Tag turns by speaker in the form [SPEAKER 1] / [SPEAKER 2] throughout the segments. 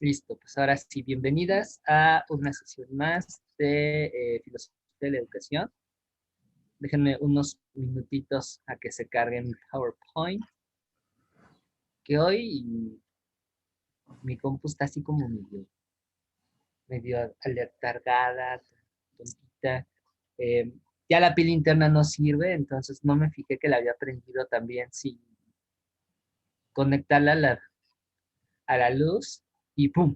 [SPEAKER 1] Listo, pues ahora sí, bienvenidas a una sesión más de Filosofía de la Educación. Déjenme unos minutitos a que se cargue mi PowerPoint, que hoy mi compu está así como medio aletargada, tontita. Eh, ya la pila interna no sirve, entonces no me fijé que la había prendido también sin conectarla a la luz y ¡pum!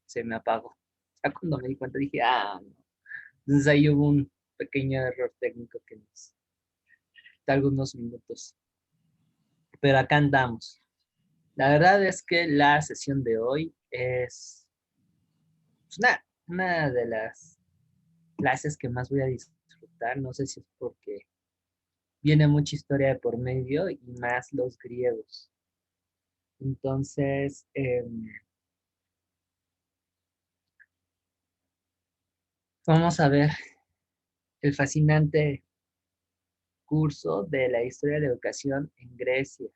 [SPEAKER 1] Se me apagó. Ya cuando me di cuenta dije, no. Entonces ahí hubo un pequeño error técnico que nos da algunos minutos. Pero acá andamos. La verdad es que la sesión de hoy es una de las clases que más voy a disfrutar. No sé si es porque viene mucha historia de por medio y más los griegos. Entonces, vamos a ver el fascinante curso de la historia de la educación en Grecia,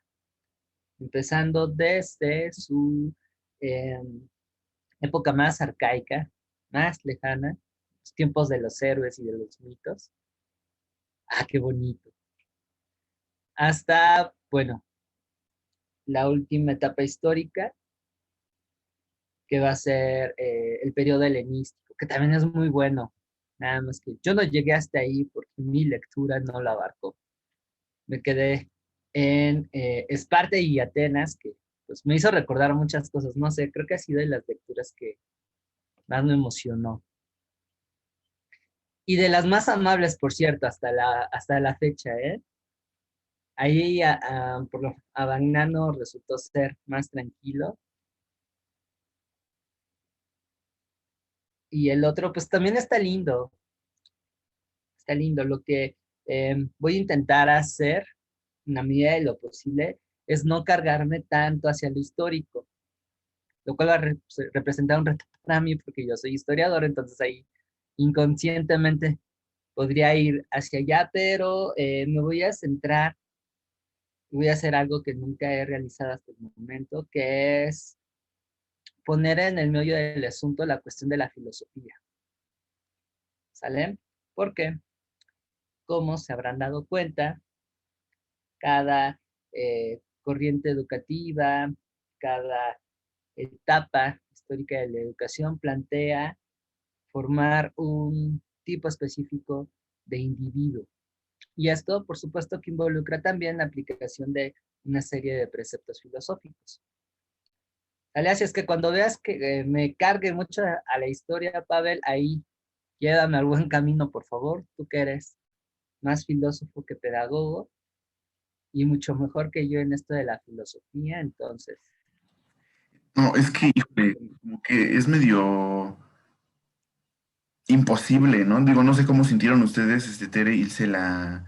[SPEAKER 1] empezando desde su eh, época más arcaica, más lejana, los tiempos de los héroes y de los mitos. Qué bonito. Hasta, bueno, la última etapa histórica, que va a ser el periodo helenístico, que también es muy bueno. Nada más que yo no llegué hasta ahí porque mi lectura no la abarcó. Me quedé en Esparta y Atenas, que pues me hizo recordar muchas cosas. No sé, creo que ha sido de las lecturas que más me emocionó. Y de las más amables, por cierto, hasta la fecha, ¿eh? Ahí a Bagnano resultó ser más tranquilo. Y el otro, pues también está lindo. Está lindo. Lo que voy a intentar hacer, en la medida de lo posible, es no cargarme tanto hacia lo histórico, lo cual va a representar un reto para mí porque yo soy historiador, entonces ahí inconscientemente podría ir hacia allá, pero me voy a centrar, voy a hacer algo que nunca he realizado hasta el momento, que es poner en el meollo del asunto la cuestión de la filosofía. ¿Sale? Porque, como se habrán dado cuenta, cada corriente educativa, cada etapa histórica de la educación plantea formar un tipo específico de individuo. Y esto, por supuesto, que involucra también la aplicación de una serie de preceptos filosóficos. ¿Vale? Así es que cuando veas que me cargue mucho a la historia, Pavel, ahí llévame al buen camino, por favor. Tú que eres más filósofo que pedagogo y mucho mejor que yo en esto de la filosofía, entonces.
[SPEAKER 2] No, es que, híjole, como que es medio imposible, ¿no? Digo, no sé cómo sintieron ustedes, Tere, irse las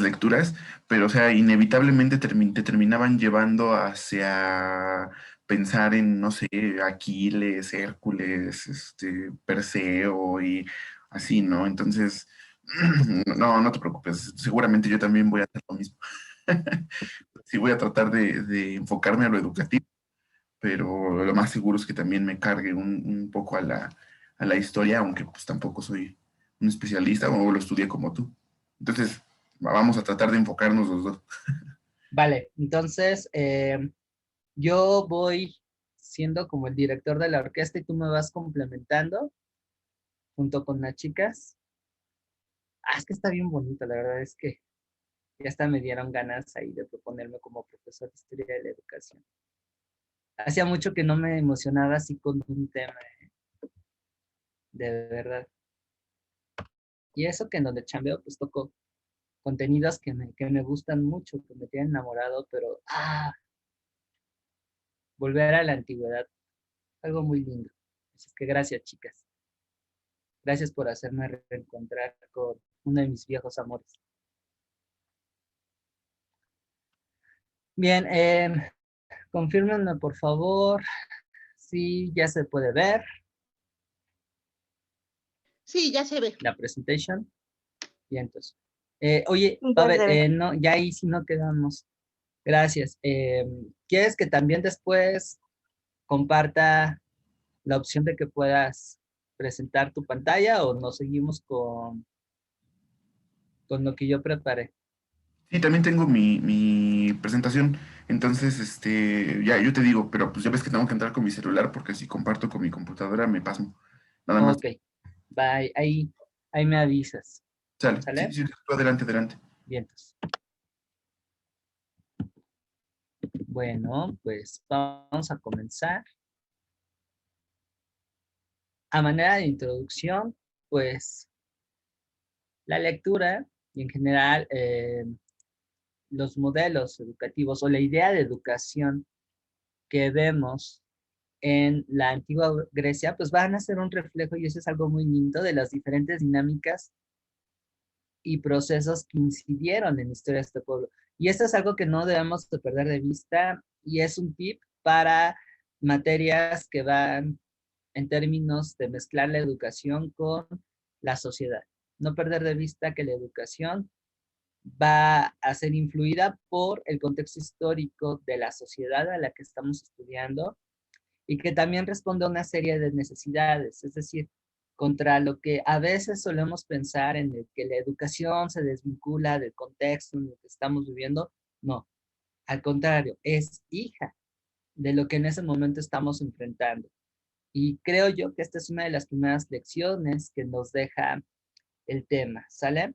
[SPEAKER 2] lecturas, pero, o sea, inevitablemente te terminaban llevando hacia pensar en, no sé, Aquiles, Hércules, Perseo y así, ¿no? Entonces, no te preocupes, seguramente yo también voy a hacer lo mismo. Sí, voy a tratar de enfocarme a lo educativo, pero lo más seguro es que también me cargue un poco a la historia, aunque pues tampoco soy un especialista o lo estudié como tú. Entonces, vamos a tratar de enfocarnos los dos.
[SPEAKER 1] Vale, entonces yo voy siendo como el director de la orquesta y tú me vas complementando junto con las chicas. Es que está bien bonito, la verdad es que ya hasta me dieron ganas ahí de proponerme como profesor de historia de la educación. Hacía mucho que no me emocionaba así con un tema, de verdad. Y eso que en donde chambeo, pues toco contenidos que me gustan mucho, que me tienen enamorado, pero volver a la antigüedad, algo muy lindo. Así es que gracias, chicas. Gracias por hacerme reencontrar con uno de mis viejos amores. Bien, confírmenme por favor si ya se puede ver
[SPEAKER 3] Sí, ya se ve.
[SPEAKER 1] la presentation. Y entonces, oye,
[SPEAKER 3] Ya
[SPEAKER 1] Pavel,
[SPEAKER 3] se ve.
[SPEAKER 1] no, ya ahí sí no quedamos. Gracias. ¿Quieres que también después comparta la opción de que puedas presentar tu pantalla o nos seguimos con lo que yo preparé.
[SPEAKER 2] Sí, también tengo mi presentación. Entonces, ya yo te digo, pero pues ya ves que tengo que entrar con mi celular porque si comparto con mi computadora me pasmo. Nada más.
[SPEAKER 1] Ok, bye. Ahí me avisas.
[SPEAKER 2] Sale. Sí,
[SPEAKER 1] ¿Sale?
[SPEAKER 2] sí, tú adelante, adelante.
[SPEAKER 1] Bien. Pues. Bueno, pues vamos a comenzar. A manera de introducción, pues la lectura y en general los modelos educativos o la idea de educación que vemos en la antigua Grecia, pues van a ser un reflejo, y eso es algo muy lindo, de las diferentes dinámicas y procesos que incidieron en la historia de este pueblo. Y esto es algo que no debemos de perder de vista y es un tip para materias que van en términos de mezclar la educación con la sociedad. No perder de vista que la educación va a ser influida por el contexto histórico de la sociedad a la que estamos estudiando y que también responde a una serie de necesidades, es decir, contra lo que a veces solemos pensar en el que la educación se desvincula del contexto en el que estamos viviendo, no, al contrario, es hija de lo que en ese momento estamos enfrentando. Y creo yo que esta es una de las primeras lecciones que nos deja el tema, ¿sale?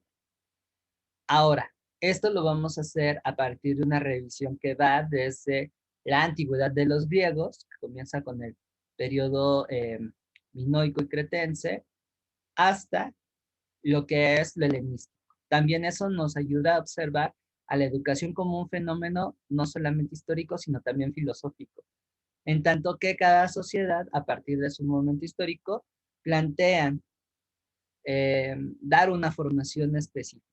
[SPEAKER 1] Ahora, esto lo vamos a hacer a partir de una revisión que va desde la antigüedad de los griegos, que comienza con el periodo minoico y cretense, hasta lo que es lo helenístico. También eso nos ayuda a observar a la educación como un fenómeno no solamente histórico, sino también filosófico. En tanto que cada sociedad, a partir de su momento histórico, plantean dar una formación específica,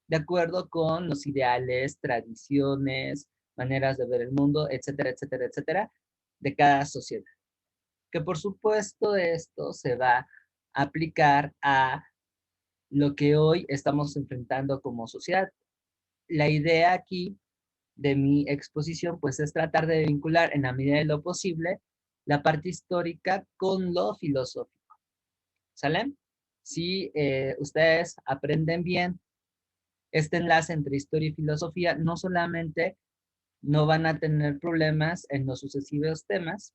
[SPEAKER 1] de acuerdo con los ideales, tradiciones, maneras de ver el mundo, etcétera, etcétera, etcétera, de cada sociedad. Que por supuesto esto se va a aplicar a lo que hoy estamos enfrentando como sociedad. La idea aquí de mi exposición pues es tratar de vincular en la medida de lo posible la parte histórica con lo filosófico. ¿Sale? Si ustedes aprenden bien este enlace entre historia y filosofía, no solamente no van a tener problemas en los sucesivos temas,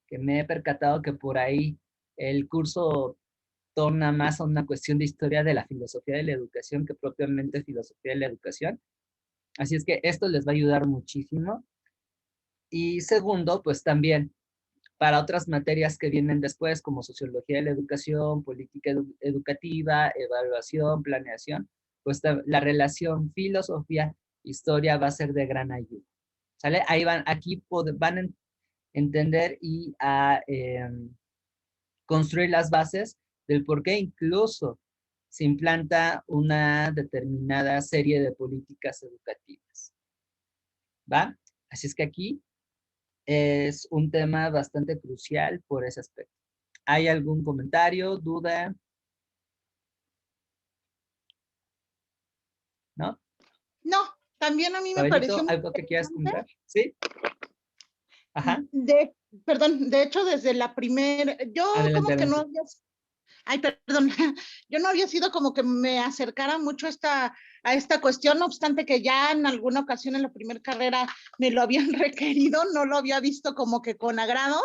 [SPEAKER 1] que me he percatado que por ahí el curso torna más a una cuestión de historia de la filosofía de la educación que propiamente filosofía de la educación. Así es que esto les va a ayudar muchísimo. Y segundo, pues también para otras materias que vienen después, como sociología de la educación, política educativa, evaluación, planeación, pues la relación filosofía-historia va a ser de gran ayuda. ¿Sale? Ahí van, aquí van a entender y a construir las bases del por qué incluso se implanta una determinada serie de políticas educativas. ¿Va? Así es que aquí es un tema bastante crucial por ese aspecto. ¿Hay algún comentario, duda? ¿No?
[SPEAKER 3] No, también a mí me pareció
[SPEAKER 1] Pablito,
[SPEAKER 3] muy
[SPEAKER 1] ¿algo que quieras
[SPEAKER 3] interesante.
[SPEAKER 1] comentar? Sí. Ajá.
[SPEAKER 3] Perdón, de hecho, desde la primera, yo
[SPEAKER 1] Adelante,
[SPEAKER 3] como que no
[SPEAKER 1] adelante.
[SPEAKER 3] había, ay, perdón, yo no había sido como que me acercara mucho a esta cuestión, no obstante que ya en alguna ocasión en la primera carrera me lo habían requerido, no lo había visto como que con agrado.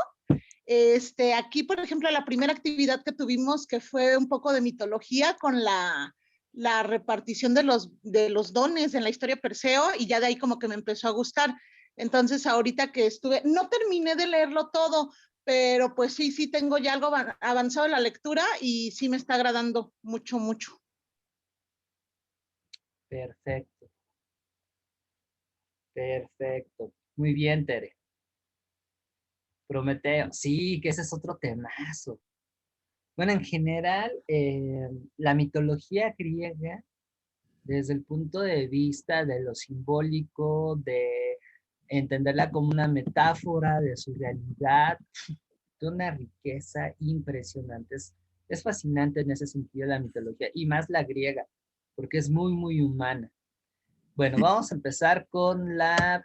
[SPEAKER 3] Aquí, por ejemplo, la primera actividad que tuvimos, que fue un poco de mitología con la repartición de los dones en la historia Perseo, y ya de ahí como que me empezó a gustar. Entonces, ahorita que estuve, no terminé de leerlo todo, pero pues sí, sí tengo ya algo avanzado en la lectura y sí me está agradando mucho, mucho.
[SPEAKER 1] Perfecto, perfecto. Muy bien, Tere. Prometeo. Sí, que ese es otro temazo. Bueno, en general, la mitología griega, desde el punto de vista de lo simbólico, de entenderla como una metáfora de su realidad, de una riqueza impresionante. Es fascinante en ese sentido la mitología, y más la griega, porque es muy, muy humana. Bueno, vamos a empezar con la...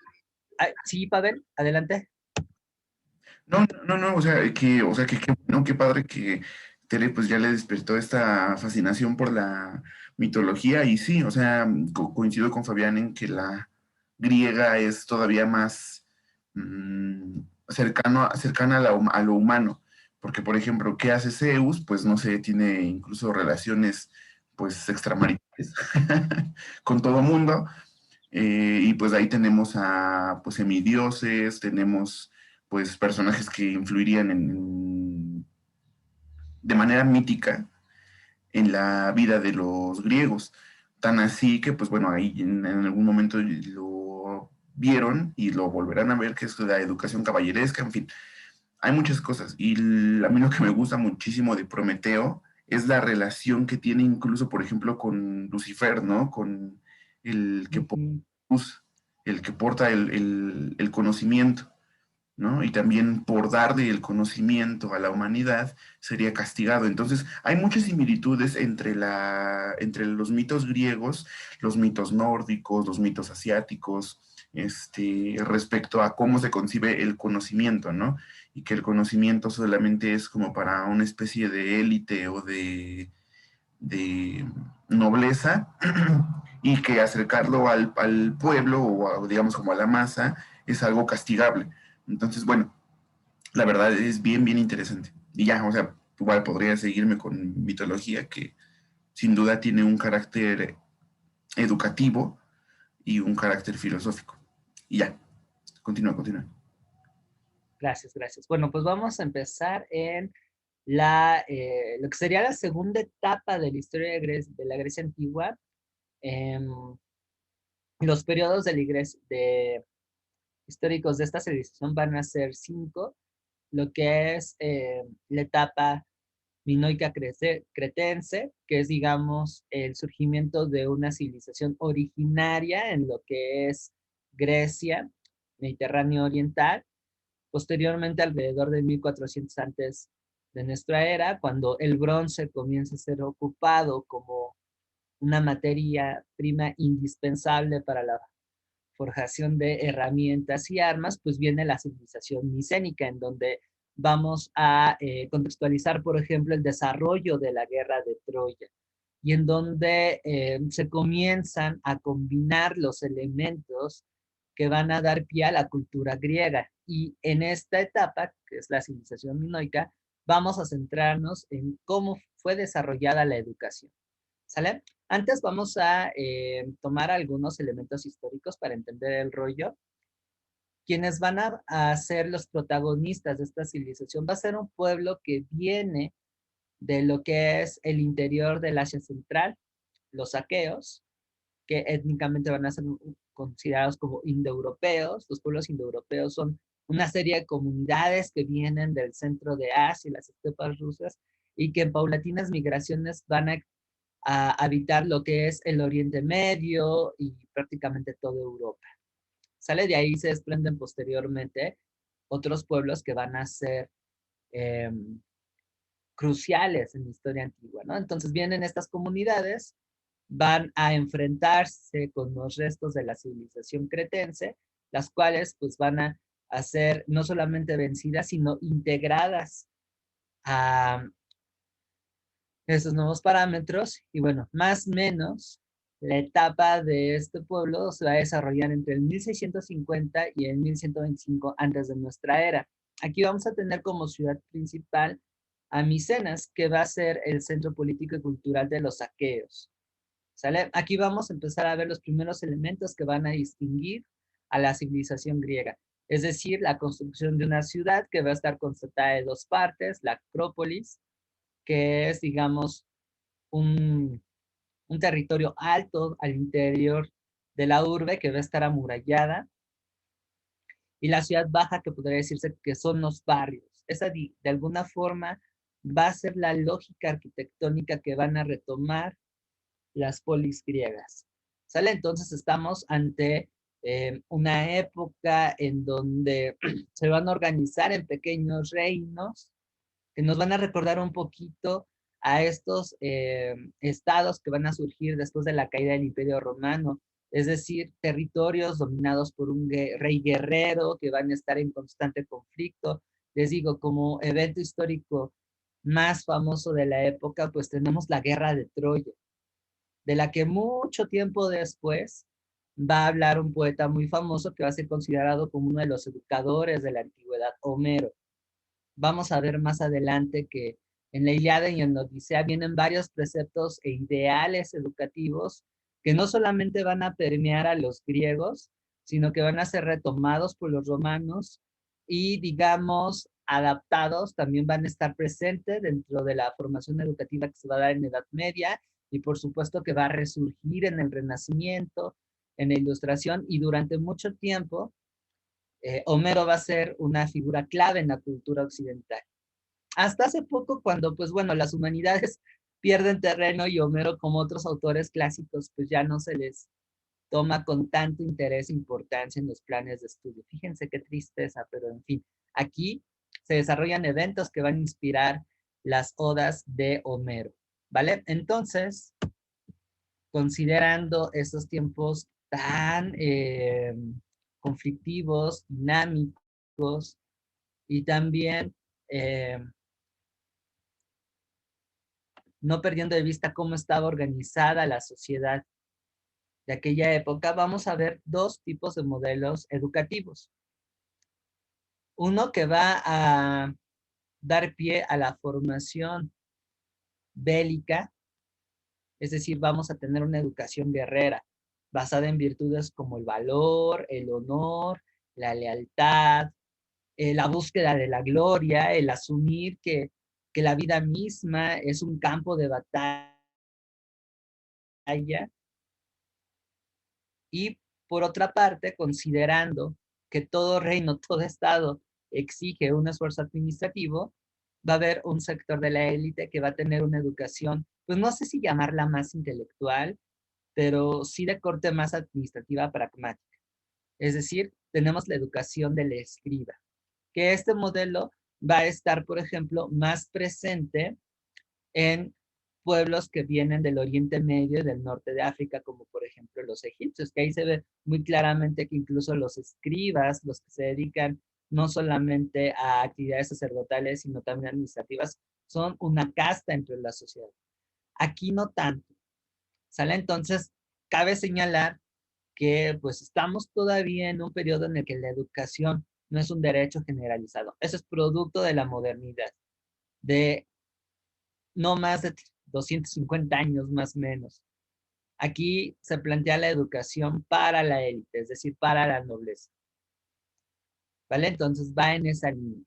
[SPEAKER 1] sí, Pavel, adelante.
[SPEAKER 2] No, o sea, que qué bueno, qué padre que Tere pues ya le despertó esta fascinación por la mitología y sí, o sea, coincido con Fabián en que la griega es todavía más cercana a lo humano, porque por ejemplo, ¿qué hace Zeus? Pues no sé, tiene incluso relaciones pues extramaritales con todo mundo, y pues ahí tenemos a pues semidioses, tenemos pues personajes que influirían de manera mítica en la vida de los griegos. Tan así que pues bueno, ahí en algún momento lo vieron y lo volverán a ver, que es la educación caballeresca, en fin, hay muchas cosas. Y a mí lo que me gusta muchísimo de Prometeo es la relación que tiene incluso, por ejemplo, con Lucifer, ¿no? Con el que
[SPEAKER 1] Ujú.
[SPEAKER 2] luz, el que porta el conocimiento, ¿no? Y también por darle el conocimiento a la humanidad sería castigado. Entonces, hay muchas similitudes entre los mitos griegos, los mitos nórdicos, los mitos asiáticos, respecto a cómo se concibe el conocimiento, ¿no? Y que el conocimiento solamente es como para una especie de élite o de nobleza, y que acercarlo al pueblo digamos como a la masa es algo castigable. Entonces, bueno, la verdad es bien, bien interesante. Y ya, o sea, igual podría seguirme con mitología que sin duda tiene un carácter educativo y un carácter filosófico. Y ya, continúa.
[SPEAKER 1] Gracias, gracias. Bueno, pues vamos a empezar en lo que sería la segunda etapa de la historia de la Grecia antigua. Em, los periodos históricos de esta civilización van a ser 5, lo que es la etapa minoica cretense, que es, digamos, el surgimiento de una civilización originaria en lo que es Grecia, Mediterráneo Oriental. Posteriormente, alrededor de 1400 antes de nuestra era, cuando el bronce comienza a ser ocupado como una materia prima indispensable para la forjación de herramientas y armas, pues viene la civilización micénica, en donde vamos a contextualizar, por ejemplo, el desarrollo de la guerra de Troya, y en donde se comienzan a combinar los elementos que van a dar pie a la cultura griega. Y en esta etapa, que es la civilización minoica, vamos a centrarnos en cómo fue desarrollada la educación. ¿Sale? Antes vamos a tomar algunos elementos históricos para entender el rollo. Quienes van a ser los protagonistas de esta civilización va a ser un pueblo que viene de lo que es el interior del Asia Central, los aqueos, que étnicamente van a ser considerados como indoeuropeos. Los pueblos indoeuropeos son una serie de comunidades que vienen del centro de Asia y las estepas rusas, y que en paulatinas migraciones van a habitar lo que es el Oriente Medio y prácticamente toda Europa. ¿Sale? De ahí se desprenden posteriormente otros pueblos que van a ser eh, cruciales en la historia antigua, ¿no? Entonces vienen estas comunidades, van a enfrentarse con los restos de la civilización cretense, las cuales pues van a ser no solamente vencidas, sino integradas a esos nuevos parámetros. Y bueno, más o menos la etapa de este pueblo se va a desarrollar entre el 1650 y el 1125 antes de nuestra era. Aquí vamos a tener como ciudad principal a Micenas, que va a ser el centro político y cultural de los aqueos. ¿Sale? Aquí vamos a empezar a ver los primeros elementos que van a distinguir a la civilización griega. Es decir, la construcción de una ciudad que va a estar constatada de dos partes, la Acrópolis, que es, digamos, un, un territorio alto al interior de la urbe que va a estar amurallada, y la ciudad baja, que podría decirse que son los barrios. Esa de alguna forma va a ser la lógica arquitectónica que van a retomar las polis griegas. ¿Sale? Entonces estamos ante una época en donde se van a organizar en pequeños reinos que nos van a recordar un poquito a estos estados que van a surgir después de la caída del Imperio Romano, es decir, territorios dominados por un rey guerrero que van a estar en constante conflicto, Les digo, como evento histórico más famoso de la época, pues tenemos la Guerra de Troya, de la que mucho tiempo después va a hablar un poeta muy famoso que va a ser considerado como uno de los educadores de la antigüedad, Homero. Vamos a ver más adelante que en la Ilíada y en la Odisea vienen varios preceptos e ideales educativos que no solamente van a permear a los griegos, sino que van a ser retomados por los romanos y, digamos, adaptados, también van a estar presentes dentro de la formación educativa que se va a dar en la Edad Media y por supuesto que va a resurgir en el Renacimiento, en la Ilustración y durante mucho tiempo Homero va a ser una figura clave en la cultura occidental. Hasta hace poco, cuando, pues bueno, las humanidades pierden terreno y Homero, como otros autores clásicos, pues ya no se les toma con tanto interés e importancia en los planes de estudio. Fíjense qué tristeza, pero en fin, aquí se desarrollan eventos que van a inspirar las odas de Homero, ¿vale? Entonces, considerando estos tiempos tan conflictivos, dinámicos y también no perdiendo de vista cómo estaba organizada la sociedad de aquella época, vamos a ver dos tipos de modelos educativos. Uno que va a dar pie a la formación bélica, es decir, vamos a tener una educación guerrera, basada en virtudes como el valor, el honor, la lealtad, la búsqueda de la gloria, el asumir que la vida misma es un campo de batalla. Y por otra parte, considerando que todo reino, todo estado exige un esfuerzo administrativo, va a haber un sector de la élite que va a tener una educación, pues no sé si llamarla más intelectual, pero sí de corte más administrativa pragmática. Es decir, tenemos la educación del escriba, que este modelo va a estar, por ejemplo, más presente en pueblos que vienen del Oriente Medio y del norte de África, como por ejemplo los egipcios, que ahí se ve muy claramente que incluso los escribas, los que se dedican no solamente a actividades sacerdotales, sino también administrativas, son una casta entre la sociedad. Aquí no tanto, ¿sale? Entonces, cabe señalar que pues estamos todavía en un periodo en el que la educación no es un derecho generalizado. Eso es producto de la modernidad, de no más de 250 años más o menos. Aquí se plantea la educación para la élite, es decir, para la nobleza. ¿Vale? Entonces va en esa línea.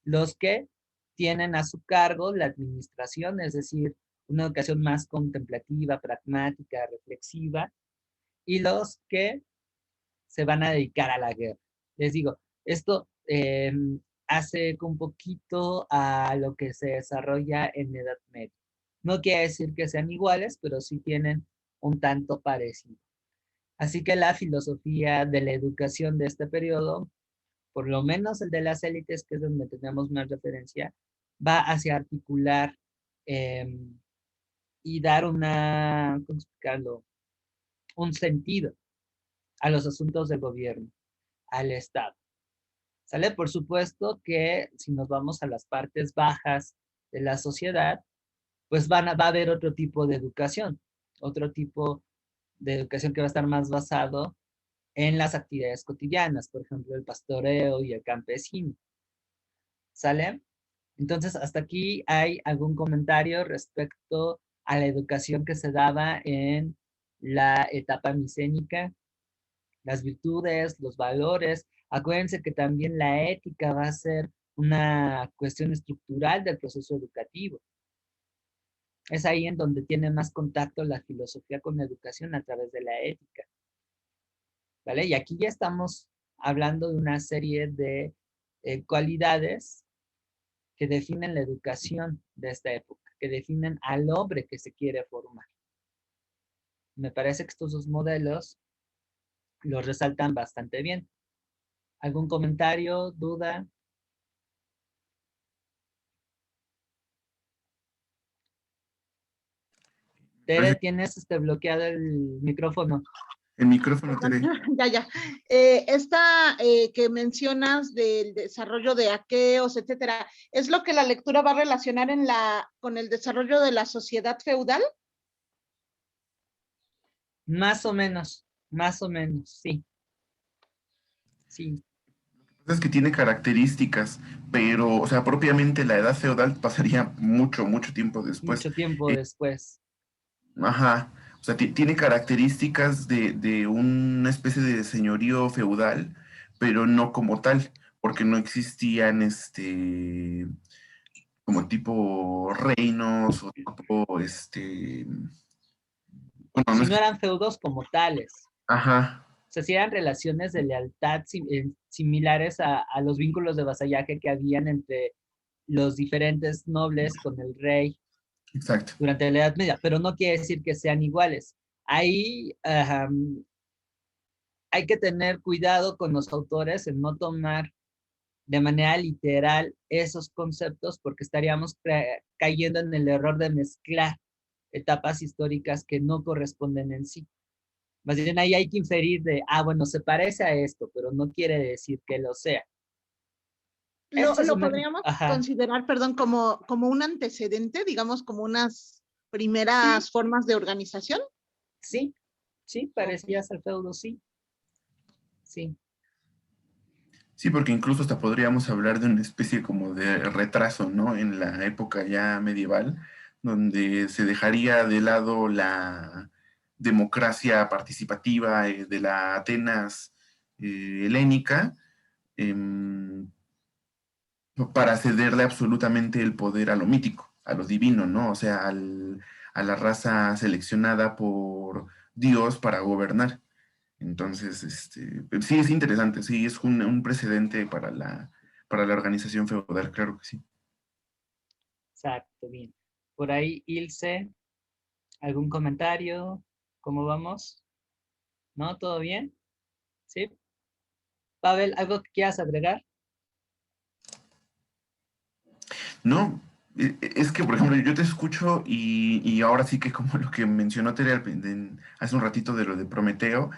[SPEAKER 1] Los que tienen a su cargo la administración, es decir, una educación más contemplativa, pragmática, reflexiva, y los que se van a dedicar a la guerra. Les digo, esto hace un poquito a lo que se desarrolla en Edad Media. No quiere decir que sean iguales, pero sí tienen un tanto parecido. Así que la filosofía de la educación de este periodo, por lo menos el de las élites, que es donde tenemos más referencia, va hacia articular eh, y dar una, ¿cómo explicarlo? Un sentido a los asuntos del gobierno, al Estado. ¿Sale? Por supuesto que si nos vamos a las partes bajas de la sociedad, pues va a haber otro tipo de educación que va a estar más basado en las actividades cotidianas, por ejemplo, el pastoreo y el campesino. ¿Sale? Entonces, hasta aquí hay algún comentario respecto a la educación que se daba en la etapa micénica, las virtudes, los valores. Acuérdense que también la ética va a ser una cuestión estructural del proceso educativo. Es ahí en donde tiene más contacto la filosofía con la educación a través de la ética. ¿Vale? Y aquí ya estamos hablando de una serie de cualidades que definen la educación de esta época, que definen al hombre que se quiere formar. Me parece que estos dos modelos los resaltan bastante bien. ¿Algún comentario, duda? Tere, tienes bloqueado el micrófono.
[SPEAKER 2] El micrófono,
[SPEAKER 3] Perdón,
[SPEAKER 2] Tere.
[SPEAKER 3] ya. Esta que mencionas del desarrollo de aqueos, etcétera, ¿es lo que la lectura va a relacionar con el desarrollo de la sociedad feudal?
[SPEAKER 1] Más o menos, sí. Sí,
[SPEAKER 2] Es que tiene características, pero, o sea, propiamente la edad feudal pasaría mucho, mucho tiempo después.
[SPEAKER 1] mucho tiempo después.
[SPEAKER 2] Ajá, o sea, tiene características de una especie de señorío feudal, pero no como tal, porque no existían, como tipo reinos o tipo, bueno, no
[SPEAKER 1] Si
[SPEAKER 2] es
[SPEAKER 1] no
[SPEAKER 2] que,
[SPEAKER 1] eran feudos como tales.
[SPEAKER 2] ajá,
[SPEAKER 1] O sea, si eran relaciones de lealtad similares a los vínculos de vasallaje que habían entre los diferentes nobles con el rey
[SPEAKER 2] exacto.
[SPEAKER 1] durante la Edad Media, pero no quiere decir que sean iguales. Ahí hay que tener cuidado con los autores en no tomar de manera literal esos conceptos porque estaríamos cayendo en el error de mezclar etapas históricas que no corresponden en sí. Más bien ahí hay que inferir de, bueno, se parece a esto, pero no quiere decir que lo sea. Esta es
[SPEAKER 3] Lo
[SPEAKER 1] una,
[SPEAKER 3] podríamos
[SPEAKER 1] ajá,
[SPEAKER 3] considerar, perdón, como un antecedente, digamos, como unas
[SPEAKER 1] sí,
[SPEAKER 3] primeras formas de organización.
[SPEAKER 1] sí, sí,
[SPEAKER 3] Ok.
[SPEAKER 1] parecías al feudo, sí, sí,
[SPEAKER 2] Sí, porque incluso hasta podríamos hablar de una especie como de retraso, ¿no? En la época ya medieval, donde se dejaría de lado la democracia participativa de la Atenas helénica, em, para cederle absolutamente el poder a lo mítico, a lo divino, ¿no? O sea, a la raza seleccionada por Dios para gobernar. Entonces, sí es interesante, sí, es un precedente para la organización feudal, claro que sí.
[SPEAKER 1] exacto, bien. Por ahí, Ilse, ¿algún comentario? ¿Cómo vamos? ¿No? ¿Todo bien? ¿Sí? Pavel, ¿algo que quieras agregar?
[SPEAKER 2] No, es que, por ejemplo, yo te escucho y ahora sí que como lo que mencionó Tere hace un ratito de lo de Prometeo,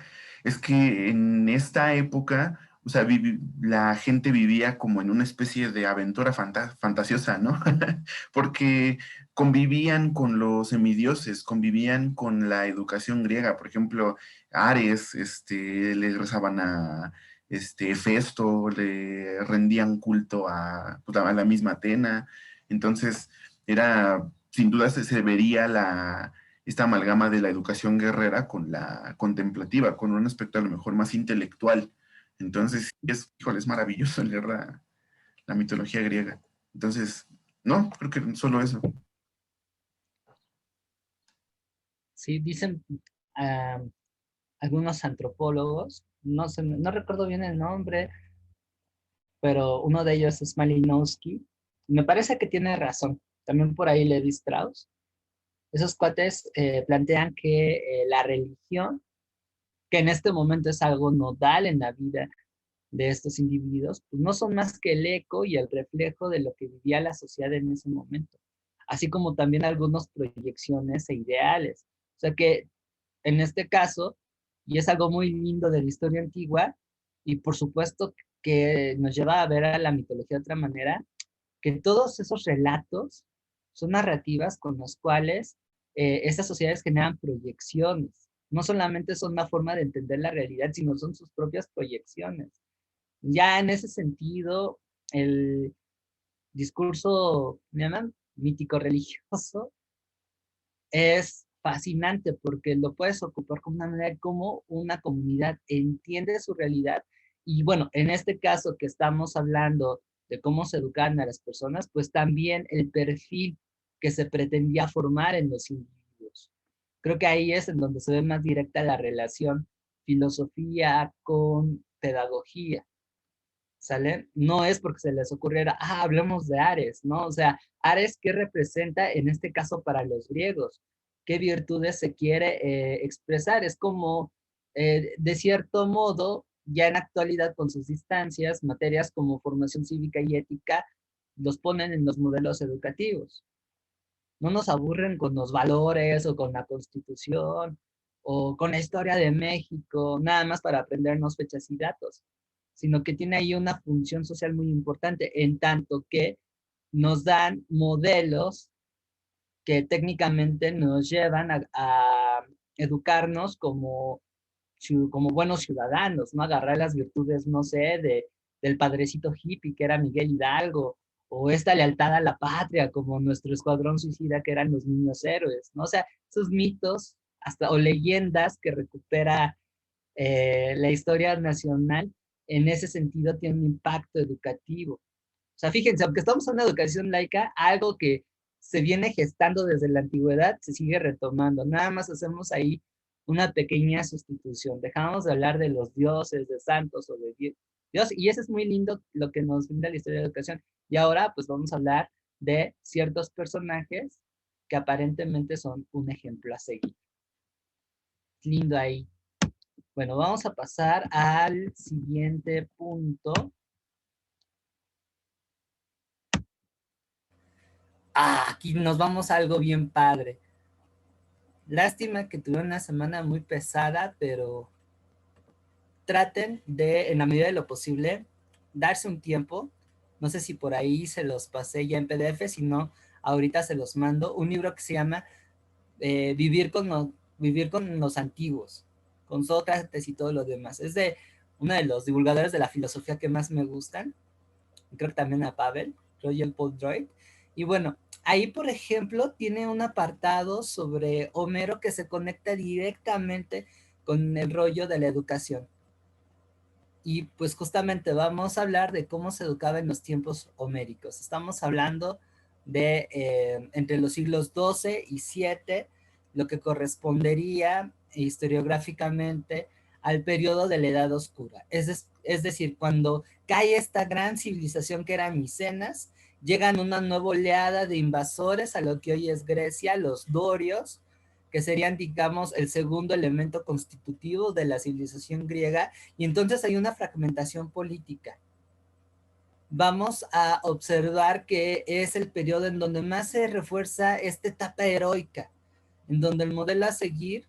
[SPEAKER 2] es que en esta época, o sea, la gente vivía como en una especie de aventura fantasiosa, ¿no? Porque convivían con los semidioses, convivían con la educación griega, por ejemplo, Ares, le rezaban a Festo, le rendían culto pues, a la misma Atena. Entonces, sin duda se vería esta amalgama de la educación guerrera con la contemplativa, con un aspecto a lo mejor más intelectual. Entonces, híjole, es maravilloso leer la mitología griega. Entonces, no, creo que solo eso.
[SPEAKER 1] Sí, dicen ah, algunos antropólogos, no sé, no recuerdo bien el nombre, pero uno de ellos es Malinowski. Me parece que tiene razón. También por ahí Levi Strauss. Esos cuates plantean que la religión, que en este momento es algo nodal en la vida de estos individuos, pues no son más que el eco y el reflejo de lo que vivía la sociedad en ese momento, así como también algunas proyecciones e ideales. O sea que en este caso, y es algo muy lindo de la historia antigua, y por supuesto que nos lleva a ver a la mitología de otra manera, que todos esos relatos son narrativas con las cuales estas sociedades generan proyecciones. No solamente son una forma de entender la realidad, sino son sus propias proyecciones. Ya en ese sentido, el discurso, ¿me llaman? Mítico religioso, es fascinante porque lo puedes ocupar como una manera como una comunidad entiende su realidad. Y bueno, en este caso que estamos hablando de cómo se educan a las personas, pues también el perfil que se pretendía formar en los individuos. Creo que ahí es en donde se ve más directa la relación filosofía con pedagogía. ¿Sale? No es porque se les ocurriera, hablemos de Ares, ¿no? O sea, Ares, ¿qué representa en este caso para los griegos? ¿Qué virtudes se quiere expresar? Es como, de cierto modo, ya en actualidad con sus distancias, materias como formación cívica y ética, los ponen en los modelos educativos. No nos aburren con los valores o con la constitución, o con la historia de México, nada más para aprendernos fechas y datos, sino que tiene ahí una función social muy importante, en tanto que nos dan modelos que técnicamente nos llevan a educarnos como buenos ciudadanos, ¿no? Agarrar las virtudes, no sé, del padrecito hippie que era Miguel Hidalgo, o esta lealtad a la patria, como nuestro escuadrón suicida que eran los niños héroes, ¿no? O sea, esos mitos hasta, o leyendas que recupera la historia nacional, en ese sentido tiene un impacto educativo. O sea, fíjense, aunque estamos en una educación laica, algo que se viene gestando desde la antigüedad se sigue retomando. Nada más hacemos ahí una pequeña sustitución. Dejamos de hablar de los dioses, de santos o de Dios, y eso es muy lindo lo que nos brinda la historia de la educación. Y ahora, pues vamos a hablar de ciertos personajes que aparentemente son un ejemplo a seguir. Lindo ahí. Bueno, vamos a pasar al siguiente punto. Aquí nos vamos a algo bien padre. Lástima que tuve una semana muy pesada, pero traten de, en la medida de lo posible, darse un tiempo. No sé si por ahí se los pasé ya en PDF, si no, ahorita se los mando. Un libro que se llama Vivir con los antiguos, con Sócrates y todo lo demás. Es de uno de los divulgadores de la filosofía que más me gustan. Creo que también a Pavel, Roger Paul Droid. Y bueno, ahí, por ejemplo, tiene un apartado sobre Homero que se conecta directamente con el rollo de la educación. Y pues justamente vamos a hablar de cómo se educaba en los tiempos homéricos. Estamos hablando de entre los siglos XII y VII, lo que correspondería historiográficamente al periodo de la Edad Oscura. Es decir, cuando cae esta gran civilización que era Micenas, llegan una nueva oleada de invasores a lo que hoy es Grecia, los dorios, que serían, digamos, el segundo elemento constitutivo de la civilización griega, y entonces hay una fragmentación política. Vamos a observar que es el periodo en donde más se refuerza esta etapa heroica, en donde el modelo a seguir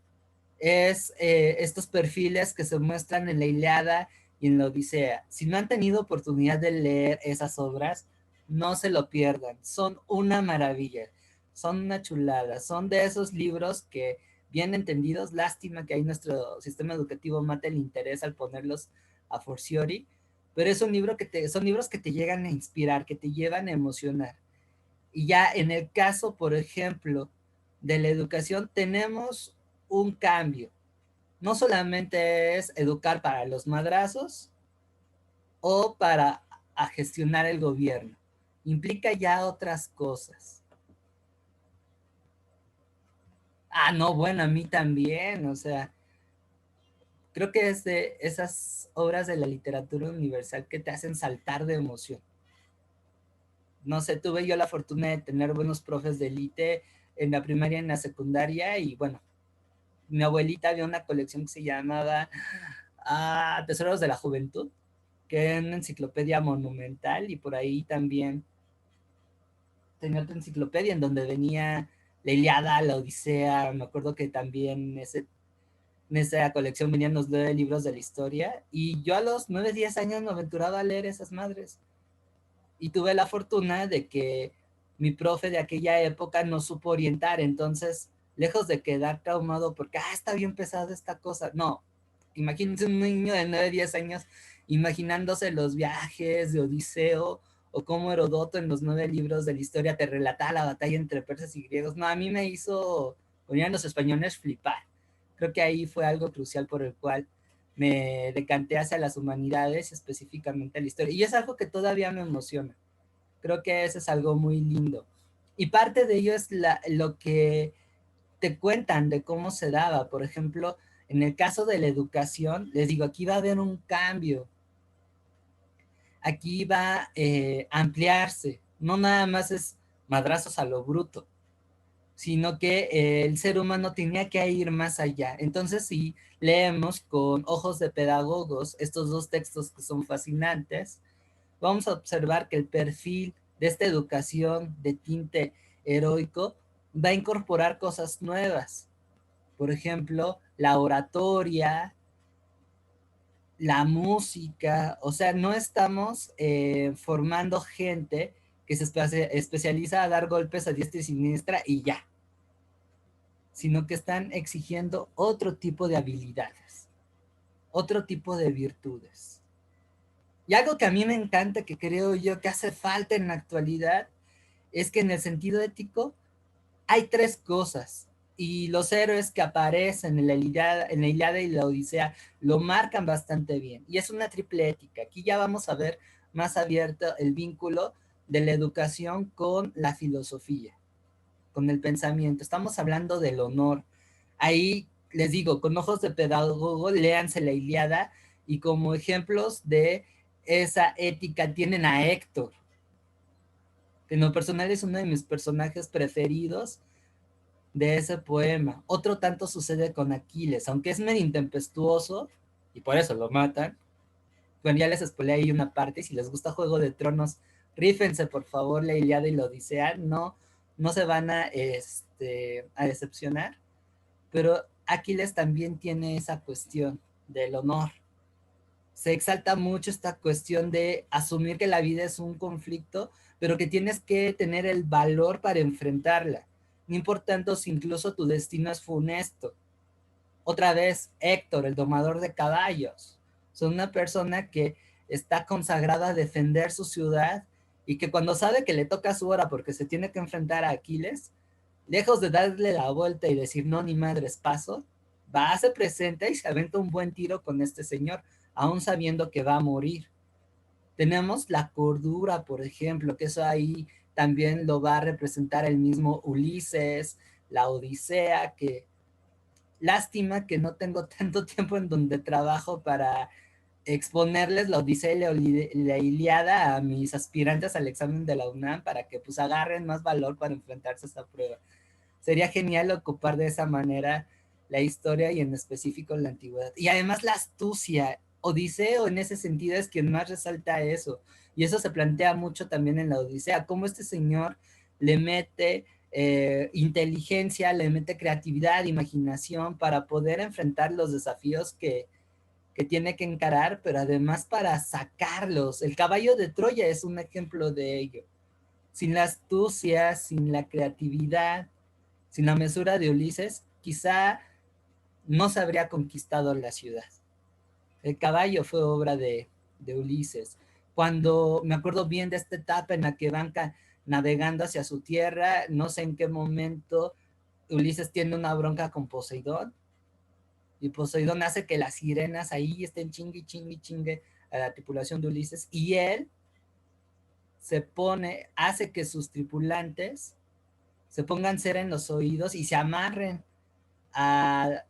[SPEAKER 1] es estos perfiles que se muestran en la Ilíada y en la Odisea. Si no han tenido oportunidad de leer esas obras, no se lo pierdan. Son una maravilla, son una chulada. Son de esos libros que, bien entendidos, lástima que ahí nuestro sistema educativo mate el interés al ponerlos a forciori, pero es un libro son libros que te llegan a inspirar, que te llevan a emocionar. Y ya en el caso, por ejemplo, de la educación, tenemos un cambio. No solamente es educar para los madrazos o para gestionar el gobierno. Implica ya otras cosas. No, bueno, a mí también. O sea, creo que es de esas obras de la literatura universal que te hacen saltar de emoción. No sé, tuve yo la fortuna de tener buenos profes de élite en la primaria y en la secundaria, y bueno, mi abuelita había una colección que se llamaba Tesoros de la Juventud, que era una enciclopedia monumental, y por ahí también tenía otra enciclopedia en donde venía la Ilíada, la Odisea. Me acuerdo que también en esa colección venían los 9 libros de la historia, y yo a los 9, 10 años me aventuraba a leer esas madres. Y tuve la fortuna de que mi profe de aquella época no supo orientar, entonces, lejos de quedar traumado porque, está bien pesada esta cosa, no, imagínense un niño de 9, 10 años imaginándose los viajes de Odiseo, o cómo Herodoto en los 9 libros de la historia te relataba la batalla entre persas y griegos. No, a mí me hizo, ponían los españoles, flipar. Creo que ahí fue algo crucial por el cual me decanté hacia las humanidades, específicamente la historia. Y es algo que todavía me emociona. Creo que eso es algo muy lindo. Y parte de ello es lo que te cuentan de cómo se daba. Por ejemplo, en el caso de la educación, les digo, aquí va a haber un cambio. Aquí va a ampliarse. No nada más es madrazos a lo bruto, sino que el ser humano tenía que ir más allá. Entonces, si leemos con ojos de pedagogos estos dos textos que son fascinantes, vamos a observar que el perfil de esta educación de tinte heroico va a incorporar cosas nuevas. Por ejemplo, la oratoria, la música, o sea, no estamos formando gente que se especializa a dar golpes a diestra y siniestra y ya, sino que están exigiendo otro tipo de habilidades, otro tipo de virtudes. Y algo que a mí me encanta, que creo yo que hace falta en la actualidad, es que en el sentido ético hay tres cosas. Y los héroes que aparecen en la Ilíada y la Odisea lo marcan bastante bien. Y es una triple ética. Aquí ya vamos a ver más abierto el vínculo de la educación con la filosofía, con el pensamiento. Estamos hablando del honor. Ahí les digo, con ojos de pedagogo, léanse la Ilíada y como ejemplos de esa ética tienen a Héctor, que en lo personal es uno de mis personajes preferidos de ese poema. Otro tanto sucede con Aquiles, aunque es medio intempestuoso y por eso lo matan. Bueno, ya les spoilé ahí una parte. Si les gusta Juego de Tronos, rífense por favor la Ilíada y la Odisea. No, no se van a decepcionar. Pero Aquiles también tiene esa cuestión del honor. Se exalta mucho esta cuestión de asumir que la vida es un conflicto, pero que tienes que tener el valor para enfrentarla, no importando si incluso tu destino es funesto. Otra vez, Héctor, el domador de caballos, son una persona que está consagrada a defender su ciudad y que cuando sabe que le toca su hora porque se tiene que enfrentar a Aquiles, lejos de darle la vuelta y decir no, ni madres, paso, va, se presenta y se aventa un buen tiro con este señor, aún sabiendo que va a morir. Tenemos la cordura, por ejemplo, que eso ahí también lo va a representar el mismo Ulises, la Odisea, que lástima que no tengo tanto tiempo en donde trabajo para exponerles la Odisea y la Iliada a mis aspirantes al examen de la UNAM para que pues agarren más valor para enfrentarse a esta prueba. Sería genial ocupar de esa manera la historia y en específico la antigüedad. Y además la astucia. Odiseo en ese sentido es quien más resalta eso. Y eso se plantea mucho también en la Odisea, cómo este señor le mete inteligencia, le mete creatividad, imaginación para poder enfrentar los desafíos que tiene que encarar, pero además para sacarlos. El caballo de Troya es un ejemplo de ello. Sin la astucia, sin la creatividad, sin la mesura de Ulises, quizá no se habría conquistado la ciudad. El caballo fue obra de Ulises. Cuando me acuerdo bien de esta etapa en la que van navegando hacia su tierra, no sé en qué momento Ulises tiene una bronca con Poseidón y Poseidón hace que las sirenas ahí estén chingue, chingue, chingue a la tripulación de Ulises y él se pone, hace que sus tripulantes se pongan cera en los oídos y se amarren a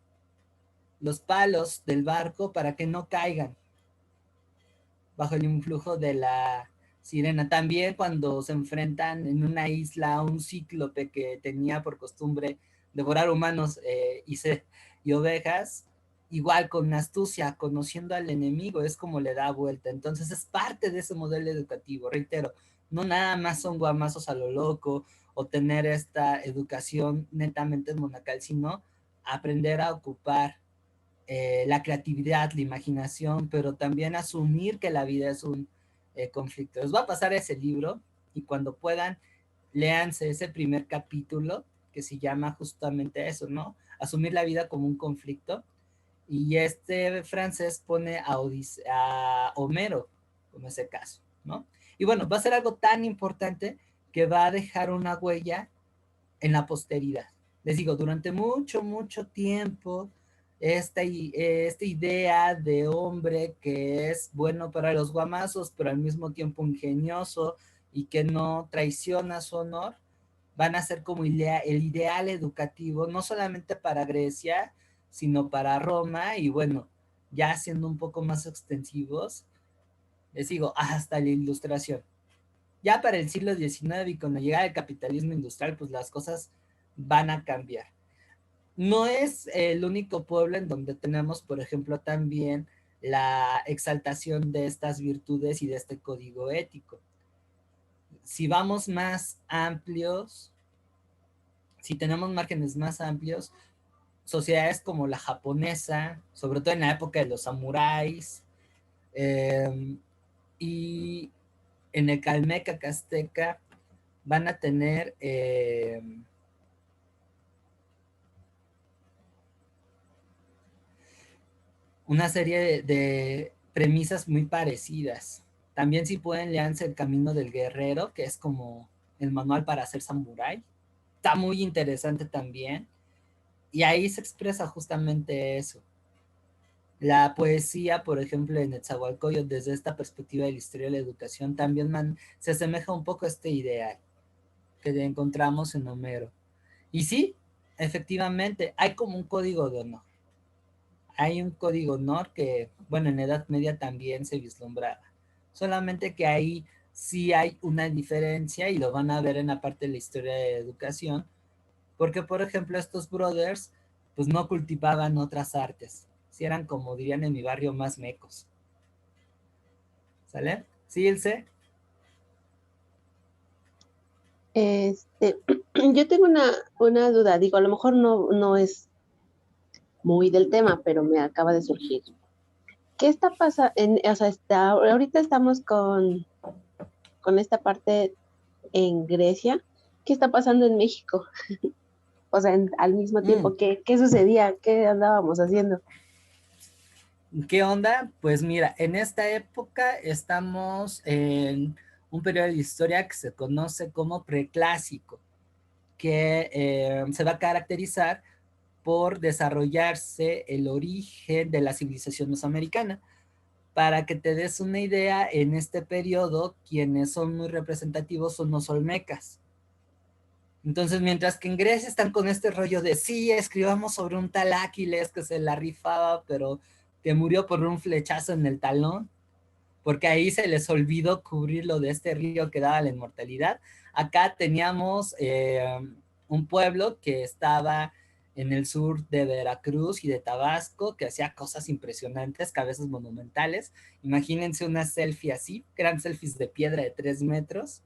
[SPEAKER 1] los palos del barco para que no caigan bajo el influjo de la sirena. También cuando se enfrentan en una isla a un cíclope que tenía por costumbre devorar humanos y ovejas, igual con astucia, conociendo al enemigo, es como le da vuelta. Entonces es parte de ese modelo educativo, reitero, no nada más son guamazos a lo loco o tener esta educación netamente monacal, sino aprender a ocupar la creatividad, la imaginación, pero también asumir que la vida es un conflicto. Les voy a pasar ese libro y cuando puedan, léanse ese primer capítulo que se llama justamente eso, ¿no? Asumir la vida como un conflicto. Y este francés pone a Homero como ese caso, ¿no? Y bueno, va a ser algo tan importante que va a dejar una huella en la posteridad. Les digo, durante mucho, mucho tiempo, esta idea de hombre que es bueno para los guamazos, pero al mismo tiempo ingenioso y que no traiciona su honor, van a ser como el ideal educativo, no solamente para Grecia, sino para Roma, y bueno, ya siendo un poco más extensivos, les digo, hasta la ilustración. Ya para el siglo XIX y con la llegada del capitalismo industrial, pues las cosas van a cambiar. No es el único pueblo en donde tenemos, por ejemplo, también la exaltación de estas virtudes y de este código ético. Si vamos más amplios, si tenemos márgenes más amplios, sociedades como la japonesa, sobre todo en la época de los samuráis, y en el Calmeca Azteca van a tener una serie de premisas muy parecidas. También si pueden, leanse El Camino del Guerrero, que es como el manual para ser samurái. Está muy interesante también. Y ahí se expresa justamente eso. La poesía, por ejemplo, en Netzahualcóyotl, desde esta perspectiva de la historia de la educación, también se asemeja un poco a este ideal que encontramos en Homero. Y sí, efectivamente, hay como un código de honor. Hay un código de honor que, bueno, en la Edad Media también se vislumbraba. Solamente que ahí sí hay una diferencia y lo van a ver en la parte de la historia de la educación, porque, por ejemplo, estos brothers, pues no cultivaban otras artes. Si eran, como dirían en mi barrio, más mecos. ¿Sale? ¿Sí, Ilse?
[SPEAKER 4] Yo tengo una duda, digo, a lo mejor no es muy del tema, pero me acaba de surgir. ¿Qué está pasando? O sea, ahorita estamos con esta parte en Grecia. ¿Qué está pasando en México? O sea, al mismo tiempo, ¿qué sucedía? ¿Qué andábamos haciendo?
[SPEAKER 1] ¿Qué onda? Pues mira, en esta época estamos en un periodo de historia que se conoce como preclásico, que se va a caracterizar por desarrollarse el origen de la civilización mesoamericana. Para que te des una idea, en este periodo, quienes son muy representativos son los olmecas. Entonces, mientras que en Grecia están con este rollo de, sí, escribamos sobre un tal Aquiles que se la rifaba, pero que murió por un flechazo en el talón, porque ahí se les olvidó cubrirlo de este río que daba la inmortalidad. Acá teníamos un pueblo que estaba en el sur de Veracruz y de Tabasco, que hacía cosas impresionantes, cabezas monumentales. Imagínense una selfie así, que eran selfies de piedra de 3 metros.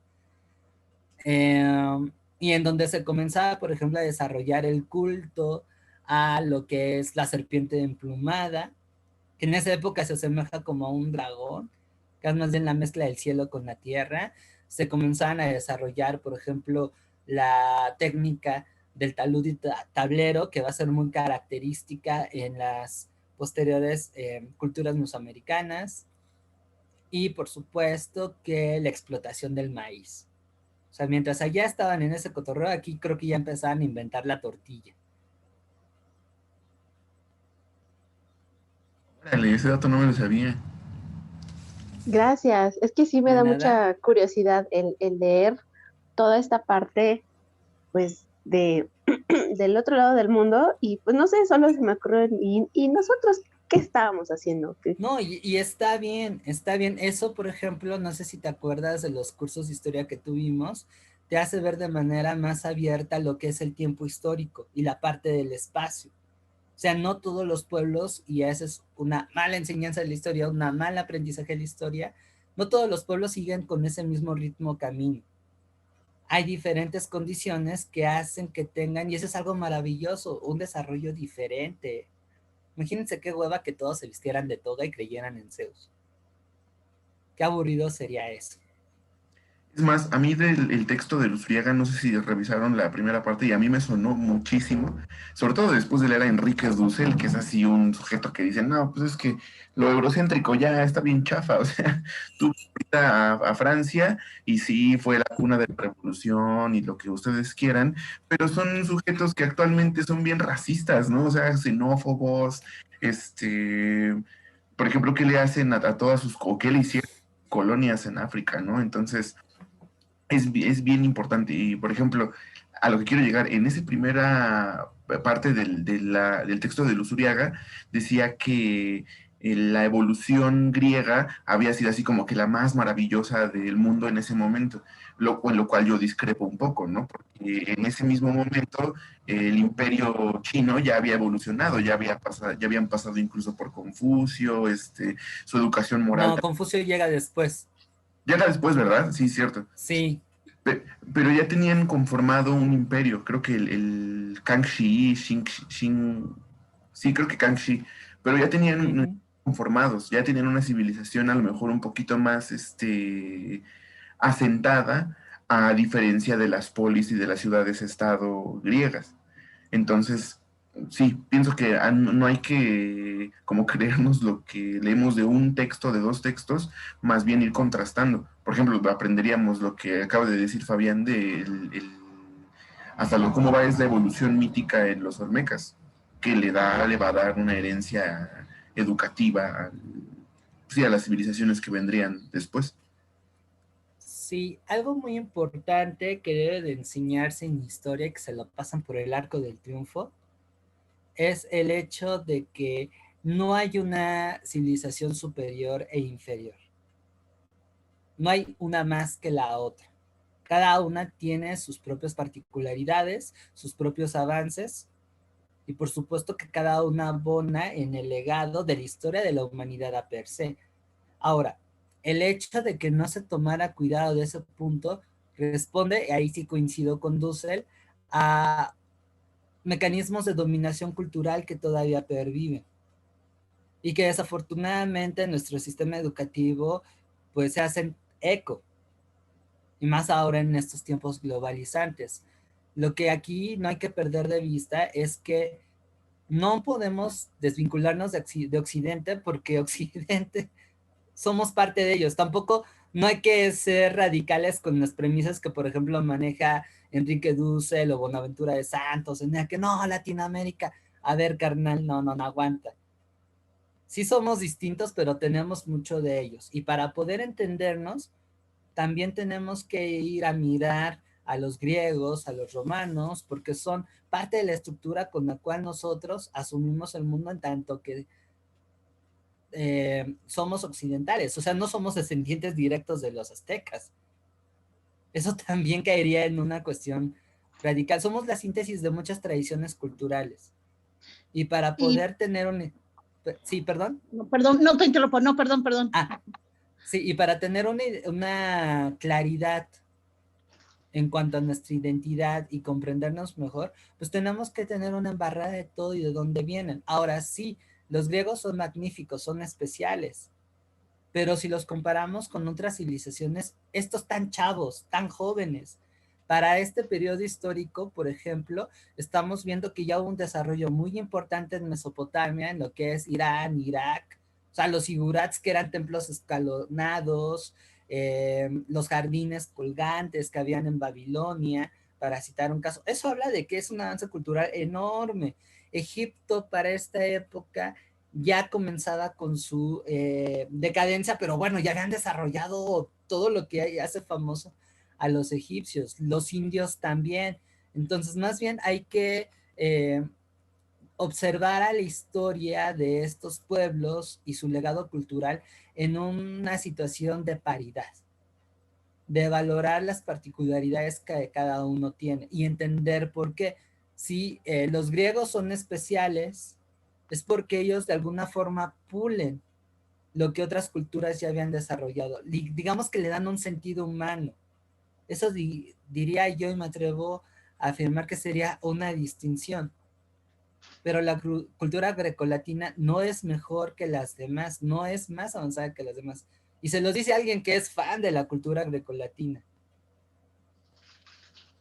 [SPEAKER 1] Y en donde se comenzaba, por ejemplo, a desarrollar el culto a lo que es la serpiente emplumada, que en esa época se asemeja como a un dragón, que es más bien la mezcla del cielo con la tierra. Se comenzaban a desarrollar, por ejemplo, la técnica del talud y tablero, que va a ser muy característica en las posteriores culturas mesoamericanas. Y por supuesto que la explotación del maíz. O sea, mientras allá estaban en ese cotorreo, aquí creo que ya empezaban a inventar la tortilla.
[SPEAKER 2] Órale, ese dato no me lo sabía.
[SPEAKER 4] Gracias. Es que sí me
[SPEAKER 1] De
[SPEAKER 4] da
[SPEAKER 1] nada.
[SPEAKER 4] mucha curiosidad el leer toda esta parte, pues, del otro lado del mundo y pues no sé, solo se me ocurre, y nosotros, ¿qué estábamos haciendo?
[SPEAKER 1] No, y está bien, está bien. Eso, por ejemplo, no sé si te acuerdas de los cursos de historia que tuvimos, te hace ver de manera más abierta lo que es el tiempo histórico y la parte del espacio. O sea, no todos los pueblos, y esa es una mala enseñanza de la historia, una mala aprendizaje de la historia, no todos los pueblos siguen con ese mismo ritmo camino. Hay diferentes condiciones que hacen que tengan, y eso es algo maravilloso, un desarrollo diferente. Imagínense qué hueva que todos se vistieran de toga y creyeran en Zeus. Qué aburrido sería eso.
[SPEAKER 2] Es más, a mí del el texto de Luzuriaga, no sé si revisaron la primera parte y a mí me sonó muchísimo, sobre todo después de leer a Enríquez Dussel, que es así un sujeto que dice, no, pues es que lo eurocéntrico ya está bien chafa, o sea, tú fuiste a Francia y sí fue la cuna de la revolución y lo que ustedes quieran, pero son sujetos que actualmente son bien racistas, ¿no? O sea, xenófobos, por ejemplo, ¿qué le hacen a todas sus, o qué le hicieron colonias en África, ¿no? Entonces es bien importante. Y, por ejemplo, a lo que quiero llegar, en esa primera parte del texto de Lusuriaga, decía que la evolución griega había sido así como que la más maravillosa del mundo en ese momento, en lo cual yo discrepo un poco, ¿no? Porque en ese mismo momento el imperio chino ya había evolucionado, ya habían pasado incluso por Confucio, su educación moral.
[SPEAKER 1] No, Confucio llega después.
[SPEAKER 2] Llega después, ¿verdad? Sí, cierto.
[SPEAKER 1] Sí.
[SPEAKER 2] Pero ya tenían conformado un imperio, creo que el Kangxi, sí, creo que Kangxi, pero ya tenían conformados, ya tenían una civilización a lo mejor un poquito más asentada, a diferencia de las polis y de las ciudades-estado griegas. Entonces, sí, pienso que no hay que como creernos lo que leemos de un texto, de dos textos, más bien ir contrastando. Por ejemplo, aprenderíamos lo que acaba de decir Fabián de hasta cómo va es la evolución mítica en los olmecas, que le va a dar una herencia educativa sí, a las civilizaciones que vendrían después.
[SPEAKER 1] Sí, algo muy importante que debe de enseñarse en historia, que se lo pasan por el arco del triunfo, es el hecho de que no hay una civilización superior e inferior. No hay una más que la otra. Cada una tiene sus propias particularidades, sus propios avances, y por supuesto que cada una abona en el legado de la historia de la humanidad a per se. Ahora, el hecho de que no se tomara cuidado de ese punto responde, ahí sí coincido con Dussel, a mecanismos de dominación cultural que todavía perviven y que desafortunadamente en nuestro sistema educativo pues se hacen eco, y más ahora en estos tiempos globalizantes. Lo que aquí no hay que perder de vista es que no podemos desvincularnos de Occidente, porque Occidente somos parte de ellos. Tampoco no hay que ser radicales con las premisas que, por ejemplo, maneja Enrique Dussel o Bonaventura de Santos, en el que no, Latinoamérica, a ver, carnal, no aguanta. Sí somos distintos, pero tenemos mucho de ellos. Y para poder entendernos, también tenemos que ir a mirar a los griegos, a los romanos, porque son parte de la estructura con la cual nosotros asumimos el mundo, en tanto que somos occidentales, o sea, no somos descendientes directos de los aztecas. Eso también caería en una cuestión radical. Somos la síntesis de muchas tradiciones culturales. Y para poder tener un... Sí, perdón.
[SPEAKER 3] No, perdón, no te interrumpo, no, perdón.
[SPEAKER 1] Sí, y para tener una claridad en cuanto a nuestra identidad y comprendernos mejor, pues tenemos que tener una embarrada de todo y de dónde vienen. Ahora sí, los griegos son magníficos, son especiales, pero si los comparamos con otras civilizaciones, estos tan chavos, tan jóvenes, para este periodo histórico, por ejemplo, estamos viendo que ya hubo un desarrollo muy importante en Mesopotamia, en lo que es Irán, Irak, o sea, los zigurats, que eran templos escalonados, los jardines colgantes que habían en Babilonia, para citar un caso. Eso habla de que es un avance cultural enorme. Egipto para esta época ya comenzaba con su decadencia, pero bueno, ya habían desarrollado todo lo que hace famoso a los egipcios, los indios también. Entonces, más bien hay que observar a la historia de estos pueblos y su legado cultural en una situación de paridad, de valorar las particularidades que cada uno tiene y entender por qué. Si los griegos son especiales, es porque ellos de alguna forma pulen lo que otras culturas ya habían desarrollado. Digamos que le dan un sentido humano. Eso diría yo, y me atrevo a afirmar que sería una distinción. Pero la cultura grecolatina no es mejor que las demás, no es más avanzada que las demás. Y se los dice alguien que es fan de la cultura grecolatina.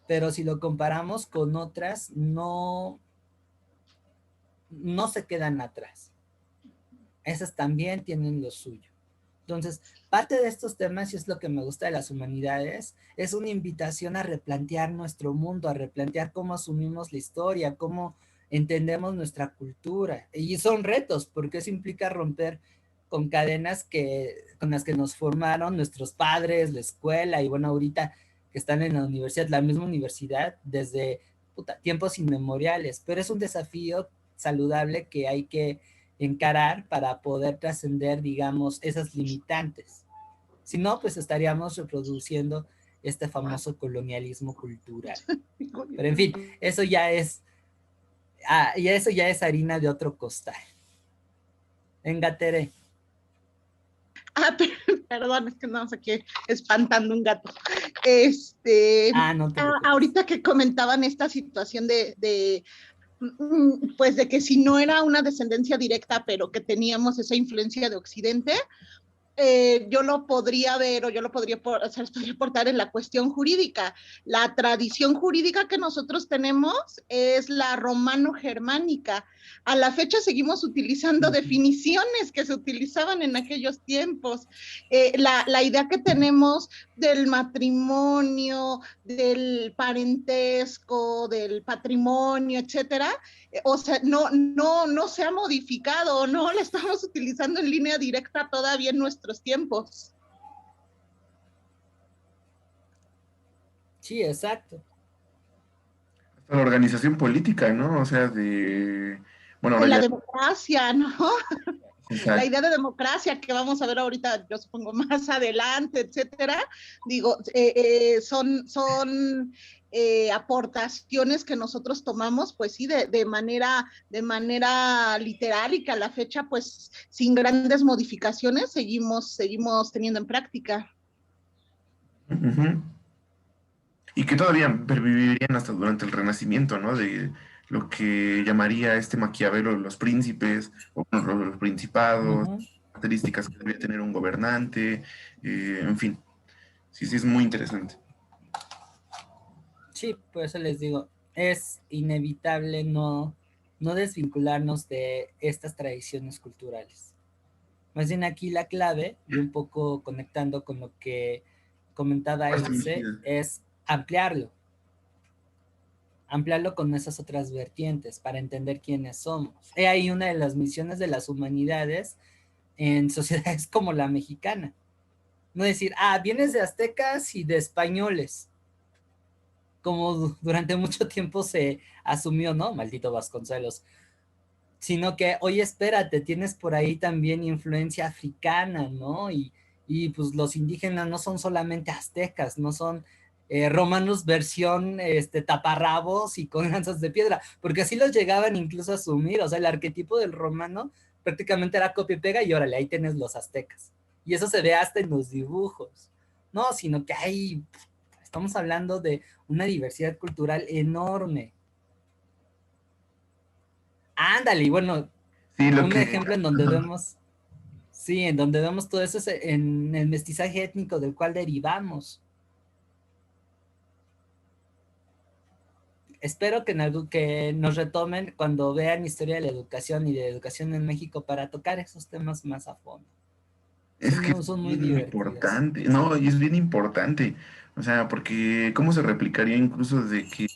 [SPEAKER 1] Pero si lo comparamos con otras, no se quedan atrás. Esas también tienen lo suyo. Entonces, parte de estos temas, y es lo que me gusta de las humanidades, es una invitación a replantear nuestro mundo, a replantear cómo asumimos la historia, cómo entendemos nuestra cultura. Y son retos, porque eso implica romper con cadenas con las que nos formaron nuestros padres, la escuela, y bueno, ahorita que están en la universidad, la misma universidad, desde tiempos inmemoriales. Pero es un desafío saludable que hay que encarar para poder trascender, digamos, esas limitantes. Si no, pues estaríamos reproduciendo este famoso colonialismo cultural. Pero en fin, eso ya es harina de otro costal. Venga, Tere.
[SPEAKER 3] Perdón, es que andamos aquí espantando un gato.
[SPEAKER 1] No te preocupes.
[SPEAKER 3] Ahorita que comentaban esta situación pues de que si no era una descendencia directa, pero que teníamos esa influencia de Occidente, yo lo podría ver o yo lo podría aportar en la cuestión jurídica. La tradición jurídica que nosotros tenemos es la romano-germánica. A la fecha seguimos utilizando definiciones que se utilizaban en aquellos tiempos. La idea que tenemos del matrimonio, del parentesco, del patrimonio, etcétera, o sea, no se ha modificado, no la estamos utilizando en línea directa todavía en nuestros tiempos.
[SPEAKER 1] Sí, exacto.
[SPEAKER 2] La organización política, ¿no? O sea, bueno, ahora
[SPEAKER 3] La
[SPEAKER 2] ya...
[SPEAKER 3] democracia, ¿no? La
[SPEAKER 2] Exacto.
[SPEAKER 3] idea de democracia que vamos a ver ahorita, yo supongo más adelante, etcétera, digo, son aportaciones que nosotros tomamos, pues sí, de manera literal y que a la fecha, pues sin grandes modificaciones, seguimos teniendo en práctica.
[SPEAKER 2] Ujú. Y que todavía pervivirían hasta durante el Renacimiento, ¿no? De lo que llamaría Maquiavelo los príncipes, o bueno, los principados,
[SPEAKER 1] Ujú.
[SPEAKER 2] características que debía tener un gobernante, en fin. Sí, sí, es muy interesante.
[SPEAKER 1] Sí, por eso les digo, es inevitable no desvincularnos de estas tradiciones culturales. Más bien aquí la clave, y un poco conectando con lo que comentaba Ilse, es ampliarlo con esas otras vertientes para entender quiénes somos. He ahí una de las misiones de las humanidades en sociedades como la mexicana. No decir, vienes de aztecas y de españoles, como durante mucho tiempo se asumió, ¿no? Maldito Vasconcelos. Sino que, oye, espérate, tienes por ahí también influencia africana, ¿no? Y pues los indígenas no son solamente aztecas, no son romanos versión taparrabos y con lanzas de piedra, porque así los llegaban incluso a asumir, o sea, el arquetipo del romano prácticamente era copia y pega y órale, ahí tienes los aztecas. Y eso se ve hasta en los dibujos, ¿no? Sino que estamos hablando de una diversidad cultural enorme. Ándale, y bueno,
[SPEAKER 2] Sí, lo
[SPEAKER 1] un
[SPEAKER 2] que...
[SPEAKER 1] ejemplo en donde vemos, sí, en donde vemos todo eso es en el mestizaje étnico del cual derivamos. Espero que nos retomen cuando vean historia de la educación y de educación en México para tocar esos temas más a fondo.
[SPEAKER 2] Es que es
[SPEAKER 1] Son muy
[SPEAKER 2] bien
[SPEAKER 1] divertidos.
[SPEAKER 2] importante, no, y es bien importante, o sea, porque ¿cómo se replicaría incluso de que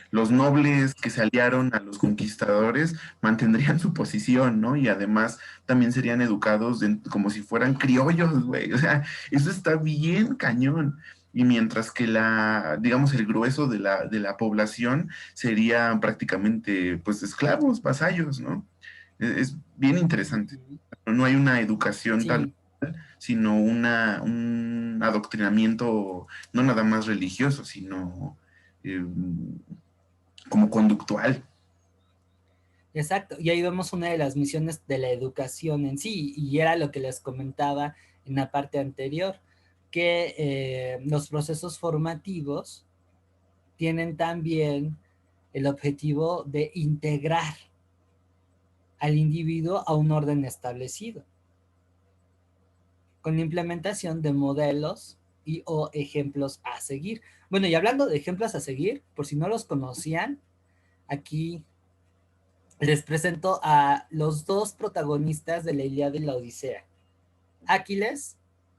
[SPEAKER 2] los nobles que se aliaron a los conquistadores mantendrían su posición, ¿no? Y además también serían educados como si fueran criollos, güey. O sea, eso está bien cañón. Y mientras que digamos, el grueso de la población serían prácticamente, pues, esclavos, vasallos, ¿no? Es bien interesante.
[SPEAKER 1] Ujú.
[SPEAKER 2] No hay una educación tal,
[SPEAKER 1] Sí,
[SPEAKER 2] sino un adoctrinamiento no nada más religioso, sino eh, como conductual.
[SPEAKER 1] exacto. Y ahí vemos una de las misiones de la educación en sí, y era lo que les comentaba en la parte anterior, que los procesos formativos tienen también el objetivo de integrar al individuo a un orden establecido, con la implementación de modelos y o ejemplos a seguir. Bueno, y hablando de ejemplos a seguir, por si no los conocían, aquí les presento a los dos protagonistas de la Ilíada y la Odisea. Aquiles,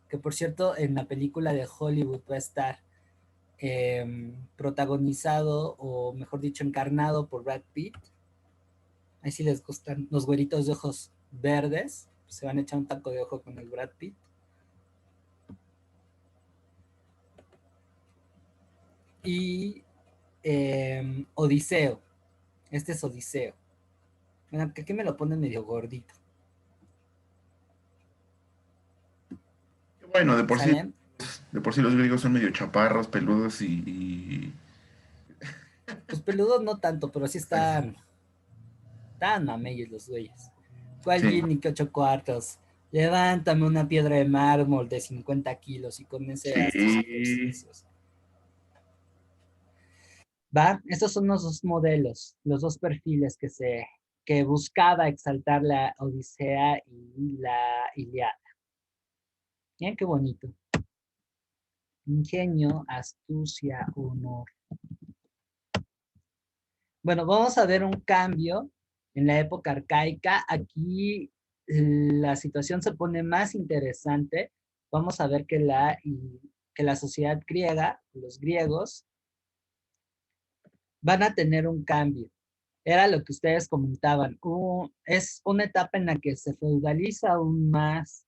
[SPEAKER 1] que por cierto en la película de Hollywood va a estar protagonizado, o mejor dicho, encarnado por Brad Pitt. Ahí sí les gustan los güeritos de ojos verdes, se van a echar un taco de ojo con el Brad Pitt. Y Odiseo, este es Odiseo. Bueno, que aquí me lo ponen medio gordito.
[SPEAKER 2] Bueno,
[SPEAKER 1] ¿Salen?
[SPEAKER 2] de por sí los griegos son medio chaparros, peludos
[SPEAKER 1] Pues peludos no tanto, pero sí están mameyes los güeyes. ¿Cuál
[SPEAKER 2] sí.
[SPEAKER 1] Jimmy que 8 cuartos? Levántame una piedra de mármol de 50 kilos y con ese haz tus
[SPEAKER 2] Sí.
[SPEAKER 1] ejercicios. ¿Va? Estos son los dos modelos, los dos perfiles que buscaba exaltar la Odisea y la Ilíada. Miren qué bonito. Ingenio, astucia, honor. Bueno, vamos a ver un cambio en la época arcaica. Aquí la situación se pone más interesante. Vamos a ver que la sociedad griega, los griegos, van a tener un cambio. Era lo que ustedes comentaban. Es una etapa en la que se feudaliza aún más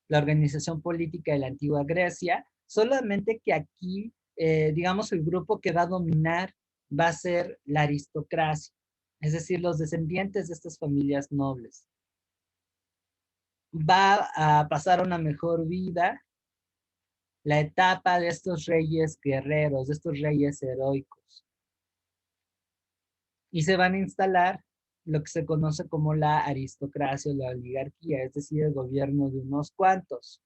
[SPEAKER 1] la organización política de la antigua Grecia, solamente que aquí, digamos, el grupo que va a dominar va a ser la aristocracia, es decir, los descendientes de estas familias nobles. Va a pasar una mejor vida la etapa de estos reyes guerreros, de estos reyes heroicos. Y se van a instalar lo que se conoce como la aristocracia o la oligarquía, es decir, el gobierno de unos cuantos.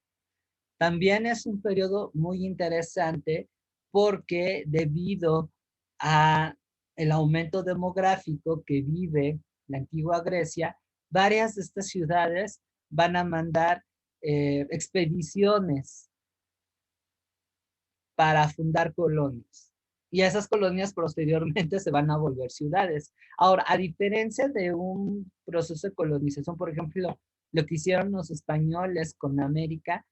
[SPEAKER 1] También es un periodo muy interesante porque debido a el aumento demográfico que vive la antigua Grecia, varias de estas ciudades van a mandar expediciones para fundar colonias. Y esas colonias posteriormente se van a volver ciudades. Ahora, a diferencia de un proceso de colonización, por ejemplo, lo que hicieron los españoles con América,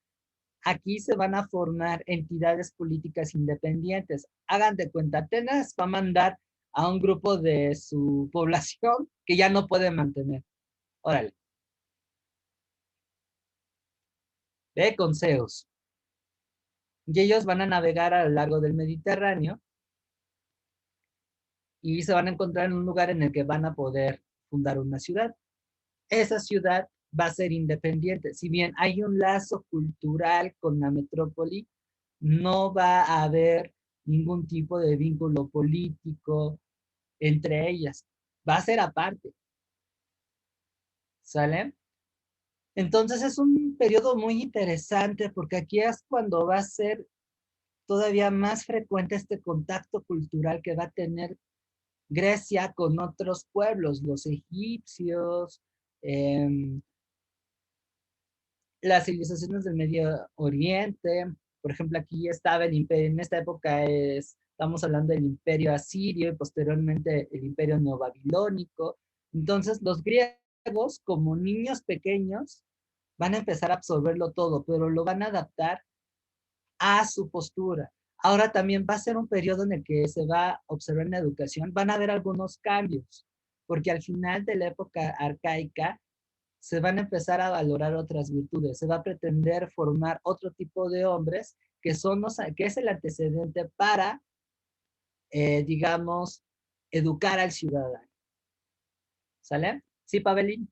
[SPEAKER 1] aquí se van a formar entidades políticas independientes. Hagan de cuenta, Atenas va a mandar a un grupo de su población que ya no puede mantener. Órale. Ve con Zeus. Y ellos van a navegar a lo largo del Mediterráneo y se van a encontrar en un lugar en el que van a poder fundar una ciudad. Esa ciudad va a ser independiente. Si bien hay un lazo cultural con la metrópoli, no va a haber ningún tipo de vínculo político entre ellas. Va a ser aparte. ¿Sale? Entonces es un periodo muy interesante porque aquí es cuando va a ser todavía más frecuente este contacto cultural que va a tener Grecia con otros pueblos, los egipcios, eh, las civilizaciones del Medio Oriente. Por ejemplo, aquí estaba el imperio, en esta época estamos hablando del imperio asirio y posteriormente el imperio neobabilónico. Entonces, los griegos, como niños pequeños, van a empezar a absorberlo todo, pero lo van a adaptar a su postura. Ahora también va a ser un periodo en el que se va a observar en la educación, van a haber algunos cambios, porque al final de la época arcaica se van a empezar a valorar otras virtudes, se va a pretender formar otro tipo de hombres que es el antecedente para, digamos, educar al ciudadano. ¿Sale? Sí, Pavelín.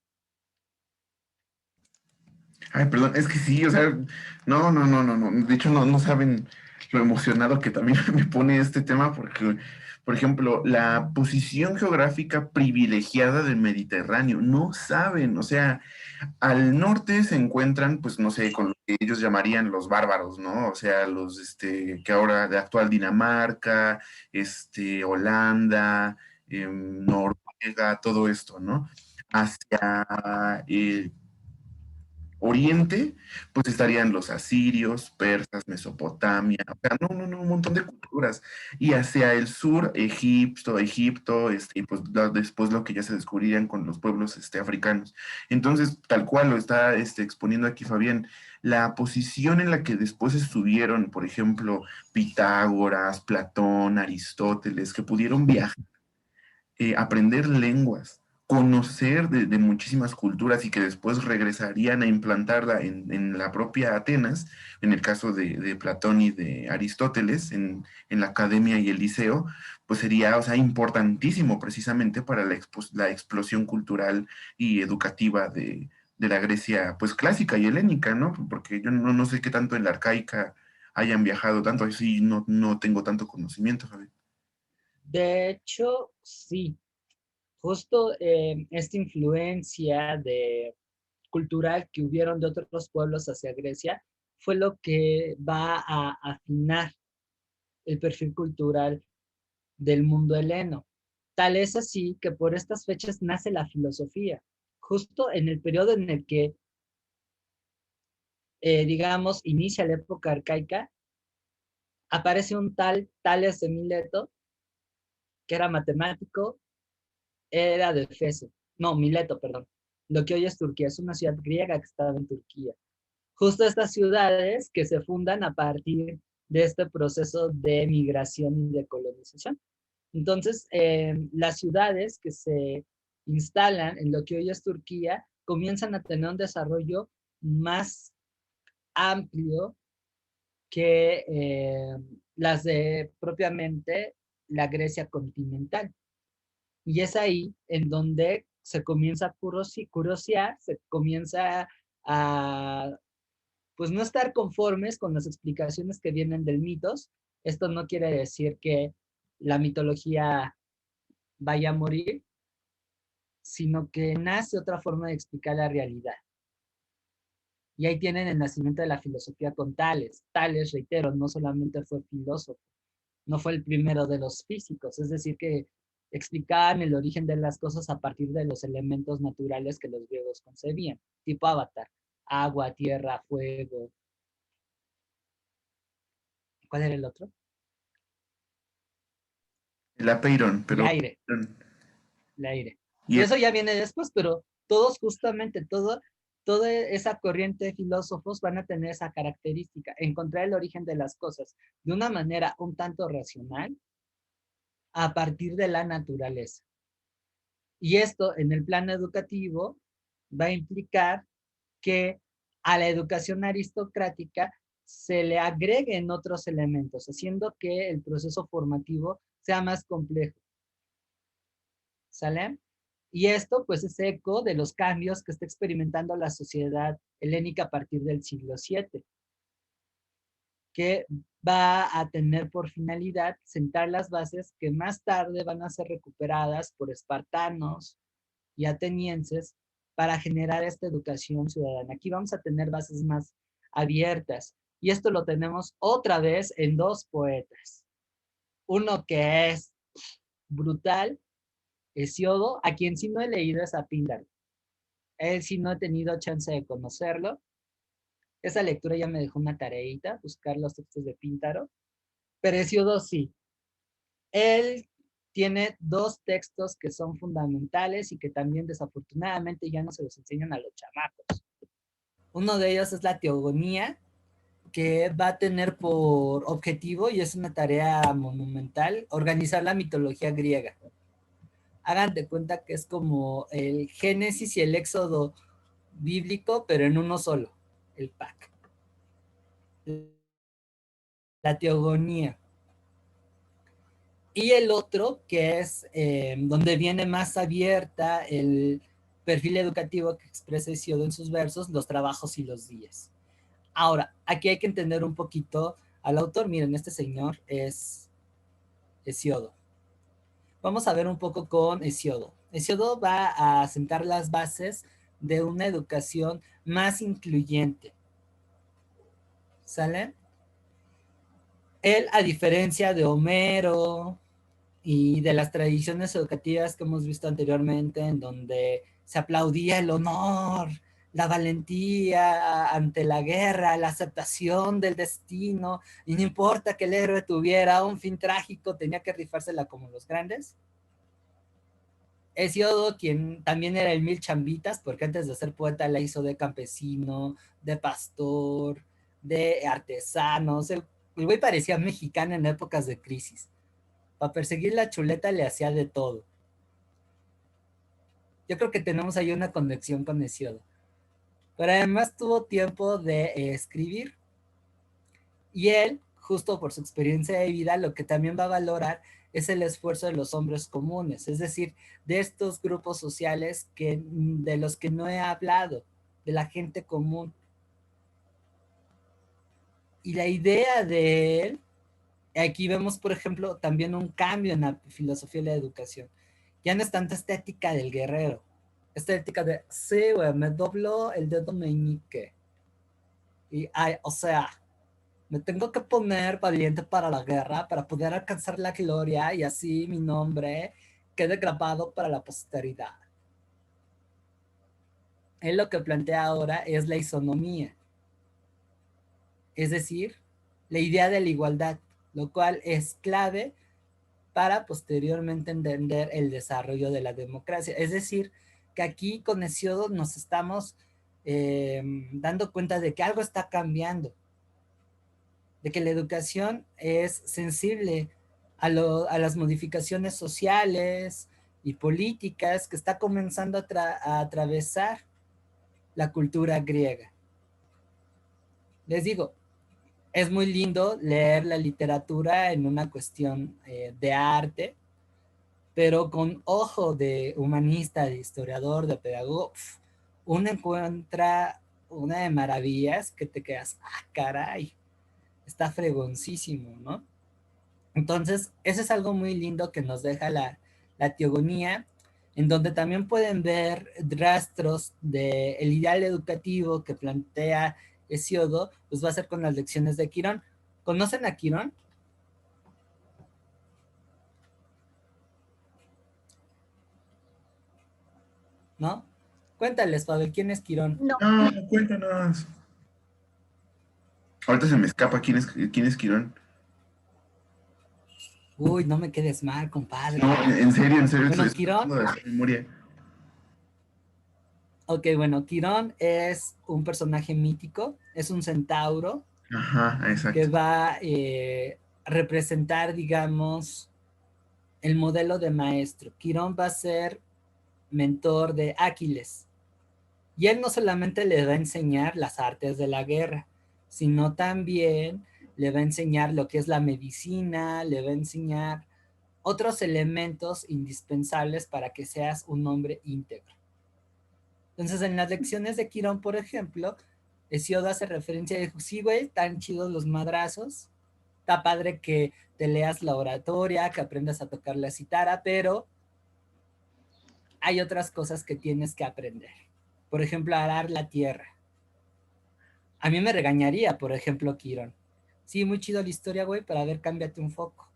[SPEAKER 2] Ay, perdón, es que sí, o sea, no. De hecho, no saben lo emocionado que también me pone este tema, porque, por ejemplo, la posición geográfica privilegiada del Mediterráneo, no saben, o sea, al norte se encuentran, pues, no sé, con lo que ellos llamarían los bárbaros, ¿no? O sea, los, que ahora de actual Dinamarca, Holanda, Noruega, todo esto, ¿no? Hacia Oriente, pues estarían los asirios, persas, Mesopotamia, o sea, un montón de culturas. Y hacia el sur, Egipto, y pues después lo que ya se descubrirían con los pueblos africanos. Entonces, tal cual lo está exponiendo aquí Fabián, la posición en la que después estuvieron, por ejemplo, Pitágoras, Platón, Aristóteles, que pudieron viajar, aprender lenguas, conocer de muchísimas culturas y que después regresarían a implantarla en la propia Atenas, en el caso de Platón y de Aristóteles, en la academia y el liceo, pues sería, o sea, importantísimo precisamente para la explosión cultural y educativa de la Grecia, pues clásica y helénica, ¿no? Porque yo no sé qué tanto en la arcaica hayan viajado tanto, así no tengo tanto conocimiento, Javier.
[SPEAKER 1] De hecho, sí. Justo esta influencia cultural que hubieron de otros pueblos hacia Grecia fue lo que va a afinar el perfil cultural del mundo heleno. Tal es así que por estas fechas nace la filosofía, justo en el periodo en el que, digamos, inicia la época arcaica, aparece un tal Tales de Mileto, que era matemático, era de Efeso, no, Mileto, perdón, lo que hoy es Turquía, es una ciudad griega que estaba en Turquía. Justo estas ciudades que se fundan a partir de este proceso de migración y de colonización. Entonces, las ciudades que se instalan en lo que hoy es Turquía comienzan a tener un desarrollo más amplio que las de propiamente la Grecia continental. Y es ahí en donde se comienza a curiosear, se comienza a, pues, no estar conformes con las explicaciones que vienen del mitos. Esto no quiere decir que la mitología vaya a morir, sino que nace otra forma de explicar la realidad. Y ahí tienen el nacimiento de la filosofía con Tales. Tales, reitero, no solamente fue filósofo, no fue el primero de los físicos, es decir, que explicaban el origen de las cosas a partir de los elementos naturales que los griegos concebían, tipo Avatar, agua, tierra, fuego. ¿Cuál era el otro?
[SPEAKER 2] El apeiron,
[SPEAKER 1] Y
[SPEAKER 2] pero...
[SPEAKER 1] aire, el aire.
[SPEAKER 2] Y
[SPEAKER 1] Y eso ya viene después, pero todos justamente, toda esa corriente de filósofos van a tener esa característica, encontrar el origen de las cosas de una manera un tanto racional a partir de la naturaleza. Y esto en el plano educativo va a implicar que a la educación aristocrática se le agreguen otros elementos, haciendo que el proceso formativo sea más complejo. ¿Sale? Y esto pues es eco de los cambios que está experimentando la sociedad helénica a partir del siglo VII, que va a tener por finalidad sentar las bases que más tarde van a ser recuperadas por espartanos y atenienses para generar esta educación ciudadana. Aquí vamos a tener bases más abiertas y esto lo tenemos otra vez en dos poetas. Uno que es brutal, Hesiodo, a quien sí no he leído es a Píndaro. Él sí no he tenido chance de conocerlo. Esa lectura ya me dejó una tareita, buscar los textos de Píndaro. Pero Hesiodo sí. Él tiene dos textos que son fundamentales y que también desafortunadamente ya no se los enseñan a los chamacos. Uno de ellos es la teogonía, que va a tener por objetivo, y es una tarea monumental, organizar la mitología griega. Hagan de cuenta que es como el Génesis y el Éxodo bíblico, pero en uno solo, el pack. La teogonía. Y el otro, que es donde viene más abierta el perfil educativo que expresa Hesiodo en sus versos, los trabajos y los días. Ahora, aquí hay que entender un poquito al autor. Miren, este señor es Hesiodo. Vamos a ver un poco con Hesiodo. Hesiodo va a sentar las bases de una educación más incluyente. ¿Sale? Él, a diferencia de Homero y de las tradiciones educativas que hemos visto anteriormente, en donde se aplaudía el honor, la valentía ante la guerra, la aceptación del destino, y no importa que el héroe tuviera un fin trágico, tenía que rifársela como los grandes. Hesiodo, quien también era el mil chambitas, porque antes de ser poeta la hizo de campesino, de pastor, de artesanos. El güey parecía mexicano en épocas de crisis. Para perseguir la chuleta le hacía de todo. Yo creo que tenemos ahí una conexión con Hesiodo. Pero además tuvo tiempo de escribir. Y él, justo por su experiencia de vida, lo que también va a valorar es el esfuerzo de los hombres comunes, es decir, de estos grupos sociales de los que no he hablado, de la gente común. Y la idea de él, aquí vemos, por ejemplo, también un cambio en la filosofía de la educación, Ya no es tanta estética del guerrero. Estética de, sí, güey, me doblo el dedo meñique. Y, ay, o sea, me tengo que poner valiente para la guerra para poder alcanzar la gloria y así mi nombre quede grabado para la posteridad. Él lo que plantea ahora es la isonomía, es decir, la idea de la igualdad, lo cual es clave para posteriormente entender el desarrollo de la democracia. Es decir, que aquí con Hesiodo nos estamos dando cuenta de que algo está cambiando, de que la educación es sensible a las modificaciones sociales y políticas que está comenzando a atravesar la cultura griega. Les digo, es muy lindo leer la literatura en una cuestión de arte, pero con ojo de humanista, de historiador, de pedagogo, uno encuentra una de maravillas que te quedas, ah, caray, está fregoncísimo, ¿no? Entonces, eso es algo muy lindo que nos deja la teogonía, en donde también pueden ver rastros del ideal educativo que plantea Hesiodo, pues va a ser con las lecciones de Quirón. ¿Conocen a Quirón? ¿No? Cuéntales, Pavel, ¿quién es Quirón?
[SPEAKER 3] No,
[SPEAKER 2] No, cuéntanos. Ahorita se me escapa quién es Quirón.
[SPEAKER 1] Uy, no me quedes mal, compadre.
[SPEAKER 2] No, en serio,
[SPEAKER 1] Bueno,
[SPEAKER 2] estoy tratando
[SPEAKER 1] Quirón,
[SPEAKER 2] de hacer memoria.
[SPEAKER 1] ok, bueno, Quirón es un personaje mítico, es un centauro
[SPEAKER 2] Ajá,
[SPEAKER 1] que
[SPEAKER 2] exacto.
[SPEAKER 1] va a representar, digamos, el modelo de maestro. Quirón va a ser mentor de Aquiles. Y él no solamente le va a enseñar las artes de la guerra, sino también le va a enseñar lo que es la medicina, le va a enseñar otros elementos indispensables para que seas un hombre íntegro. Entonces, en las lecciones de Quirón, por ejemplo, Hesiodo hace referencia de, sí, güey, están chidos los madrazos, está padre que te leas la oratoria, que aprendas a tocar la citara, pero hay otras cosas que tienes que aprender. Por ejemplo, arar la tierra. A mí me regañaría, por ejemplo, Quirón. Sí, muy chido la historia, güey, pero a ver, cámbiate un foco.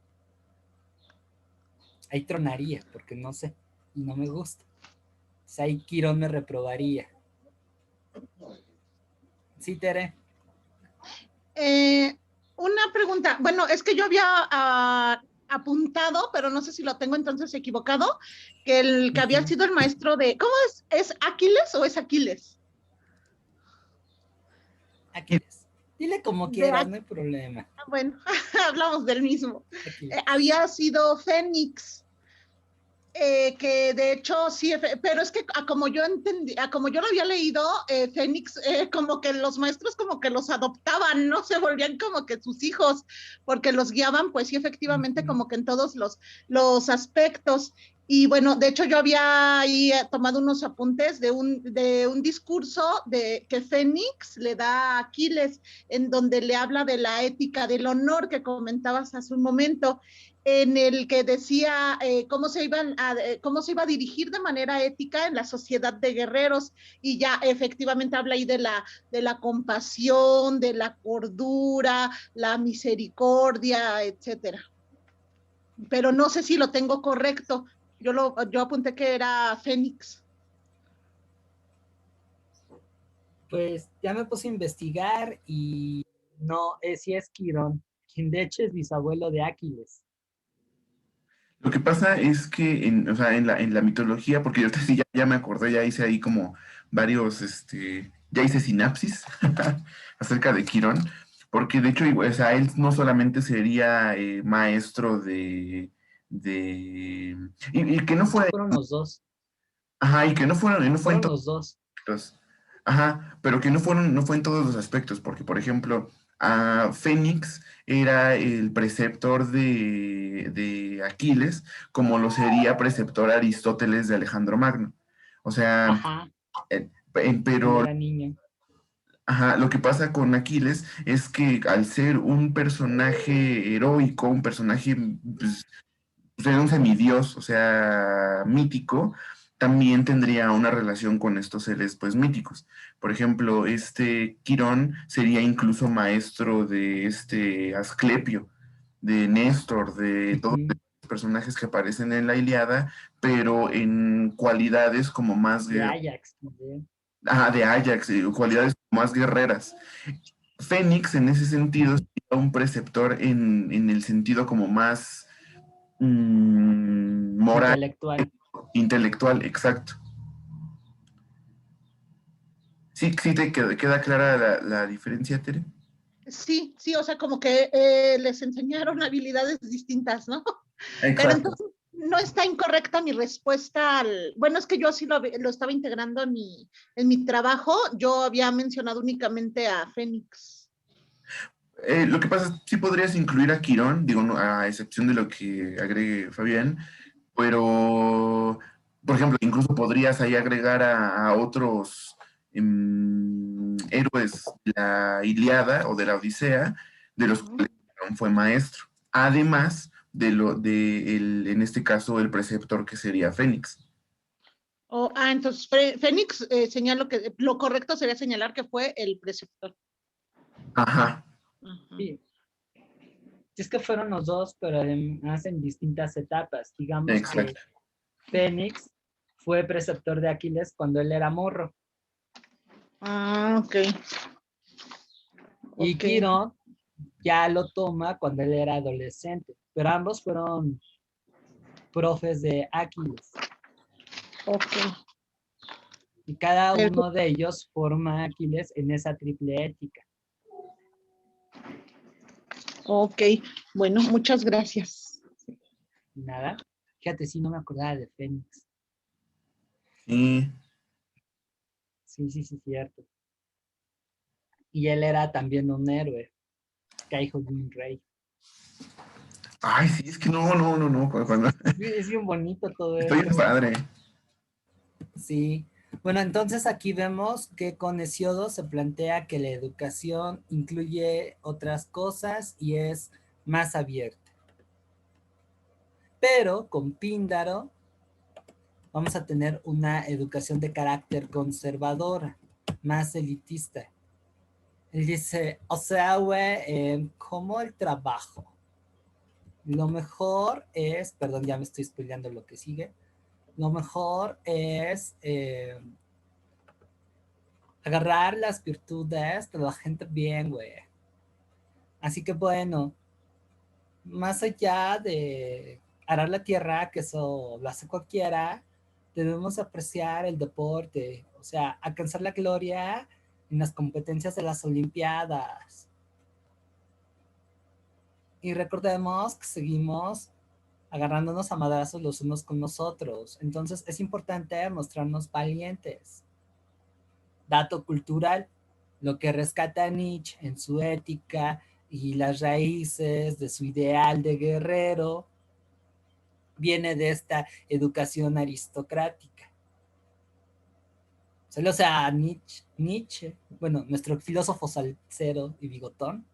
[SPEAKER 1] Ahí tronaría, porque no sé, y no me gusta. O sea, ahí Quirón me reprobaría. Sí, Tere.
[SPEAKER 3] eh, una pregunta. Bueno, es que yo había apuntado, pero no sé si lo tengo entonces equivocado, que el que había sido el maestro de, ¿cómo es? ¿Es Aquiles o es Aquiles?
[SPEAKER 1] Aquiles. Dile como
[SPEAKER 3] De
[SPEAKER 1] quieras, no hay problema.
[SPEAKER 3] bueno, hablamos del mismo.
[SPEAKER 1] Aquiles.
[SPEAKER 3] Había sido Fénix. Que de hecho sí, pero es que a como yo entendí, a como yo lo había leído, Fénix, como que los maestros como que los adoptaban, no se volvían como que sus hijos, porque los guiaban, pues sí, efectivamente, como que en todos los aspectos. Y bueno, de hecho yo había ahí tomado unos apuntes de un discurso que Fénix le da a Aquiles, en donde le habla de la ética del honor que comentabas hace un momento, en el que decía cómo se iba a dirigir de manera ética en la sociedad de guerreros, y ya efectivamente habla ahí de la compasión, de la cordura, la misericordia, etcétera. Pero no sé si lo tengo correcto. Yo apunté que era Fénix.
[SPEAKER 1] Pues ya me puse a investigar y no, sí es Quirón, quien de hecho es bisabuelo de Aquiles.
[SPEAKER 2] Lo que pasa es que o sea, en la mitología, porque yo sí ya me acordé, ya hice ahí como varios, ya hice sinapsis acerca de Quirón, porque de hecho, o sea, él no solamente sería maestro y que no
[SPEAKER 1] De hecho,
[SPEAKER 2] fue,
[SPEAKER 1] fueron los dos.
[SPEAKER 2] ajá, y que no fue en
[SPEAKER 1] Fueron
[SPEAKER 2] todos
[SPEAKER 1] los dos.
[SPEAKER 2] los aspectos, ajá, pero que no fue en todos los aspectos, porque por ejemplo, a Fénix era el preceptor de Aquiles, como lo sería preceptor Aristóteles de Alejandro Magno. O sea,
[SPEAKER 1] Ajá, cuando
[SPEAKER 2] pero
[SPEAKER 1] era niño.
[SPEAKER 2] ajá, lo que pasa con Aquiles es que al ser un personaje heroico, un personaje pues, sería un semidios, o sea, mítico, también tendría una relación con estos seres, pues, míticos. Por ejemplo, este Quirón sería incluso maestro de este Asclepio, de Néstor, de todos
[SPEAKER 1] Ujú.
[SPEAKER 2] los personajes que aparecen en la Ilíada, pero en cualidades como más
[SPEAKER 1] De Ajax también.
[SPEAKER 2] de Ajax, cualidades más guerreras. Fénix, en ese sentido, sería un preceptor en el sentido como más moral,
[SPEAKER 1] Intelectual.
[SPEAKER 2] intelectual, exacto. Sí, sí te queda clara la diferencia, Tere.
[SPEAKER 3] Sí, sí, o sea, como que les enseñaron habilidades distintas, ¿no? Pero
[SPEAKER 2] Exacto.
[SPEAKER 3] entonces no está incorrecta mi respuesta al... Bueno, es que yo sí lo estaba integrando en mi trabajo. Yo había mencionado únicamente a Fénix.
[SPEAKER 2] Lo que pasa es que sí podrías incluir a Quirón, digo, a excepción de lo que agregue Fabián, pero, por ejemplo, incluso podrías ahí agregar a otros héroes de la Ilíada o de la Odisea, de los cuales Quirón fue maestro, además en este caso, el preceptor que sería Fénix.
[SPEAKER 3] Entonces Fénix señaló que lo correcto sería señalar que fue el preceptor.
[SPEAKER 2] Ajá.
[SPEAKER 1] Sí. Es que fueron los dos, pero además en distintas etapas. Digamos que
[SPEAKER 2] Exacto.
[SPEAKER 1] Fénix fue preceptor de Aquiles cuando él era morro.
[SPEAKER 3] Ok.
[SPEAKER 1] Y
[SPEAKER 3] Ok.
[SPEAKER 1] Quirón ya lo toma cuando él era adolescente. Pero ambos fueron profes de Aquiles.
[SPEAKER 3] Ok.
[SPEAKER 1] Y cada
[SPEAKER 3] Pero-
[SPEAKER 1] uno de ellos forma a Aquiles en esa triple ética.
[SPEAKER 3] Ok. Bueno, muchas gracias.
[SPEAKER 1] Y nada, fíjate, sí, no me acordaba de Fénix.
[SPEAKER 2] Sí.
[SPEAKER 1] Sí, cierto. Y él era también un héroe, que hijo de un rey.
[SPEAKER 2] Ay, sí, es que no.
[SPEAKER 1] Es bien bonito todo
[SPEAKER 2] Estoy
[SPEAKER 1] esto.
[SPEAKER 2] en padre.
[SPEAKER 1] Sí. Bueno, entonces aquí vemos que con Hesiodo se plantea que la educación incluye otras cosas y es más abierta. Pero con Píndaro vamos a tener una educación de carácter conservadora, más elitista. Él dice, o sea, güey, como el trabajo. Lo mejor es, perdón, ya me estoy spoileando lo que sigue. Lo mejor es agarrar las virtudes de la gente bien, güey. Así que bueno, más allá de arar la tierra, que eso lo hace cualquiera, debemos apreciar el deporte, o sea, alcanzar la gloria en las competencias de las Olimpiadas. Y recordemos que seguimos agarrándonos a madrazos los unos con los otros. Entonces es importante mostrarnos valientes. Dato cultural, lo que rescata Nietzsche en su ética y las raíces de su ideal de guerrero viene de esta educación aristocrática. O sea, Nietzsche, bueno, nuestro filósofo salsero y bigotón,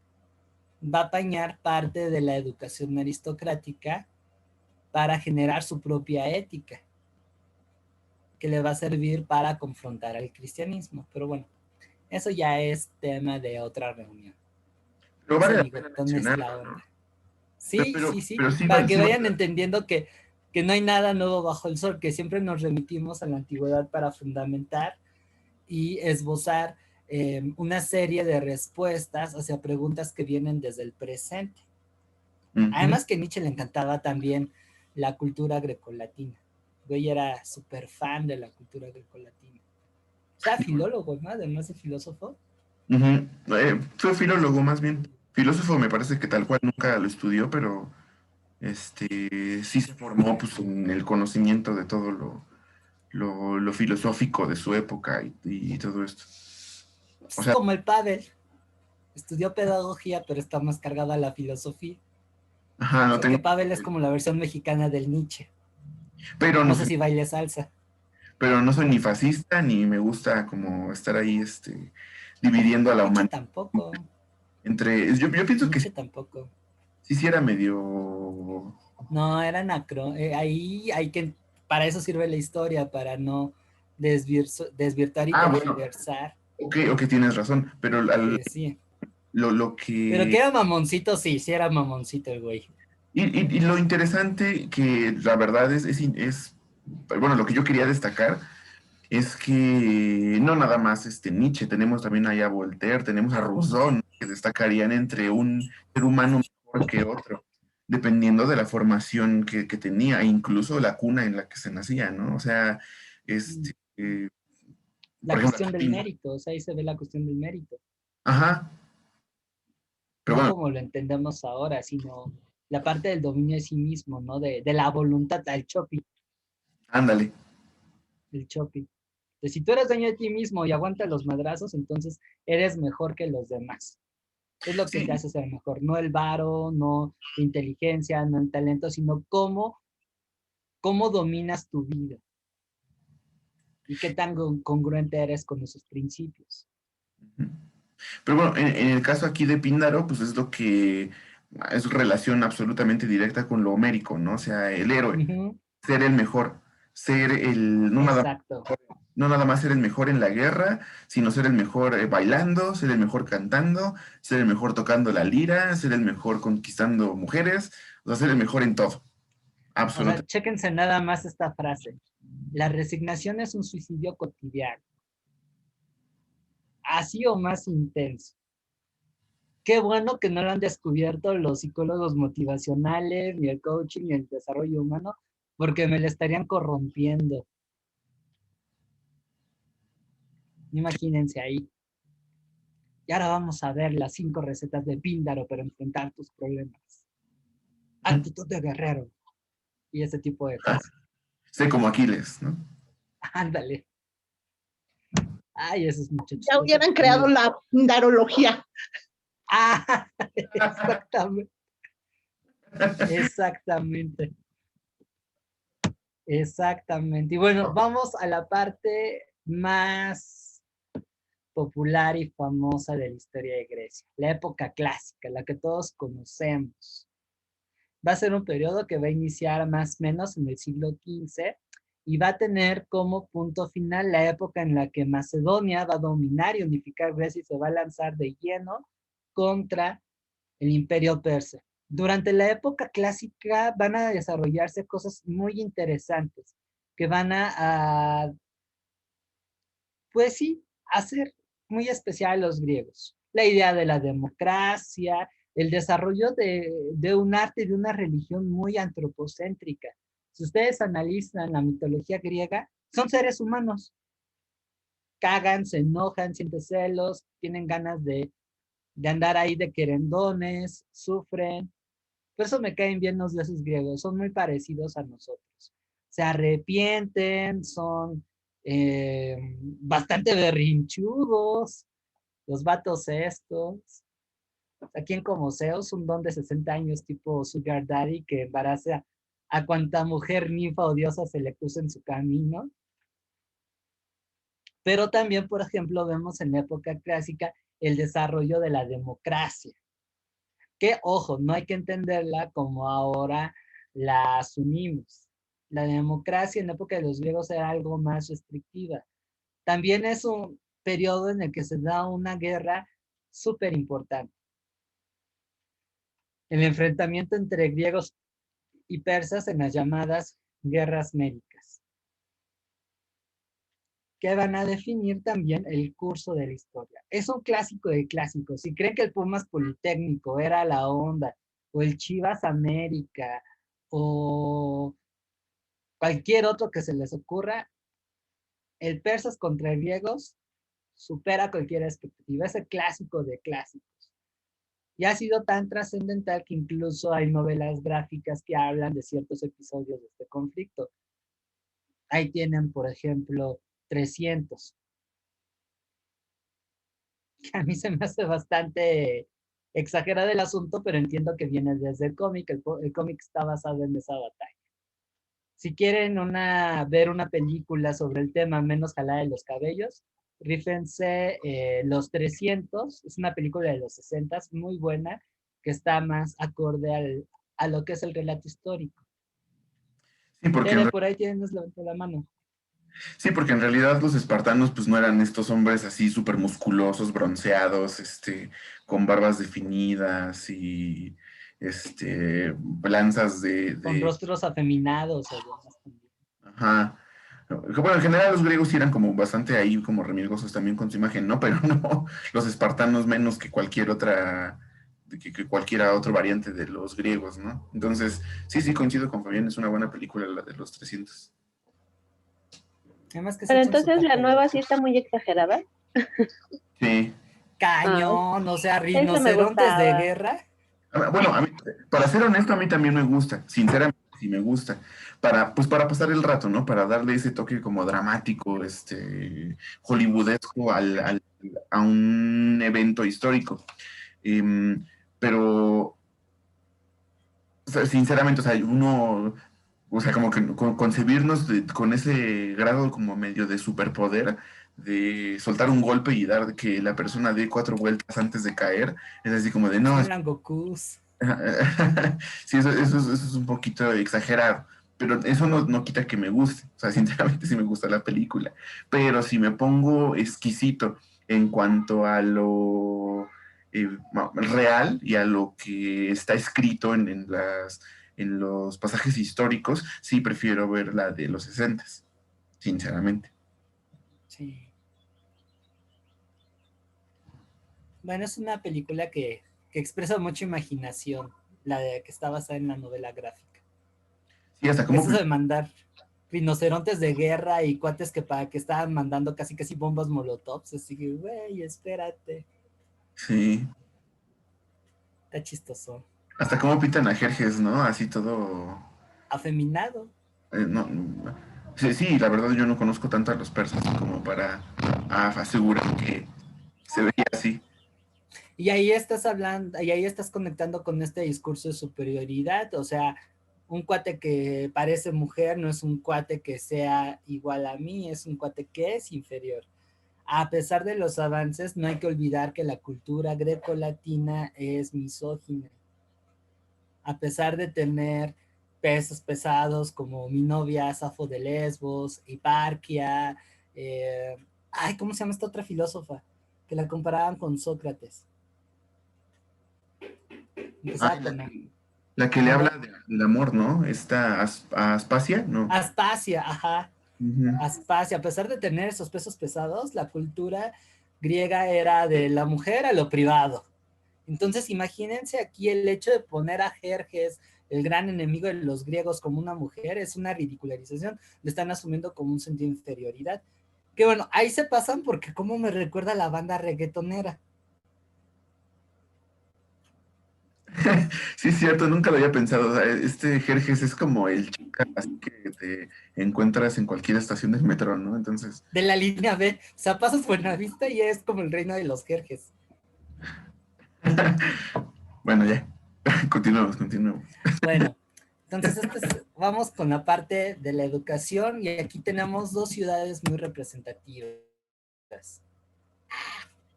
[SPEAKER 1] va a apañar parte de la educación aristocrática para generar su propia ética, que le va a servir para confrontar al cristianismo. Pero bueno, eso ya es tema de otra reunión.
[SPEAKER 2] Pero
[SPEAKER 1] Ese
[SPEAKER 2] vale la pena
[SPEAKER 1] bigotón es
[SPEAKER 2] mencionarlo,
[SPEAKER 1] la
[SPEAKER 2] ¿no?
[SPEAKER 1] onda. Sí,
[SPEAKER 2] Pero sí,
[SPEAKER 1] para que
[SPEAKER 2] sí
[SPEAKER 1] vayan
[SPEAKER 2] vale.
[SPEAKER 1] entendiendo que no hay nada nuevo bajo el sol, que siempre nos remitimos a la antigüedad para fundamentar y esbozar una serie de respuestas hacia preguntas que vienen desde el presente. Además que a Nietzsche le encantaba también la cultura grecolatina. Güey era súper fan de la cultura grecolatina. O sea, filólogo, ¿no? Además de filósofo.
[SPEAKER 2] Fue filólogo más bien. Filósofo me parece que tal cual nunca lo estudió, pero sí se formó pues, en el conocimiento de todo lo filosófico de su época y todo esto. O
[SPEAKER 1] Es
[SPEAKER 2] sea,
[SPEAKER 1] como el Pavel. Estudió pedagogía, pero está más cargada a la filosofía.
[SPEAKER 2] ajá, no
[SPEAKER 1] Porque
[SPEAKER 2] tengo.
[SPEAKER 1] Pavel es como la versión mexicana del Nietzsche.
[SPEAKER 2] Pero no
[SPEAKER 1] No sé
[SPEAKER 2] soy,
[SPEAKER 1] si baile salsa.
[SPEAKER 2] pero no soy ni fascista ni me gusta como estar ahí dividiendo a la
[SPEAKER 1] Nietzsche
[SPEAKER 2] humanidad
[SPEAKER 1] tampoco.
[SPEAKER 2] entre. Yo pienso que
[SPEAKER 1] Nietzsche tampoco.
[SPEAKER 2] sí era medio.
[SPEAKER 1] No, era ahí hay que, para eso sirve la historia, para no desvirtuar y
[SPEAKER 2] Bueno,
[SPEAKER 1] tergiversar
[SPEAKER 2] ok, tienes razón, pero
[SPEAKER 1] lo que decía.
[SPEAKER 2] lo
[SPEAKER 1] Pero
[SPEAKER 2] que...
[SPEAKER 1] que era mamoncito, sí era mamoncito el güey.
[SPEAKER 2] Y lo interesante que la verdad bueno, lo que yo quería destacar es que no nada más Nietzsche, tenemos también allá a Voltaire, tenemos a Rousseau, ¿no? Que destacarían entre un ser humano mejor que otro, dependiendo de la formación que tenía, e incluso la cuna en la que se nacía, ¿no? O sea, por
[SPEAKER 1] La
[SPEAKER 2] ejemplo,
[SPEAKER 1] cuestión del
[SPEAKER 2] aquí,
[SPEAKER 1] mérito, o sea, ahí se ve la cuestión del mérito.
[SPEAKER 2] ajá, pero
[SPEAKER 1] No
[SPEAKER 2] bueno,
[SPEAKER 1] como lo entendemos ahora, sino la parte del dominio de sí mismo, ¿no? De la voluntad,
[SPEAKER 2] ándale.
[SPEAKER 1] el chopi. Si tú eres dueño de ti mismo y aguantas los madrazos, entonces eres mejor que los demás. Es lo que te
[SPEAKER 2] Sí,
[SPEAKER 1] hace ser mejor. No el varo, no la inteligencia, no el talento, sino cómo dominas tu vida y qué tan congruente eres con esos principios.
[SPEAKER 2] pero bueno, en el caso aquí de Píndaro, pues es lo que es relación absolutamente directa con lo homérico, ¿no? O sea, el héroe,
[SPEAKER 1] Ujú,
[SPEAKER 2] ser el mejor,
[SPEAKER 1] exacto.
[SPEAKER 2] no nada más ser el mejor en la guerra, sino ser el mejor bailando, ser el mejor cantando, ser el mejor tocando la lira, ser el mejor conquistando mujeres, o sea, ser el mejor en todo,
[SPEAKER 1] O sea,
[SPEAKER 2] absolutamente.
[SPEAKER 1] chéquense nada más esta frase. La resignación es un suicidio cotidiano, así o más intenso. Qué bueno que no lo han descubierto los psicólogos motivacionales, ni el coaching, ni el desarrollo humano, porque me lo estarían corrompiendo. Imagínense ahí. Y ahora vamos a ver las 5 recetas de Píndaro para enfrentar tus problemas. Actitud de guerrero y ese tipo de cosas.
[SPEAKER 2] Sé como Aquiles, ¿no?
[SPEAKER 1] Ándale. Ay, esos muchachos.
[SPEAKER 3] Ya hubieran creado la darología.
[SPEAKER 1] Ah, exactamente. Exactamente. Exactamente. Y bueno, vamos a la parte más popular y famosa de la historia de Grecia, la época clásica, la que todos conocemos. Va a ser un periodo que va a iniciar más o menos en el siglo XV y va a tener como punto final la época en la que Macedonia va a dominar y unificar Grecia y se va a lanzar de lleno contra el imperio persa. Durante la época clásica van a desarrollarse cosas muy interesantes que van pues sí, hacer muy especial a los griegos. La idea de la democracia, el desarrollo de un arte y de una religión muy antropocéntrica. Si ustedes analizan la mitología griega, son seres humanos. Cagan, se enojan, sienten celos, tienen ganas de andar ahí de querendones, sufren. Por eso me caen bien los dioses griegos, son muy parecidos a nosotros. Se arrepienten, son bastante berrinchudos, los vatos estos. Aquí en Como Zeus, un don de 60 años tipo Sugar Daddy que embaraza a cuanta mujer ninfa o diosa se le cruza en su camino. Pero también, por ejemplo, vemos en la época clásica el desarrollo de la democracia. Que, ojo, no hay que entenderla como ahora la asumimos. La democracia en la época de los griegos era algo más restrictiva. También es un periodo en el que se da una guerra súper importante. El enfrentamiento entre griegos y persas en las llamadas guerras médicas, que van a definir también el curso de la historia. Es un clásico de clásicos. Si creen que el Pumas Politécnico era la onda, o el Chivas América, o cualquier otro que se les ocurra, el persas contra griegos supera cualquier expectativa. Es el clásico de clásicos. Y ha sido tan trascendental que incluso hay novelas gráficas que hablan de ciertos episodios de este conflicto. Ahí tienen, por ejemplo, 300, que a mí se me hace bastante exagerado el asunto, pero entiendo que viene desde el cómic. El cómic está basado en esa batalla. Si quieren ver una película sobre el tema menos jalada de los cabellos, rífense Los 300, es una película de los 60, muy buena, que está más acorde a lo que es el relato histórico.
[SPEAKER 2] Sí, porque
[SPEAKER 1] Tere, por ahí tienes la mano.
[SPEAKER 2] sí, porque en realidad los espartanos pues no eran estos hombres así súper musculosos, bronceados, con barbas definidas y lanzas
[SPEAKER 1] Con rostros afeminados o demás también.
[SPEAKER 2] ajá. Que, bueno, en general los griegos sí eran como bastante ahí como remilgosos también con su imagen, ¿no? Pero no, los espartanos menos que cualquier otra, que cualquiera otro variante de los griegos, ¿no? Entonces, sí, coincido con Fabián, es una buena película la de los 300.
[SPEAKER 1] Además que se
[SPEAKER 4] Pero
[SPEAKER 1] echan su
[SPEAKER 4] entonces la
[SPEAKER 1] taco
[SPEAKER 4] nueva
[SPEAKER 1] de
[SPEAKER 4] sí está muy exagerada.
[SPEAKER 2] Sí.
[SPEAKER 4] Ah,
[SPEAKER 1] cañón, o sea,
[SPEAKER 4] esa me
[SPEAKER 1] rinocerontes de
[SPEAKER 4] gustaba.
[SPEAKER 1] guerra.
[SPEAKER 2] Bueno, para ser honesto, a mí también me gusta, sinceramente, sí me gusta, pues para pasar el rato, ¿no? Para darle ese toque como dramático, hollywoodesco a un evento histórico. Em, pero, o sea, sinceramente, o sea, o sea, como que concebirnos con ese grado como medio de superpoder, de soltar un golpe y dar que la persona dé 4 vueltas antes de caer, es así como de, no,
[SPEAKER 1] Eran Gokus.
[SPEAKER 2] sí, eso es un poquito exagerado, pero eso no quita que me guste. O sea, sinceramente sí me gusta la película. Pero si me pongo exquisito en cuanto a lo real y a lo que está escrito en los pasajes históricos, sí prefiero ver la de los 60, sinceramente.
[SPEAKER 1] Sí. Bueno, es una película que expresa mucha imaginación, la de que está basada en la novela gráfica.
[SPEAKER 2] Sí, hasta como...
[SPEAKER 1] Es eso de mandar rinocerontes de guerra y cuates que estaban mandando casi bombas molotovs, así que, güey, espérate.
[SPEAKER 2] Sí.
[SPEAKER 1] Está chistoso.
[SPEAKER 2] Hasta como pintan a Jerjes, ¿no? Así todo...
[SPEAKER 1] Afeminado.
[SPEAKER 2] No, sí, la verdad yo no conozco tanto a los persas como para asegurar que se veía así.
[SPEAKER 1] Y ahí estás hablando, y ahí estás conectando con este discurso de superioridad, o sea, un cuate que parece mujer no es un cuate que sea igual a mí, es un cuate que es inferior. A pesar de los avances, no hay que olvidar que la cultura greco-latina es misógina. A pesar de tener pesos pesados como mi novia Safo de Lesbos, Hiparquia, ¿cómo se llama esta otra filósofa? Que la comparaban con Sócrates.
[SPEAKER 2] Ah,
[SPEAKER 1] Empezaba con A.
[SPEAKER 2] la que le habla del amor, ¿no? Esta Aspasia, ¿no?
[SPEAKER 1] Aspasia, ajá.
[SPEAKER 2] Ujú.
[SPEAKER 1] Aspasia, a pesar de tener esos pesos pesados, la cultura griega era de la mujer a lo privado. Entonces, imagínense aquí el hecho de poner a Jerjes, el gran enemigo de los griegos, como una mujer, es una ridicularización. Le están asumiendo como un sentido de inferioridad. Que bueno, ahí se pasan porque como me recuerda a la banda reggaetonera.
[SPEAKER 2] Sí, es cierto, nunca lo había pensado. O sea, Jerjes es como el chica así que te encuentras en cualquier estación del metro, ¿no? Entonces,
[SPEAKER 1] De la línea B, o sea, pasas Buenavista y es como el reino de los Jerjes.
[SPEAKER 2] bueno, ya, continuemos.
[SPEAKER 1] Bueno, entonces vamos con la parte de la educación y aquí tenemos dos ciudades muy representativas.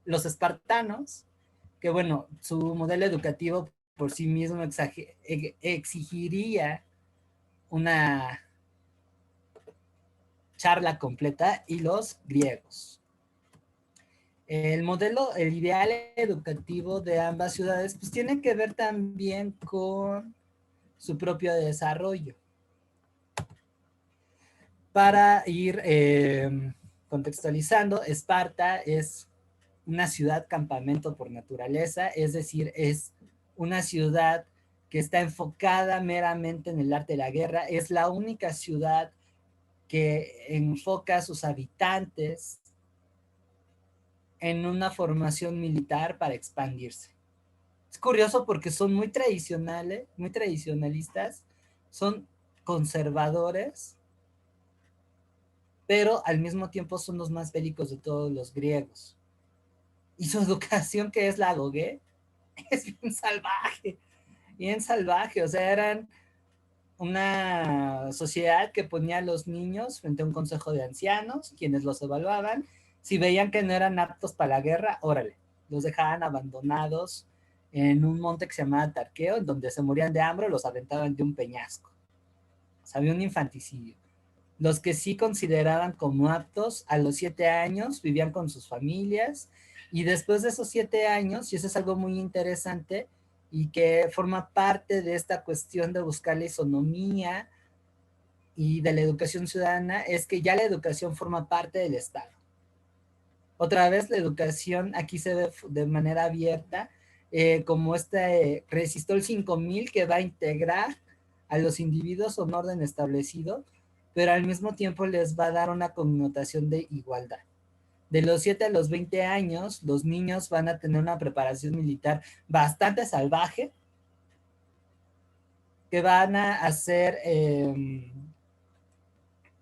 [SPEAKER 1] Los espartanos, que bueno, su modelo educativo por sí mismo exigiría una charla completa, y los griegos. El ideal educativo de ambas ciudades, pues tiene que ver también con su propio desarrollo. Para ir contextualizando, Esparta es una ciudad campamento por naturaleza, es decir, es una ciudad que está enfocada meramente en el arte de la guerra, es la única ciudad que enfoca a sus habitantes en una formación militar para expandirse. Es curioso porque son muy tradicionales, muy tradicionalistas, son conservadores, pero al mismo tiempo son los más bélicos de todos los griegos. Y su educación, que es la Gogué, es bien salvaje, o sea, eran una sociedad que ponía a los niños frente a un consejo de ancianos, quienes los evaluaban, si veían que no eran aptos para la guerra, órale, los dejaban abandonados en un monte que se llamaba Tarqueo, en donde se morían de hambre, los aventaban de un peñasco. O sea, había un infanticidio. Los que sí consideraban como aptos a los 7 años vivían con sus familias y después de esos 7 años, y eso es algo muy interesante y que forma parte de esta cuestión de buscar la isonomía y de la educación ciudadana, es que ya la educación forma parte del Estado. Otra vez la educación aquí se ve de manera abierta, como este Resistol 5000 que va a integrar a los individuos a un orden establecido, pero al mismo tiempo les va a dar una connotación de igualdad. De los 7 a los 20 años, los niños van a tener una preparación militar bastante salvaje, que van a ser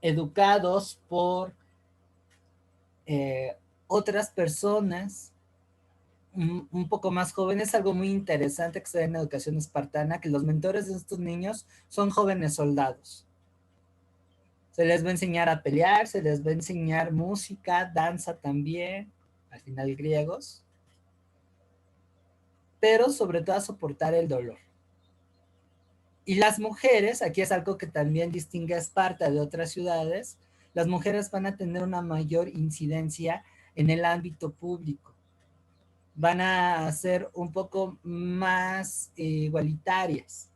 [SPEAKER 1] educados por otras personas un poco más jóvenes. Algo muy interesante que se da en educación espartana, que los mentores de estos niños son jóvenes soldados. Se les va a enseñar a pelear, se les va a enseñar música, danza también, al final griegos, pero sobre todo a soportar el dolor. Y las mujeres, aquí es algo que también distingue a Esparta de otras ciudades, las mujeres van a tener una mayor incidencia en el ámbito público. Van a ser un poco más igualitarias.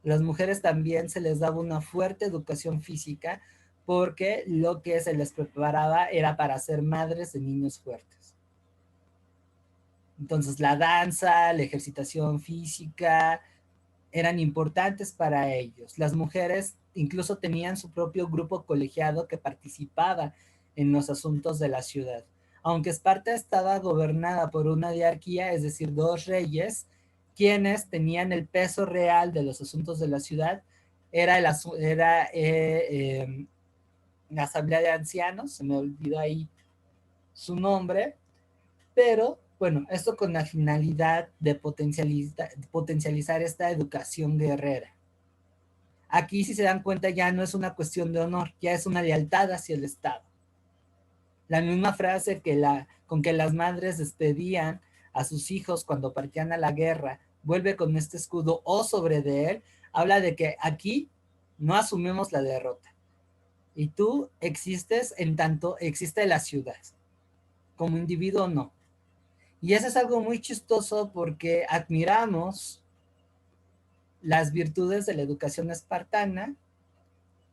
[SPEAKER 1] Las mujeres también se les daba una fuerte educación física porque lo que se les preparaba era para ser madres de niños fuertes. Entonces la danza, la ejercitación física eran importantes para ellos. Las mujeres incluso tenían su propio grupo colegiado que participaba en los asuntos de la ciudad. Aunque Esparta estaba gobernada por una diarquía, es decir, 2 reyes, quienes tenían el peso real de los asuntos de la ciudad, era la asamblea de ancianos, se me olvidó ahí su nombre, pero bueno, esto con la finalidad de potencializar esta educación guerrera. Aquí, si se dan cuenta, ya no es una cuestión de honor, ya es una lealtad hacia el Estado. La misma frase con que las madres despedían a sus hijos cuando partían a la guerra, vuelve con este escudo o sobre de él, habla de que aquí no asumimos la derrota. Y tú existes en tanto existe la ciudad. Como individuo, no. Y eso es algo muy chistoso porque admiramos las virtudes de la educación espartana,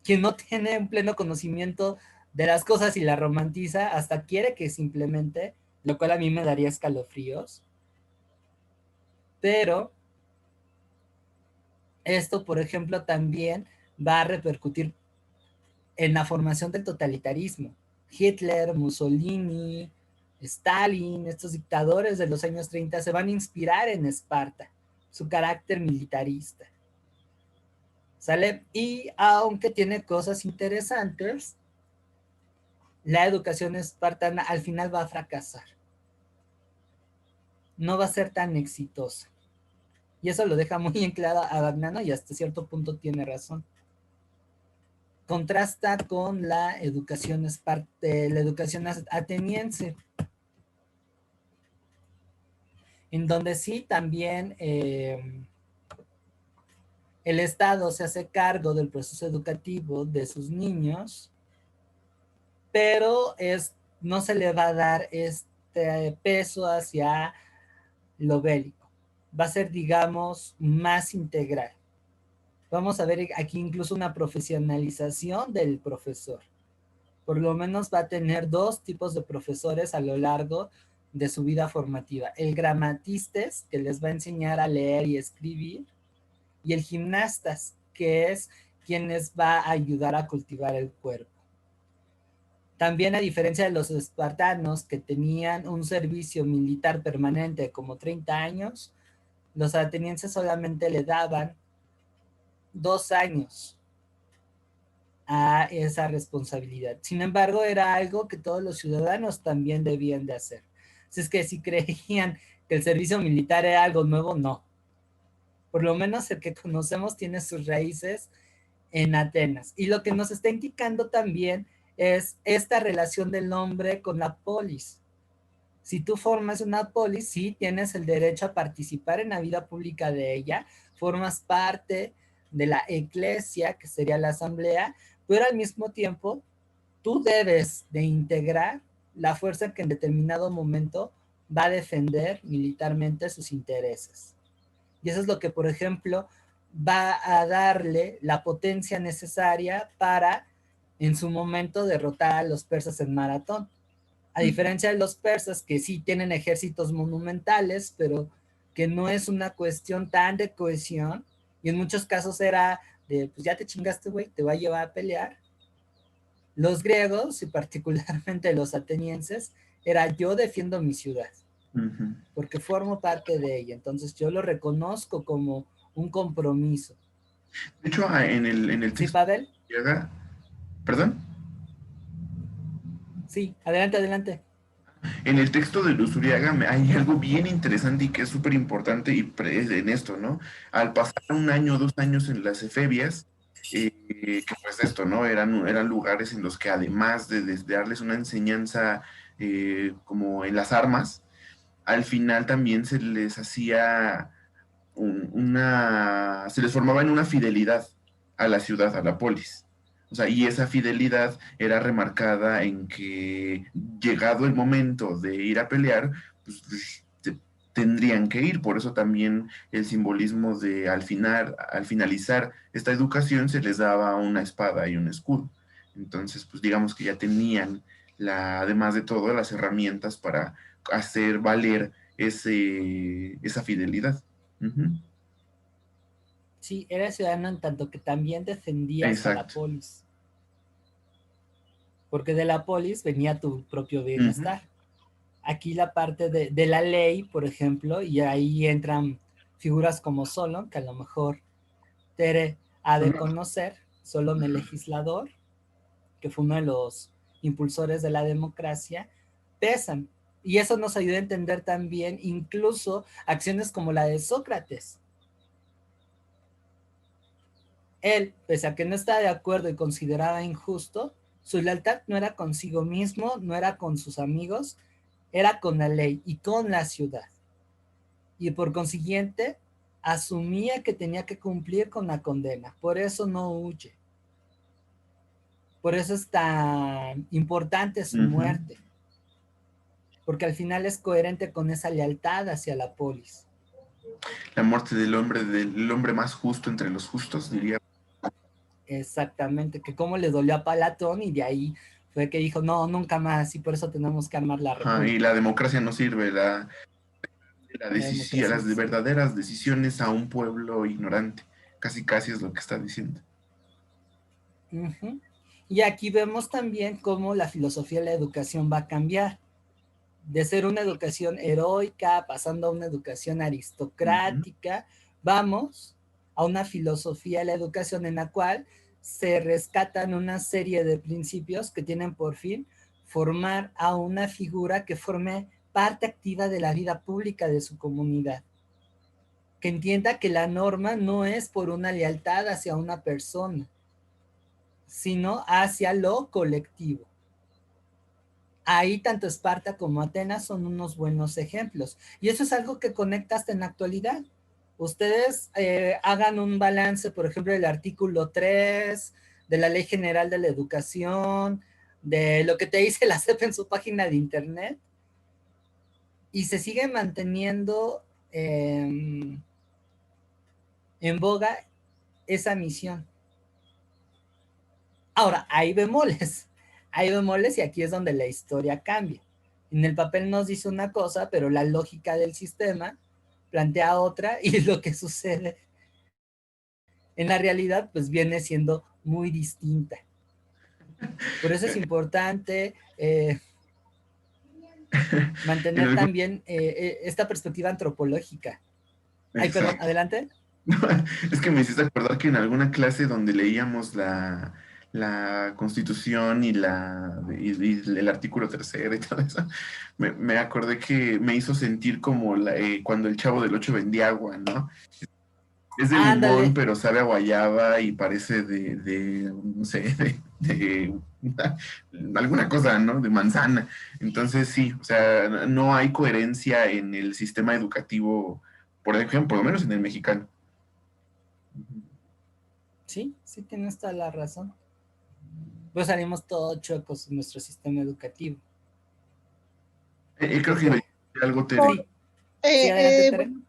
[SPEAKER 1] quien no tiene un pleno conocimiento de las cosas y la romantiza, hasta quiere que se implemente, lo cual a mí me daría escalofríos. Pero esto, por ejemplo, también va a repercutir en la formación del totalitarismo. Hitler, Mussolini, Stalin, estos dictadores de los años 30 se van a inspirar en Esparta, su carácter militarista. ¿Sale? Y aunque tiene cosas interesantes, la educación espartana al final va a fracasar. No va a ser tan exitosa. Y eso lo deja muy en claro a Bagnano y hasta cierto punto tiene razón. Contrasta con la educación ateniense, en donde sí también el Estado se hace cargo del proceso educativo de sus niños, pero no se le va a dar este peso hacia lo bélico. Va a ser, digamos, más integral. Vamos a ver aquí incluso una profesionalización del profesor. Por lo menos va a tener 2 tipos de profesores a lo largo de su vida formativa. El gramatistes, que les va a enseñar a leer y escribir, y el gimnastas, que es quien les va a ayudar a cultivar el cuerpo. También, a diferencia de los espartanos, que tenían un servicio militar permanente como 30 años, los atenienses solamente le daban 2 años a esa responsabilidad. Sin embargo, era algo que todos los ciudadanos también debían de hacer. Si es que si creían que el servicio militar era algo nuevo, no. Por lo menos el que conocemos tiene sus raíces en Atenas. Y lo que nos está indicando también es esta relación del hombre con la polis. Si tú formas una polis, sí tienes el derecho a participar en la vida pública de ella, formas parte de la eclesia, que sería la asamblea, pero al mismo tiempo tú debes de integrar la fuerza que en determinado momento va a defender militarmente sus intereses. Y eso es lo que, por ejemplo, va a darle la potencia necesaria para, en su momento, derrotar a los persas en Maratón. A diferencia de los persas, que sí tienen ejércitos monumentales, pero que no es una cuestión tan de cohesión, y en muchos casos era de, pues ya te chingaste, güey, te va a llevar a pelear. Los griegos, y particularmente los atenienses, era yo defiendo mi ciudad, porque formo parte de ella, entonces yo lo reconozco como un compromiso.
[SPEAKER 2] De hecho, en el
[SPEAKER 1] ¿Sí,
[SPEAKER 2] texto
[SPEAKER 1] Pavel?
[SPEAKER 2] ¿Perdón?
[SPEAKER 1] Sí, adelante, adelante.
[SPEAKER 2] En el texto de Luzuriaga hay algo bien interesante y que es súper importante en esto, ¿no? Al pasar 1 año, 2 años en las efebias, que pues esto, ¿no? Eran lugares en los que además de darles una enseñanza como en las armas, al final también se les hacía se les formaba en una fidelidad a la ciudad, a la polis. O sea, y esa fidelidad era remarcada en que llegado el momento de ir a pelear, pues tendrían que ir. Por eso también el simbolismo de al finalizar esta educación se les daba una espada y un escudo. Entonces, pues digamos que ya tenían además de todo, las herramientas para hacer valer esa fidelidad.
[SPEAKER 1] Sí, era ciudadano en tanto que también defendías a la
[SPEAKER 2] Exacto.
[SPEAKER 1] polis. Porque de la polis venía tu propio bienestar. Aquí la parte de la ley, por ejemplo, y ahí entran figuras como Solon, que a lo mejor Tere ha de conocer, Solon el legislador, que fue uno de los impulsores de la democracia, pesan. Y eso nos ayuda a entender también incluso acciones como la de Sócrates. Él, pese a que no estaba de acuerdo y consideraba injusto, su lealtad no era consigo mismo, no era con sus amigos, era con la ley y con la ciudad. Y por consiguiente, asumía que tenía que cumplir con la condena. Por eso no huye. Por eso es tan importante su muerte. Porque al final es coherente con esa lealtad hacia la polis.
[SPEAKER 2] La muerte del hombre más justo entre los justos, diría.
[SPEAKER 1] Exactamente, que como le dolió a Palatón y de ahí fue que dijo, no, nunca más, y por eso tenemos que armar la república.
[SPEAKER 2] Y la democracia no sirve, las verdaderas decisiones a un pueblo ignorante. Casi, casi es lo que está diciendo.
[SPEAKER 1] Y aquí vemos también cómo la filosofía de la educación va a cambiar. De ser una educación heroica, pasando a una educación aristocrática, vamos a una filosofía de la educación en la cual se rescatan una serie de principios que tienen por fin formar a una figura que forme parte activa de la vida pública de su comunidad. Que entienda que la norma no es por una lealtad hacia una persona, sino hacia lo colectivo. Ahí tanto Esparta como Atenas son unos buenos ejemplos. Y eso es algo que conecta hasta en la actualidad. Ustedes hagan un balance, por ejemplo, del artículo 3, de la Ley General de la Educación, de lo que te dice la CEP en su página de internet, y se sigue manteniendo en boga esa misión. Ahora, hay bemoles y aquí es donde la historia cambia. En el papel nos dice una cosa, pero la lógica del sistema plantea otra y lo que sucede en la realidad pues viene siendo muy distinta. Por eso es importante mantener también esta perspectiva antropológica. Ay, perdón, adelante.
[SPEAKER 2] Es que me hiciste acordar que en alguna clase donde leíamos la Constitución y el artículo 3 y todo eso, me acordé que me hizo sentir como cuando el Chavo del Ocho vendía agua, ¿no? Es de limón, pero sabe a guayaba y parece no sé, de alguna cosa, ¿no? De manzana. Entonces sí, o sea, no hay coherencia en el sistema educativo, por ejemplo, por lo menos en el mexicano.
[SPEAKER 1] Sí, sí tienes toda la razón. Pues salimos todos chuecos en nuestro sistema educativo.
[SPEAKER 2] Creo que iba a decir algo, Tere.
[SPEAKER 1] Sí, sí, adelante, Tere.
[SPEAKER 3] Bueno,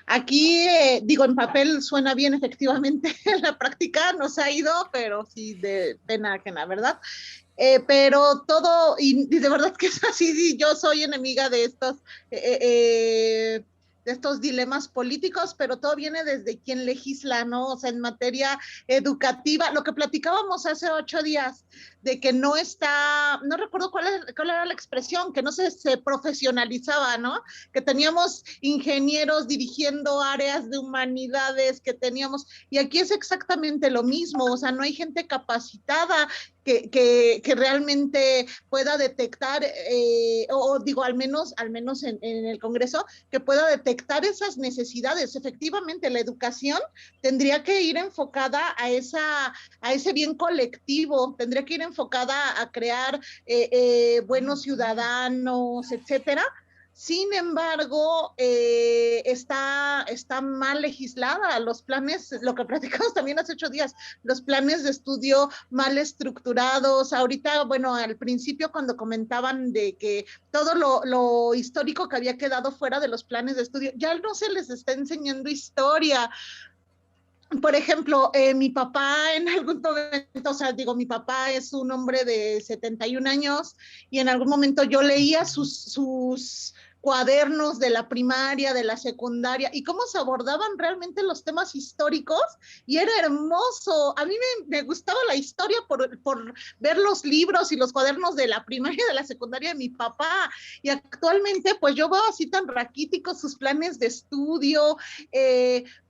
[SPEAKER 3] aquí, digo, en papel suena bien, efectivamente, en la práctica nos ha ido, pero sí de pena ajena, ¿verdad? Pero todo, y de verdad que es así, yo soy enemiga de estos dilemas políticos, pero todo viene desde quien legisla, ¿no? O sea, en materia educativa, lo que platicábamos hace 8 días, de que no está, no recuerdo cuál era la expresión, que no se profesionalizaba, ¿no? Que teníamos ingenieros dirigiendo áreas de humanidades, que teníamos, y aquí es exactamente lo mismo, o sea, no hay gente capacitada que realmente pueda detectar, o digo, al menos en el Congreso, que pueda detectar esas necesidades. Efectivamente, la educación tendría que ir enfocada a ese bien colectivo, tendría que ir enfocada a crear buenos ciudadanos, etcétera. Sin embargo, está mal legislada. Los planes, lo que platicamos también hace 8 días, los planes de estudio mal estructurados. Ahorita, bueno, al principio cuando comentaban de que todo lo histórico que había quedado fuera de los planes de estudio, ya no se les está enseñando historia. Por ejemplo, mi papá en algún momento, o sea, digo, mi papá es un hombre de 71 años y en algún momento yo leía sus cuadernos de la primaria, de la secundaria, y cómo se abordaban realmente los temas históricos, y era hermoso. A mí me gustaba la historia por ver los libros y los cuadernos de la primaria, de la secundaria de mi papá, y actualmente pues yo veo así tan raquíticos sus planes de estudio,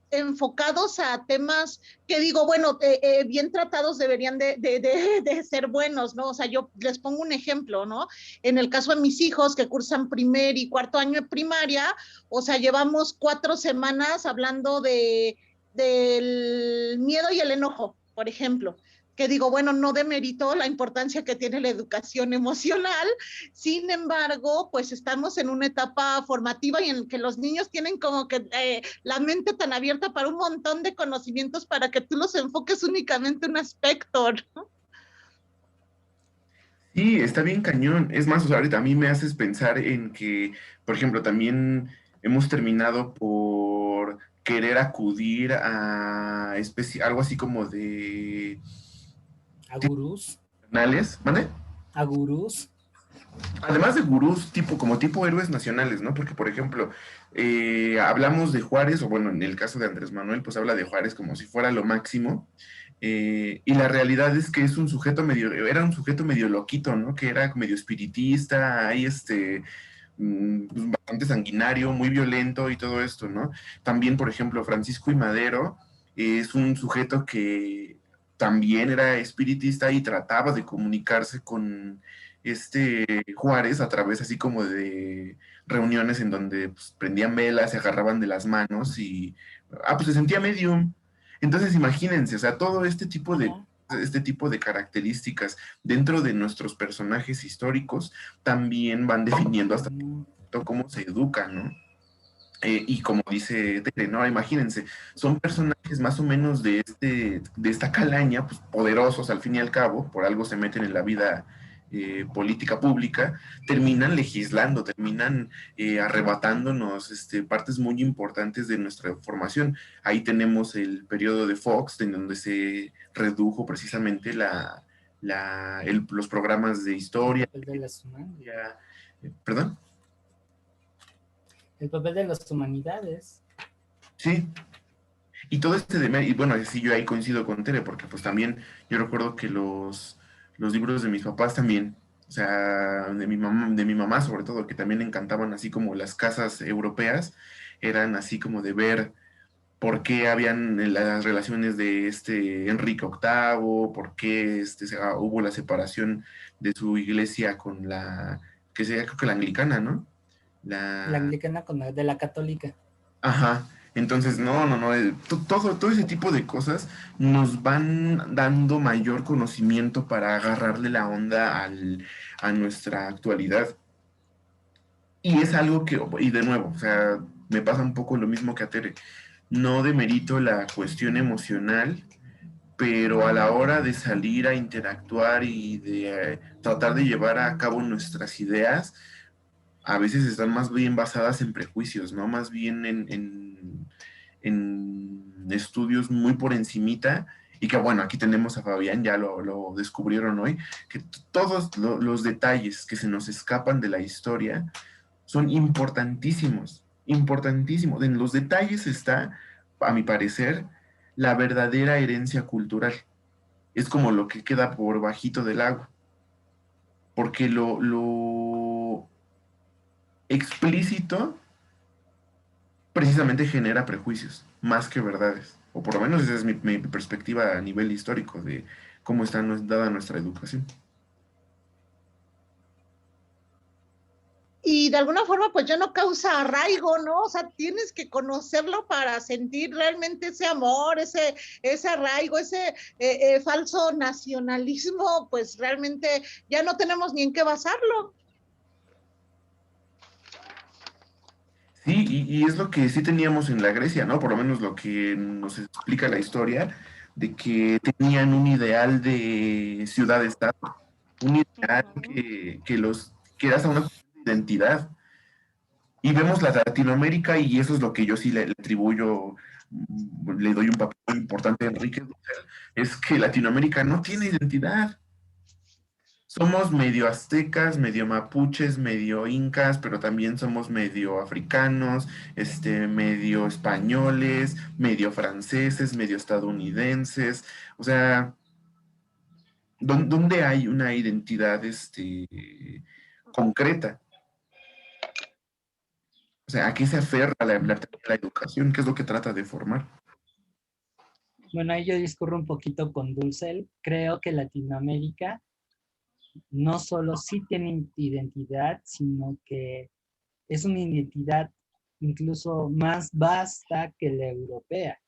[SPEAKER 3] enfocados a temas que digo, bueno, bien tratados deberían de ser buenos, ¿no? O sea, yo les pongo un ejemplo, ¿no? En el caso de mis hijos que cursan primer y cuarto año de primaria, o sea, llevamos 4 semanas hablando del miedo y el enojo, por ejemplo, que digo, bueno, no demerito la importancia que tiene la educación emocional. Sin embargo, pues estamos en una etapa formativa y en que los niños tienen como que la mente tan abierta para un montón de conocimientos para que tú los enfoques únicamente en un aspecto, ¿no?
[SPEAKER 2] Sí, está bien cañón. Es más, o sea, ahorita a mí me haces pensar en que, por ejemplo, también hemos terminado por querer acudir a algo así como de
[SPEAKER 1] A gurús.
[SPEAKER 2] nacionales, ¿vale?
[SPEAKER 1] A gurús.
[SPEAKER 2] Además de gurús como tipo héroes nacionales, ¿no? Porque, por ejemplo, hablamos de Juárez, o bueno, en el caso de Andrés Manuel, pues habla de Juárez como si fuera lo máximo, y la realidad es que es un sujeto era un sujeto medio loquito, ¿no? Que era medio espiritista, ahí pues, bastante sanguinario, muy violento y todo esto, ¿no? También, por ejemplo, Francisco I. Madero es un sujeto que también era espiritista y trataba de comunicarse con Juárez a través así como de reuniones en donde pues, prendían velas, se agarraban de las manos y pues se sentía medium. Entonces imagínense, o sea, todo este tipo de características dentro de nuestros personajes históricos también van definiendo hasta cómo se educan, ¿no? Y como dice Tere, ¿no? Imagínense, son personajes más o menos de esta calaña, pues poderosos al fin y al cabo, por algo se meten en la vida política pública, terminan legislando, terminan arrebatándonos partes muy importantes de nuestra formación. Ahí tenemos el periodo de Fox, en donde se redujo precisamente los programas de historia.
[SPEAKER 1] El de las humanidades.
[SPEAKER 2] ¿Perdón?
[SPEAKER 1] El papel de las humanidades.
[SPEAKER 2] Sí. Y todo y bueno, sí, yo ahí coincido con Tere, porque pues también yo recuerdo que los libros de mis papás también, o sea, de mi mamá sobre todo, que también encantaban así como las casas europeas, eran así como de ver por qué habían las relaciones de Enrique VIII, por qué hubo la separación de su iglesia con que sería creo que la anglicana, ¿no?
[SPEAKER 1] La anglicana con de la católica.
[SPEAKER 2] Ajá. Entonces, no, todo ese tipo de cosas nos van dando mayor conocimiento para agarrarle la onda a nuestra actualidad. Y es algo y de nuevo, o sea, me pasa un poco lo mismo que a Tere. No demerito la cuestión emocional, pero a la hora de salir a interactuar y de tratar de llevar a cabo nuestras ideas, a veces están más bien basadas en prejuicios, ¿no? Más bien en estudios muy por encimita, y que bueno, aquí tenemos a Fabián, ya lo descubrieron hoy, que todos los detalles que se nos escapan de la historia son importantísimos, importantísimos. En los detalles está, a mi parecer, la verdadera herencia cultural. Es como lo que queda por bajito del agua, porque lo explícito precisamente genera prejuicios, más que verdades. O por lo menos esa es mi perspectiva a nivel histórico de cómo está dada nuestra educación.
[SPEAKER 3] Y de alguna forma pues ya no causa arraigo, ¿no? O sea, tienes que conocerlo para sentir realmente ese amor, ese arraigo, ese falso nacionalismo, pues realmente ya no tenemos ni en qué basarlo.
[SPEAKER 2] Sí, y es lo que sí teníamos en la Grecia, ¿no? Por lo menos lo que nos explica la historia, de que tenían un ideal de ciudad-estado, un ideal que era hasta una identidad. Y vemos la Latinoamérica, y eso es lo que yo sí le atribuyo, le doy un papel muy importante a Enrique Dussel, es que Latinoamérica no tiene identidad. Somos medio aztecas, medio mapuches, medio incas, pero también somos medio africanos, medio españoles, medio franceses, medio estadounidenses. O sea, ¿dónde hay una identidad concreta? O sea, ¿a qué se aferra la educación? ¿Qué es lo que trata de formar?
[SPEAKER 1] Bueno, ahí yo discurro un poquito con Dulcel. Creo que Latinoamérica no solo sí tiene identidad, sino que es una identidad incluso más vasta que la europea.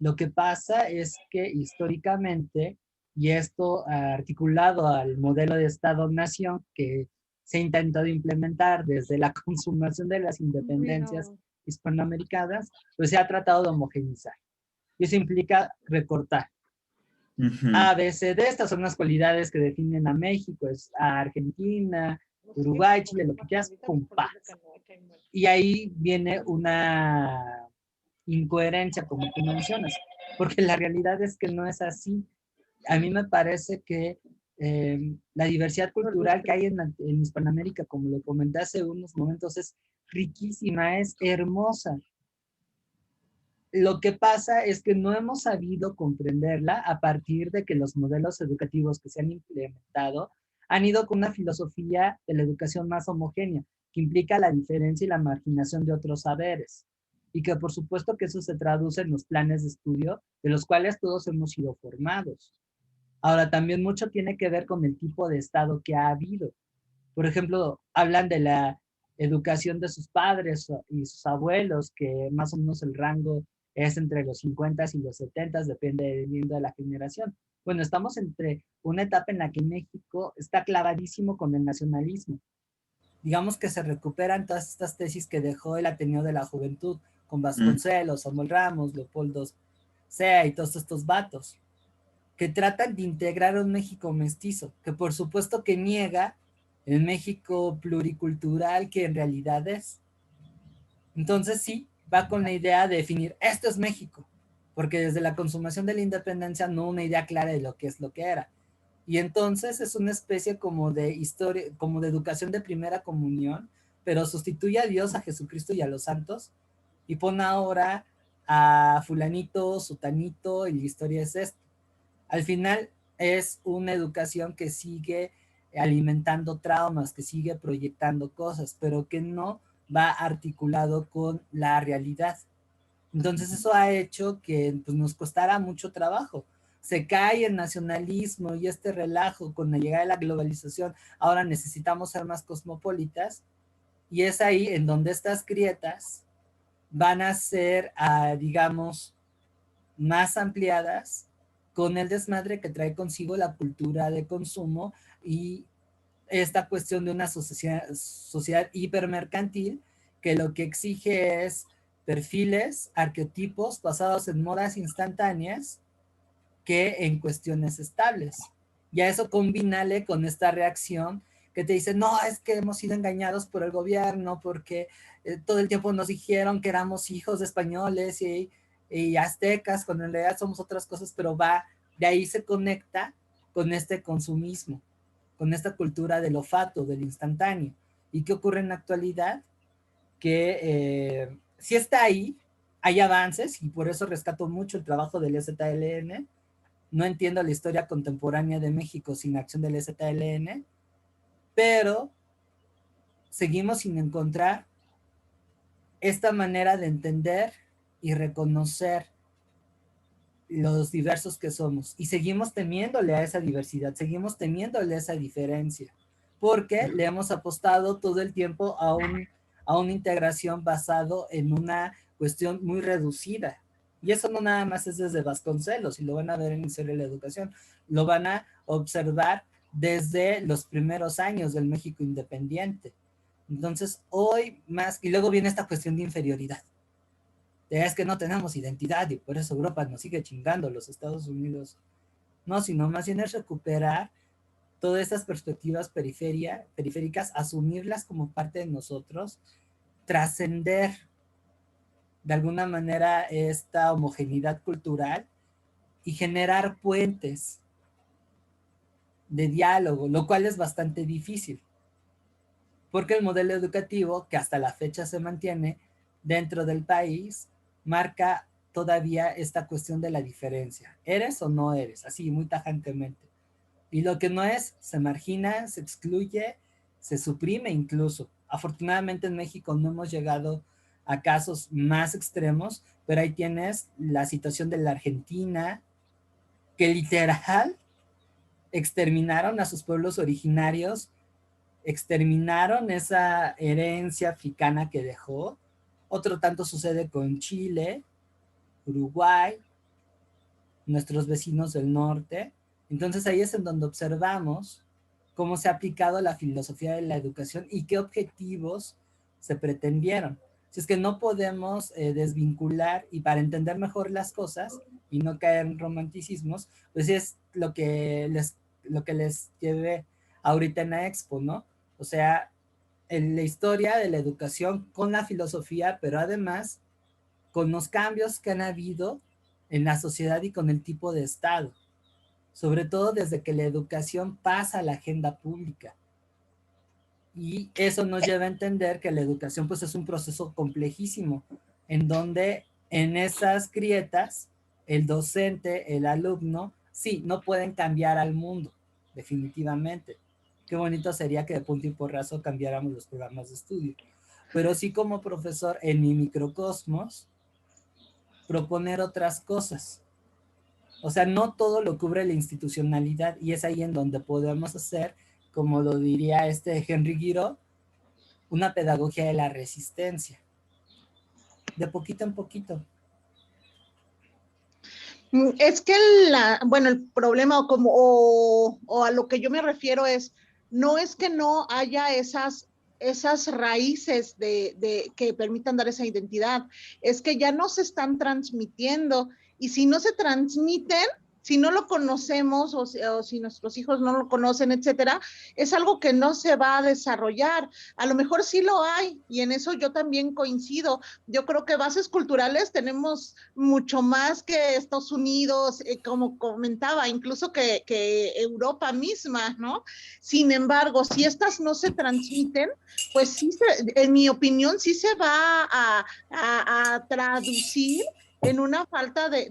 [SPEAKER 1] Lo que pasa es que históricamente, y esto articulado al modelo de Estado-Nación que se ha intentado implementar desde la consumación de las independencias hispanoamericanas, pues se ha tratado de homogeneizar. Y eso implica recortar. A, B, C, D, estas son las cualidades que definen a México, es a Argentina, Uruguay, Chile, lo que quieras, pum, paz. Y ahí viene una incoherencia, como tú mencionas, porque la realidad es que no es así. A mí me parece que la diversidad cultural que hay en Hispanoamérica, como lo comenté hace unos momentos, es riquísima, es hermosa. Lo que pasa es que no hemos sabido comprenderla a partir de que los modelos educativos que se han implementado han ido con una filosofía de la educación más homogénea, que implica la diferencia y la marginación de otros saberes. Y que por supuesto que eso se traduce en los planes de estudio de los cuales todos hemos sido formados. Ahora, también mucho tiene que ver con el tipo de Estado que ha habido. Por ejemplo, hablan de la educación de sus padres y sus abuelos, que más o menos el rango es entre los 50 y los 70, dependiendo de la generación. Bueno, estamos entre una etapa en la que México está clavadísimo con el nacionalismo. Digamos que se recuperan todas estas tesis que dejó el Ateneo de la Juventud, con Vasconcelos, Samuel Ramos, Leopoldo Sea y todos estos vatos, que tratan de integrar un México mestizo, que por supuesto que niega el México pluricultural que en realidad es. Entonces sí, va con la idea de definir, esto es México, porque desde la consumación de la independencia no hubo una idea clara de lo que es lo que era. Y entonces es una especie como de historia, como de educación de primera comunión, pero sustituye a Dios, a Jesucristo y a los santos, y pone ahora a fulanito, sutanito, y la historia es esto. Al final es una educación que sigue alimentando traumas, que sigue proyectando cosas, pero que no va articulado con la realidad. Entonces eso ha hecho que pues, nos costara mucho trabajo. Se cae el nacionalismo y este relajo con la llegada de la globalización. Ahora necesitamos ser más cosmopolitas, y es ahí en donde estas grietas van a ser, digamos, más ampliadas con el desmadre que trae consigo la cultura de consumo y esta cuestión de una sociedad hipermercantil que lo que exige es perfiles, arquetipos basados en modas instantáneas que en cuestiones estables. Y a eso combínale con esta reacción que te dice, no, es que hemos sido engañados por el gobierno, porque todo el tiempo nos dijeron que éramos hijos de españoles y aztecas, cuando en realidad somos otras cosas, pero de ahí se conecta con este consumismo, con esta cultura del olfato, del instantáneo. ¿Y qué ocurre en la actualidad? Que sí está ahí, hay avances, y por eso rescato mucho el trabajo del EZLN. No entiendo la historia contemporánea de México sin acción del EZLN, pero seguimos sin encontrar esta manera de entender y reconocer los diversos que somos. Y seguimos temiéndole a esa diversidad, seguimos temiéndole a esa diferencia, porque le hemos apostado todo el tiempo a una integración basado en una cuestión muy reducida. Y eso no nada más es desde Vasconcelos, y lo van a ver en Historia de la Educación, lo van a observar desde los primeros años del México independiente. Entonces, hoy más, y luego viene esta cuestión de inferioridad. Es que no tenemos identidad y por eso Europa nos sigue chingando, los Estados Unidos. No, sino más bien es recuperar todas estas perspectivas periféricas, asumirlas como parte de nosotros, trascender de alguna manera esta homogeneidad cultural y generar puentes de diálogo, lo cual es bastante difícil, porque el modelo educativo que hasta la fecha se mantiene dentro del país marca todavía esta cuestión de la diferencia. ¿Eres o no eres? Así, muy tajantemente. Y lo que no es, se margina, se excluye, se suprime incluso. Afortunadamente en México no hemos llegado a casos más extremos, pero ahí tienes la situación de la Argentina, que literal exterminaron a sus pueblos originarios, exterminaron esa herencia africana que dejó. Otro tanto sucede con Chile, Uruguay, nuestros vecinos del norte. Entonces ahí es en donde observamos cómo se ha aplicado la filosofía de la educación y qué objetivos se pretendieron. Si es que no podemos desvincular, y para entender mejor las cosas y no caer en romanticismos, pues es lo que les llevé ahorita en la expo, ¿no? O sea, en la historia de la educación con la filosofía, pero además con los cambios que han habido en la sociedad y con el tipo de Estado, sobre todo desde que la educación pasa a la agenda pública. Y eso nos lleva a entender que la educación pues es un proceso complejísimo, en donde en esas grietas el docente, el alumno, sí, no pueden cambiar al mundo, definitivamente. Qué bonito sería que de punto y porrazo cambiáramos los programas de estudio. Pero sí, como profesor en mi microcosmos, proponer otras cosas. O sea, no todo lo cubre la institucionalidad, y es ahí en donde podemos hacer, como lo diría Henry Guiraud, una pedagogía de la resistencia, de poquito en poquito.
[SPEAKER 3] Es que bueno, el problema o a lo que yo me refiero es, no es que no haya esas raíces que permitan dar esa identidad, es que ya no se están transmitiendo, y si no se transmiten, si no lo conocemos o si nuestros hijos no lo conocen, etcétera, es algo que no se va a desarrollar. A lo mejor sí lo hay, y en eso yo también coincido. Yo creo que bases culturales tenemos mucho más que Estados Unidos, como comentaba, incluso que Europa misma, ¿no? Sin embargo, si estas no se transmiten, pues sí, en mi opinión, sí se va a traducir en una falta de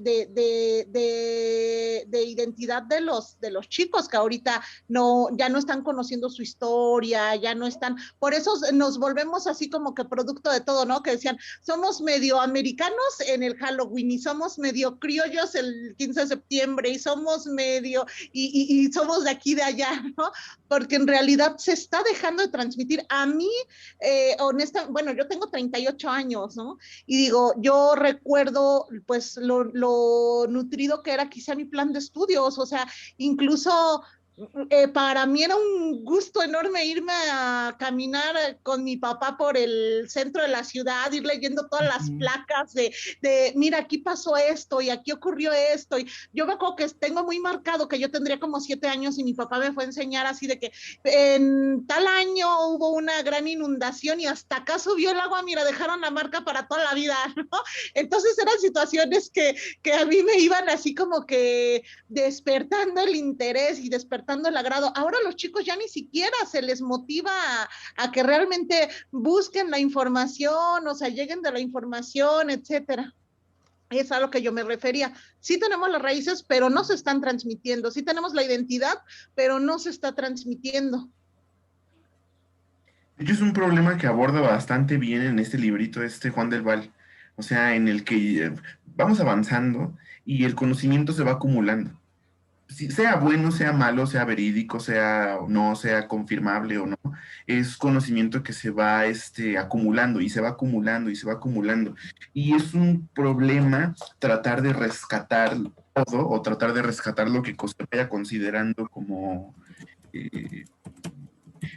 [SPEAKER 3] identidad de los chicos, que ahorita ya no están conociendo su historia, ya no están, por eso nos volvemos así como que producto de todo, ¿no? Que decían, somos medio americanos en el Halloween, y somos medio criollos el 15 de septiembre, y somos medio, y somos de aquí, de allá, ¿no? Porque en realidad se está dejando de transmitir. A mí, bueno, yo tengo 38 años, ¿no? Y digo, yo recuerdo pues lo nutrido que era quizá mi plan de estudios, o sea, incluso Para mí era un gusto enorme irme a caminar con mi papá por el centro de la ciudad, ir leyendo todas las placas de mira, aquí pasó esto y aquí ocurrió esto. Y yo me acuerdo que tengo muy marcado que yo tendría como 7 años y mi papá me fue a enseñar así de que en tal año hubo una gran inundación y hasta acá subió el agua, mira, dejaron la marca para toda la vida, ¿no? Entonces eran situaciones que a mí me iban así como que despertando el interés y despertando el agrado. Ahora los chicos ya ni siquiera se les motiva a que realmente busquen la información, o sea, lleguen de la información, etcétera. Es a lo que yo me refería. Sí tenemos las raíces, pero no se están transmitiendo. Sí tenemos la identidad, pero no se está transmitiendo.
[SPEAKER 2] De hecho, es un problema que aborda bastante bien en este librito, Juan del Val. O sea, en el que vamos avanzando y el conocimiento se va acumulando. Sea bueno, sea malo, sea verídico, sea no, sea confirmable o no, es conocimiento que se va acumulando y se va acumulando y se va acumulando. Y es un problema tratar de rescatar todo o tratar de rescatar lo que se vaya considerando como eh,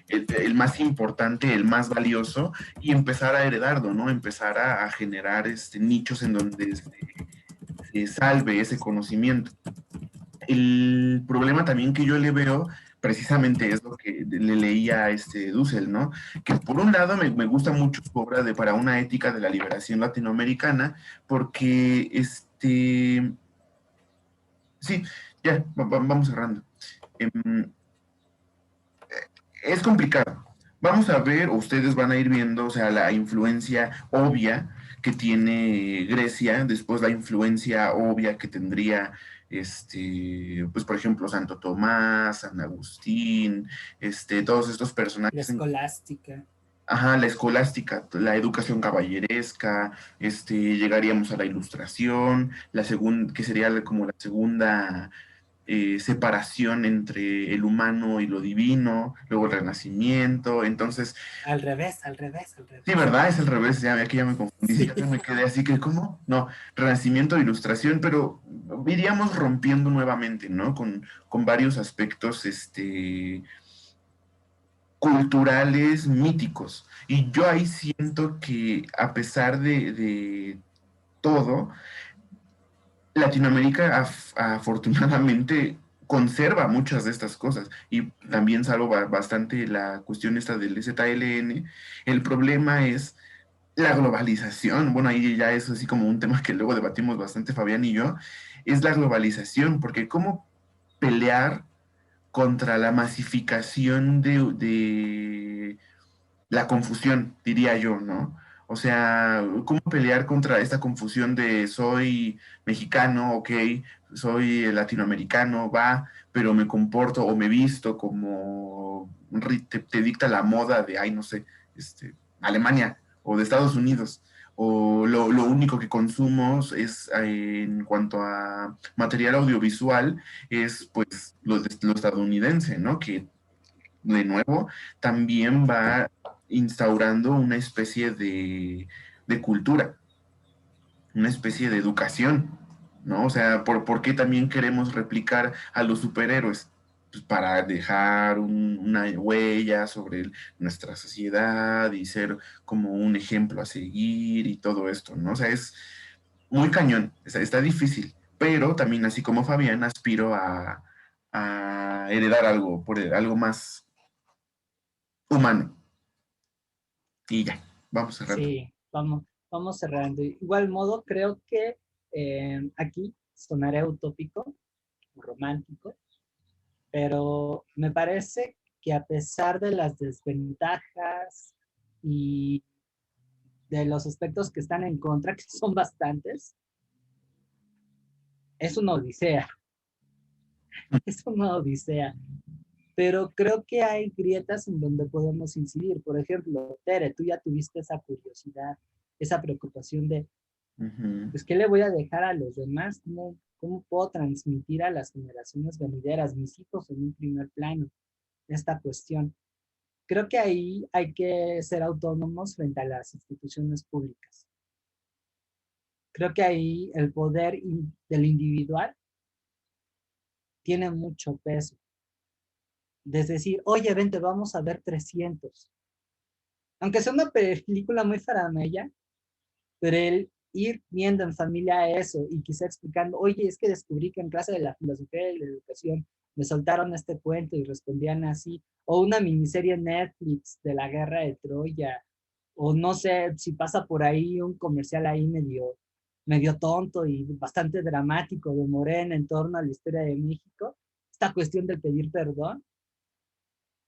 [SPEAKER 2] el más importante, el más valioso, y empezar a heredarlo, ¿no? Empezar a generar nichos en donde se salve ese conocimiento. El problema también que yo le veo, precisamente es lo que le leía a Dussel, ¿no? Que por un lado me gusta mucho su obra de Para una ética de la liberación latinoamericana, porque sí, ya, vamos cerrando. Es complicado. Vamos a ver, o ustedes van a ir viendo, o sea, la influencia obvia que tiene Grecia, después la influencia obvia que tendría, pues por ejemplo, Santo Tomás, San Agustín, todos estos
[SPEAKER 1] La
[SPEAKER 2] personajes.
[SPEAKER 1] escolástica.
[SPEAKER 2] Ajá, la escolástica, la educación caballeresca, llegaríamos a la ilustración, la segunda, que sería como la segunda separación entre el humano y lo divino, luego el renacimiento, entonces,
[SPEAKER 1] Al revés, al revés, al revés.
[SPEAKER 2] sí, ¿verdad? Es al revés, ya aquí ya me confundí,
[SPEAKER 1] Sí.
[SPEAKER 2] ya me quedé así que, ¿cómo? No, renacimiento, ilustración, pero iríamos rompiendo nuevamente, ¿no? Con varios aspectos, culturales, míticos, y yo ahí siento que a pesar de todo, Latinoamérica afortunadamente conserva muchas de estas cosas y también salvo bastante la cuestión esta del ZLN. El problema es la globalización. Bueno, ahí ya es así como un tema que luego debatimos bastante Fabián y yo, es la globalización, porque cómo pelear contra la masificación de la confusión, diría yo, ¿no? O sea, ¿cómo pelear contra esta confusión de soy mexicano, ok, soy latinoamericano, va, pero me comporto o me visto como te dicta la moda de, ay, no sé, Alemania o de Estados Unidos? O lo único que consumo es, en cuanto a material audiovisual, es pues lo estadounidense, ¿no? Que de nuevo también va instaurando una especie de cultura, una especie de educación, ¿no? O sea, ¿por qué también queremos replicar a los superhéroes? Pues para dejar una huella sobre nuestra sociedad y ser como un ejemplo a seguir y todo esto, ¿no? O sea, es muy cañón, está difícil, pero también así como Fabián aspiro a heredar algo, algo más humano. Y ya, vamos cerrando.
[SPEAKER 1] Sí, vamos cerrando. Igual modo, creo que aquí sonaré utópico, romántico, pero me parece que a pesar de las desventajas y de los aspectos que están en contra, que son bastantes, es una odisea, es una odisea. Pero creo que hay grietas en donde podemos incidir. Por ejemplo, Tere, tú ya tuviste esa curiosidad, esa preocupación de,
[SPEAKER 2] Ujú.
[SPEAKER 1] pues, ¿qué le voy a dejar a los demás? ¿Cómo puedo transmitir a las generaciones venideras, mis hijos en un primer plano, esta cuestión? Creo que ahí hay que ser autónomos frente a las instituciones públicas. Creo que ahí el poder del individual tiene mucho peso. de decir, oye, vente, vamos a ver 300. Aunque sea una película muy faramella, pero el ir viendo en familia eso y quizá explicando, oye, es que descubrí que en clase de la filosofía y la educación me soltaron este cuento y respondían así, o una miniserie en Netflix de la guerra de Troya, o no sé si pasa por ahí un comercial ahí medio tonto y bastante dramático de Morena en torno a la historia de México, esta cuestión del pedir perdón,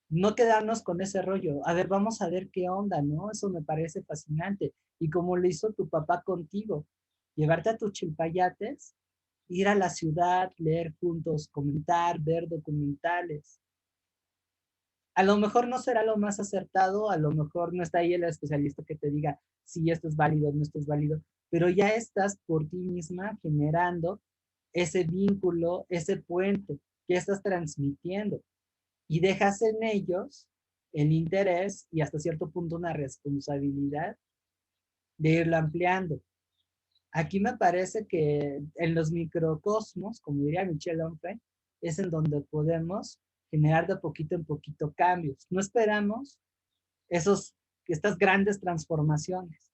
[SPEAKER 1] no quedarnos con ese rollo. A ver, vamos a ver qué onda, ¿no? Eso me parece fascinante. Y como lo hizo tu papá contigo, llevarte a tus chilpayates, ir a la ciudad, leer juntos, comentar, ver documentales. A lo mejor no será lo más acertado, a lo mejor no está ahí el especialista que te diga si esto es válido, no esto es válido, pero ya estás por ti misma generando ese vínculo, ese puente que estás transmitiendo y dejas en ellos el interés y hasta cierto punto una responsabilidad de irlo ampliando. Aquí me parece que en los microcosmos, como diría Michel Onfray, es en donde podemos generar de poquito en poquito cambios. No esperamos estas grandes transformaciones,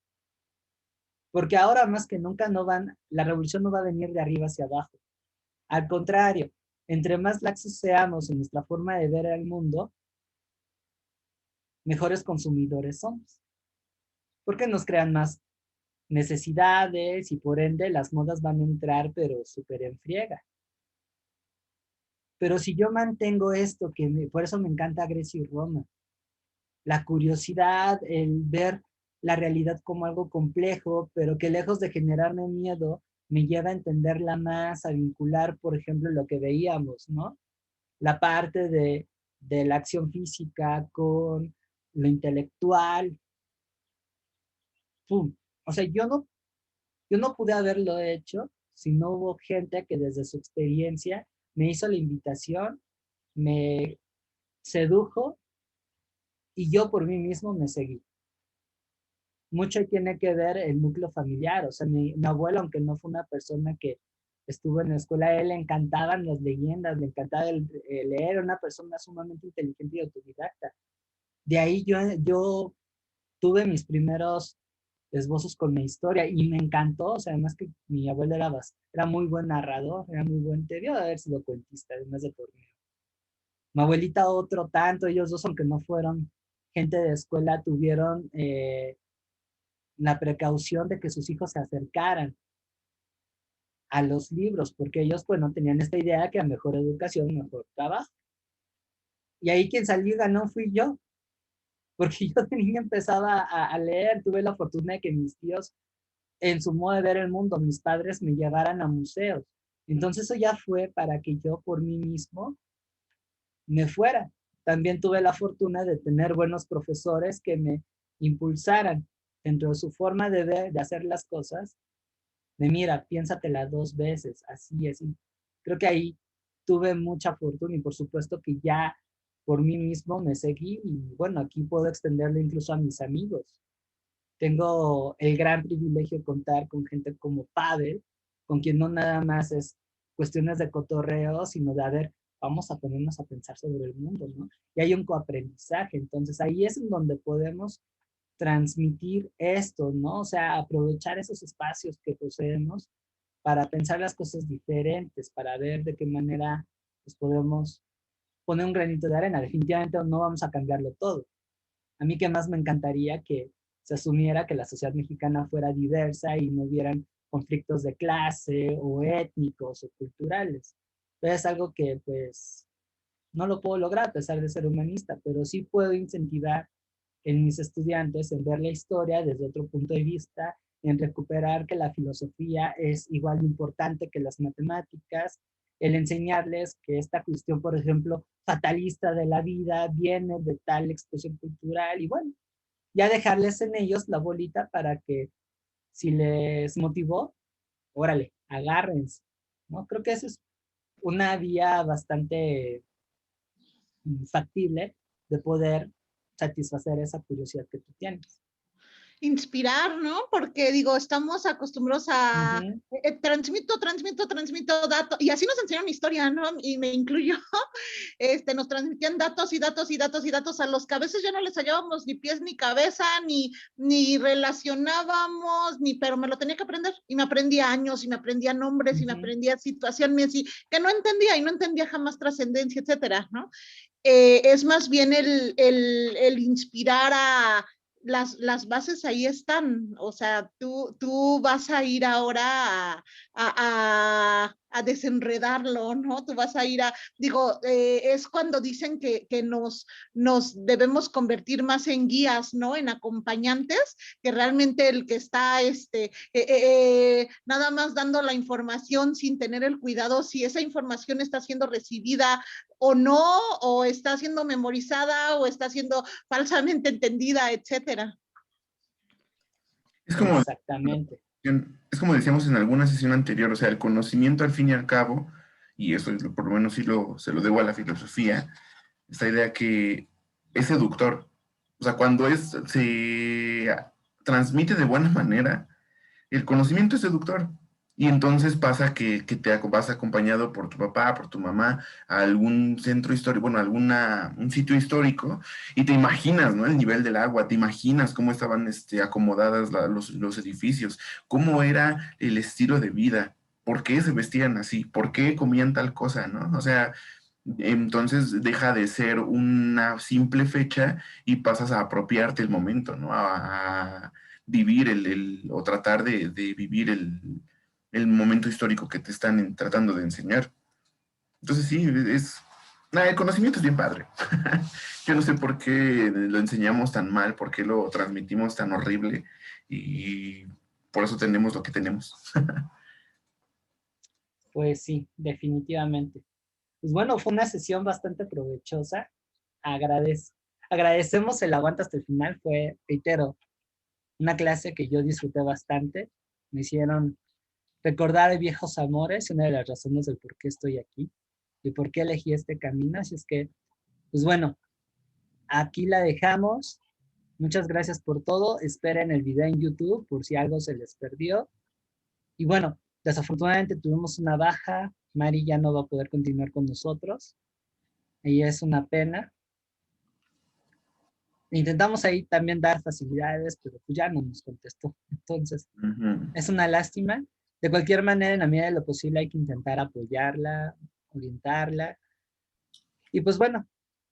[SPEAKER 1] porque ahora más que nunca la revolución no va a venir de arriba hacia abajo. Al contrario, entre más laxos seamos en nuestra forma de ver el mundo, mejores consumidores somos, porque nos crean más necesidades y por ende las modas van a entrar pero súper en friega. Pero si yo mantengo esto, por eso me encanta Grecia y Roma, la curiosidad, el ver la realidad como algo complejo, pero que lejos de generarme miedo, me lleva a entenderla más, a vincular, por ejemplo, lo que veíamos, ¿no? La parte de la acción física con lo intelectual. ¡Pum! O sea, yo no pude haberlo hecho si no hubo gente que desde su experiencia me hizo la invitación, me sedujo y yo por mí mismo me seguí. Mucho tiene que ver el núcleo familiar, o sea, mi abuelo, aunque no fue una persona que estuvo en la escuela, a él le encantaban las leyendas, le encantaba el leer, era una persona sumamente inteligente y autodidacta. De ahí yo tuve mis primeros esbozos con mi historia y me encantó, o sea, además que mi abuelo era muy buen narrador, era muy buen, debió de haber sido cuentista, además de torneo. Mi abuelita otro tanto, ellos dos, aunque no fueron gente de escuela, tuvieron la precaución de que sus hijos se acercaran a los libros, porque ellos, pues, no tenían esta idea de que a mejor educación, mejor trabajo. Y ahí quien salió y ganó fui yo, porque yo de niña empezaba a leer, tuve la fortuna de que mis tíos, en su modo de ver el mundo, mis padres me llevaran a museos. Entonces eso ya fue para que yo por mí mismo me fuera. También tuve la fortuna de tener buenos profesores que me impulsaran dentro de su forma de ver, de hacer las cosas, de mira, piénsatela 2 veces, así, así. Creo que ahí tuve mucha fortuna y por supuesto que ya por mí mismo me seguí y bueno, aquí puedo extenderlo incluso a mis amigos. Tengo el gran privilegio de contar con gente como Pavel, con quien no nada más es cuestiones de cotorreo, sino de, a ver, vamos a ponernos a pensar sobre el mundo, ¿no? Y hay un coaprendizaje, entonces ahí es en donde podemos transmitir esto, ¿no? O sea, aprovechar esos espacios que poseemos para pensar las cosas diferentes, para ver de qué manera pues, podemos poner un granito de arena. Definitivamente no vamos a cambiarlo todo. A mí que más me encantaría que se asumiera que la sociedad mexicana fuera diversa y no hubieran conflictos de clase o étnicos o culturales. Pero es algo que pues no lo puedo lograr a pesar de ser humanista, pero sí puedo incentivar en mis estudiantes en ver la historia desde otro punto de vista, en recuperar que la filosofía es igual de importante que las matemáticas, el enseñarles que esta cuestión, por ejemplo, fatalista de la vida viene de tal expresión cultural y bueno, ya dejarles en ellos la bolita para que si les motivó, órale, agárrense, ¿no? Creo que esa es una vía bastante factible de poder satisfacer esa curiosidad que tú tienes.
[SPEAKER 3] inspirar, ¿no? Porque digo, estamos acostumbrados a transmito datos, y así nos enseñaron historia, ¿no? Y me incluyo, nos transmitían datos y datos y datos y datos a los que a veces ya no les hallábamos ni pies ni cabeza, ni relacionábamos, pero me lo tenía que aprender, y me aprendía años, y me aprendía nombres, y me aprendía situaciones, y que no entendía, y no entendía jamás trascendencia, etcétera, ¿no? Es más bien el inspirar a las bases ahí están, o sea, tú vas a ir ahora a desenredarlo, ¿no? Tú vas a ir digo, es cuando dicen que nos debemos convertir más en guías, ¿no? En acompañantes, que realmente el que está, nada más dando la información sin tener el cuidado si esa información está siendo recibida o no, o está siendo memorizada, o está siendo falsamente entendida, etcétera.
[SPEAKER 2] Es como,
[SPEAKER 1] exactamente.
[SPEAKER 2] es como decíamos en alguna sesión anterior, o sea, el conocimiento al fin y al cabo, y eso por lo menos sí se lo debo a la filosofía, esta idea que es seductor. O sea, cuando se transmite de buena manera, el conocimiento es seductor. Y entonces pasa que te vas acompañado por tu papá, por tu mamá, a algún centro histórico, bueno, un sitio histórico, y te imaginas, ¿no? El nivel del agua, te imaginas cómo estaban acomodadas los edificios, cómo era el estilo de vida, por qué se vestían así, por qué comían tal cosa, ¿no? O sea, entonces deja de ser una simple fecha y pasas a apropiarte el momento, ¿no? A vivir o tratar de vivir el momento histórico que te están tratando de enseñar. Entonces sí, el conocimiento es bien padre. Yo no sé por qué lo enseñamos tan mal, por qué lo transmitimos tan horrible, y por eso tenemos lo que tenemos.
[SPEAKER 1] Pues sí, definitivamente. Pues bueno, fue una sesión bastante provechosa. Agradecemos el aguante hasta el final. Fue, reitero, una clase que yo disfruté bastante. Me hicieron recordar viejos amores y una de las razones del por qué estoy aquí y por qué elegí este camino. Así es que, pues bueno, aquí la dejamos. Muchas gracias por todo. Esperen el video en YouTube por si algo se les perdió. Y bueno, desafortunadamente tuvimos una baja. Mari ya no va a poder continuar con nosotros. Y es una pena. Intentamos ahí también dar facilidades, pero pues ya no nos contestó. Entonces, es una lástima. De cualquier manera, en la medida de lo posible, hay que intentar apoyarla, orientarla. Y pues bueno,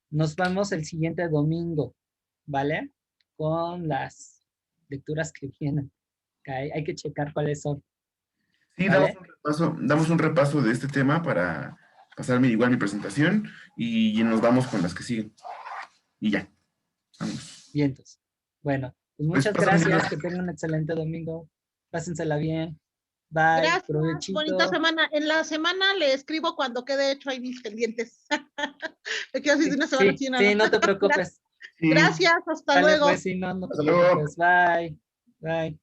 [SPEAKER 1] nos vemos el siguiente domingo, ¿vale? Con las lecturas que vienen. ¿Okay? Hay que checar cuáles son.
[SPEAKER 2] Sí,
[SPEAKER 1] ¿vale?
[SPEAKER 2] damos un repaso de este tema para pasar igual mi presentación y nos vamos con las que siguen. Y ya. Vamos.
[SPEAKER 1] Vientos. Bueno, pues muchas gracias. Que tengan un excelente domingo. Pásensela bien. Bye.
[SPEAKER 3] Gracias,
[SPEAKER 1] Provechito.
[SPEAKER 3] bonita semana. En la semana le escribo cuando quede hecho ahí mis pendientes. Me quedo así de una semana sin nada.
[SPEAKER 1] Sí, no te preocupes.
[SPEAKER 3] Gracias, hasta
[SPEAKER 1] Dale,
[SPEAKER 3] luego.
[SPEAKER 1] pues, sí, no te preocupes. Bye. Bye.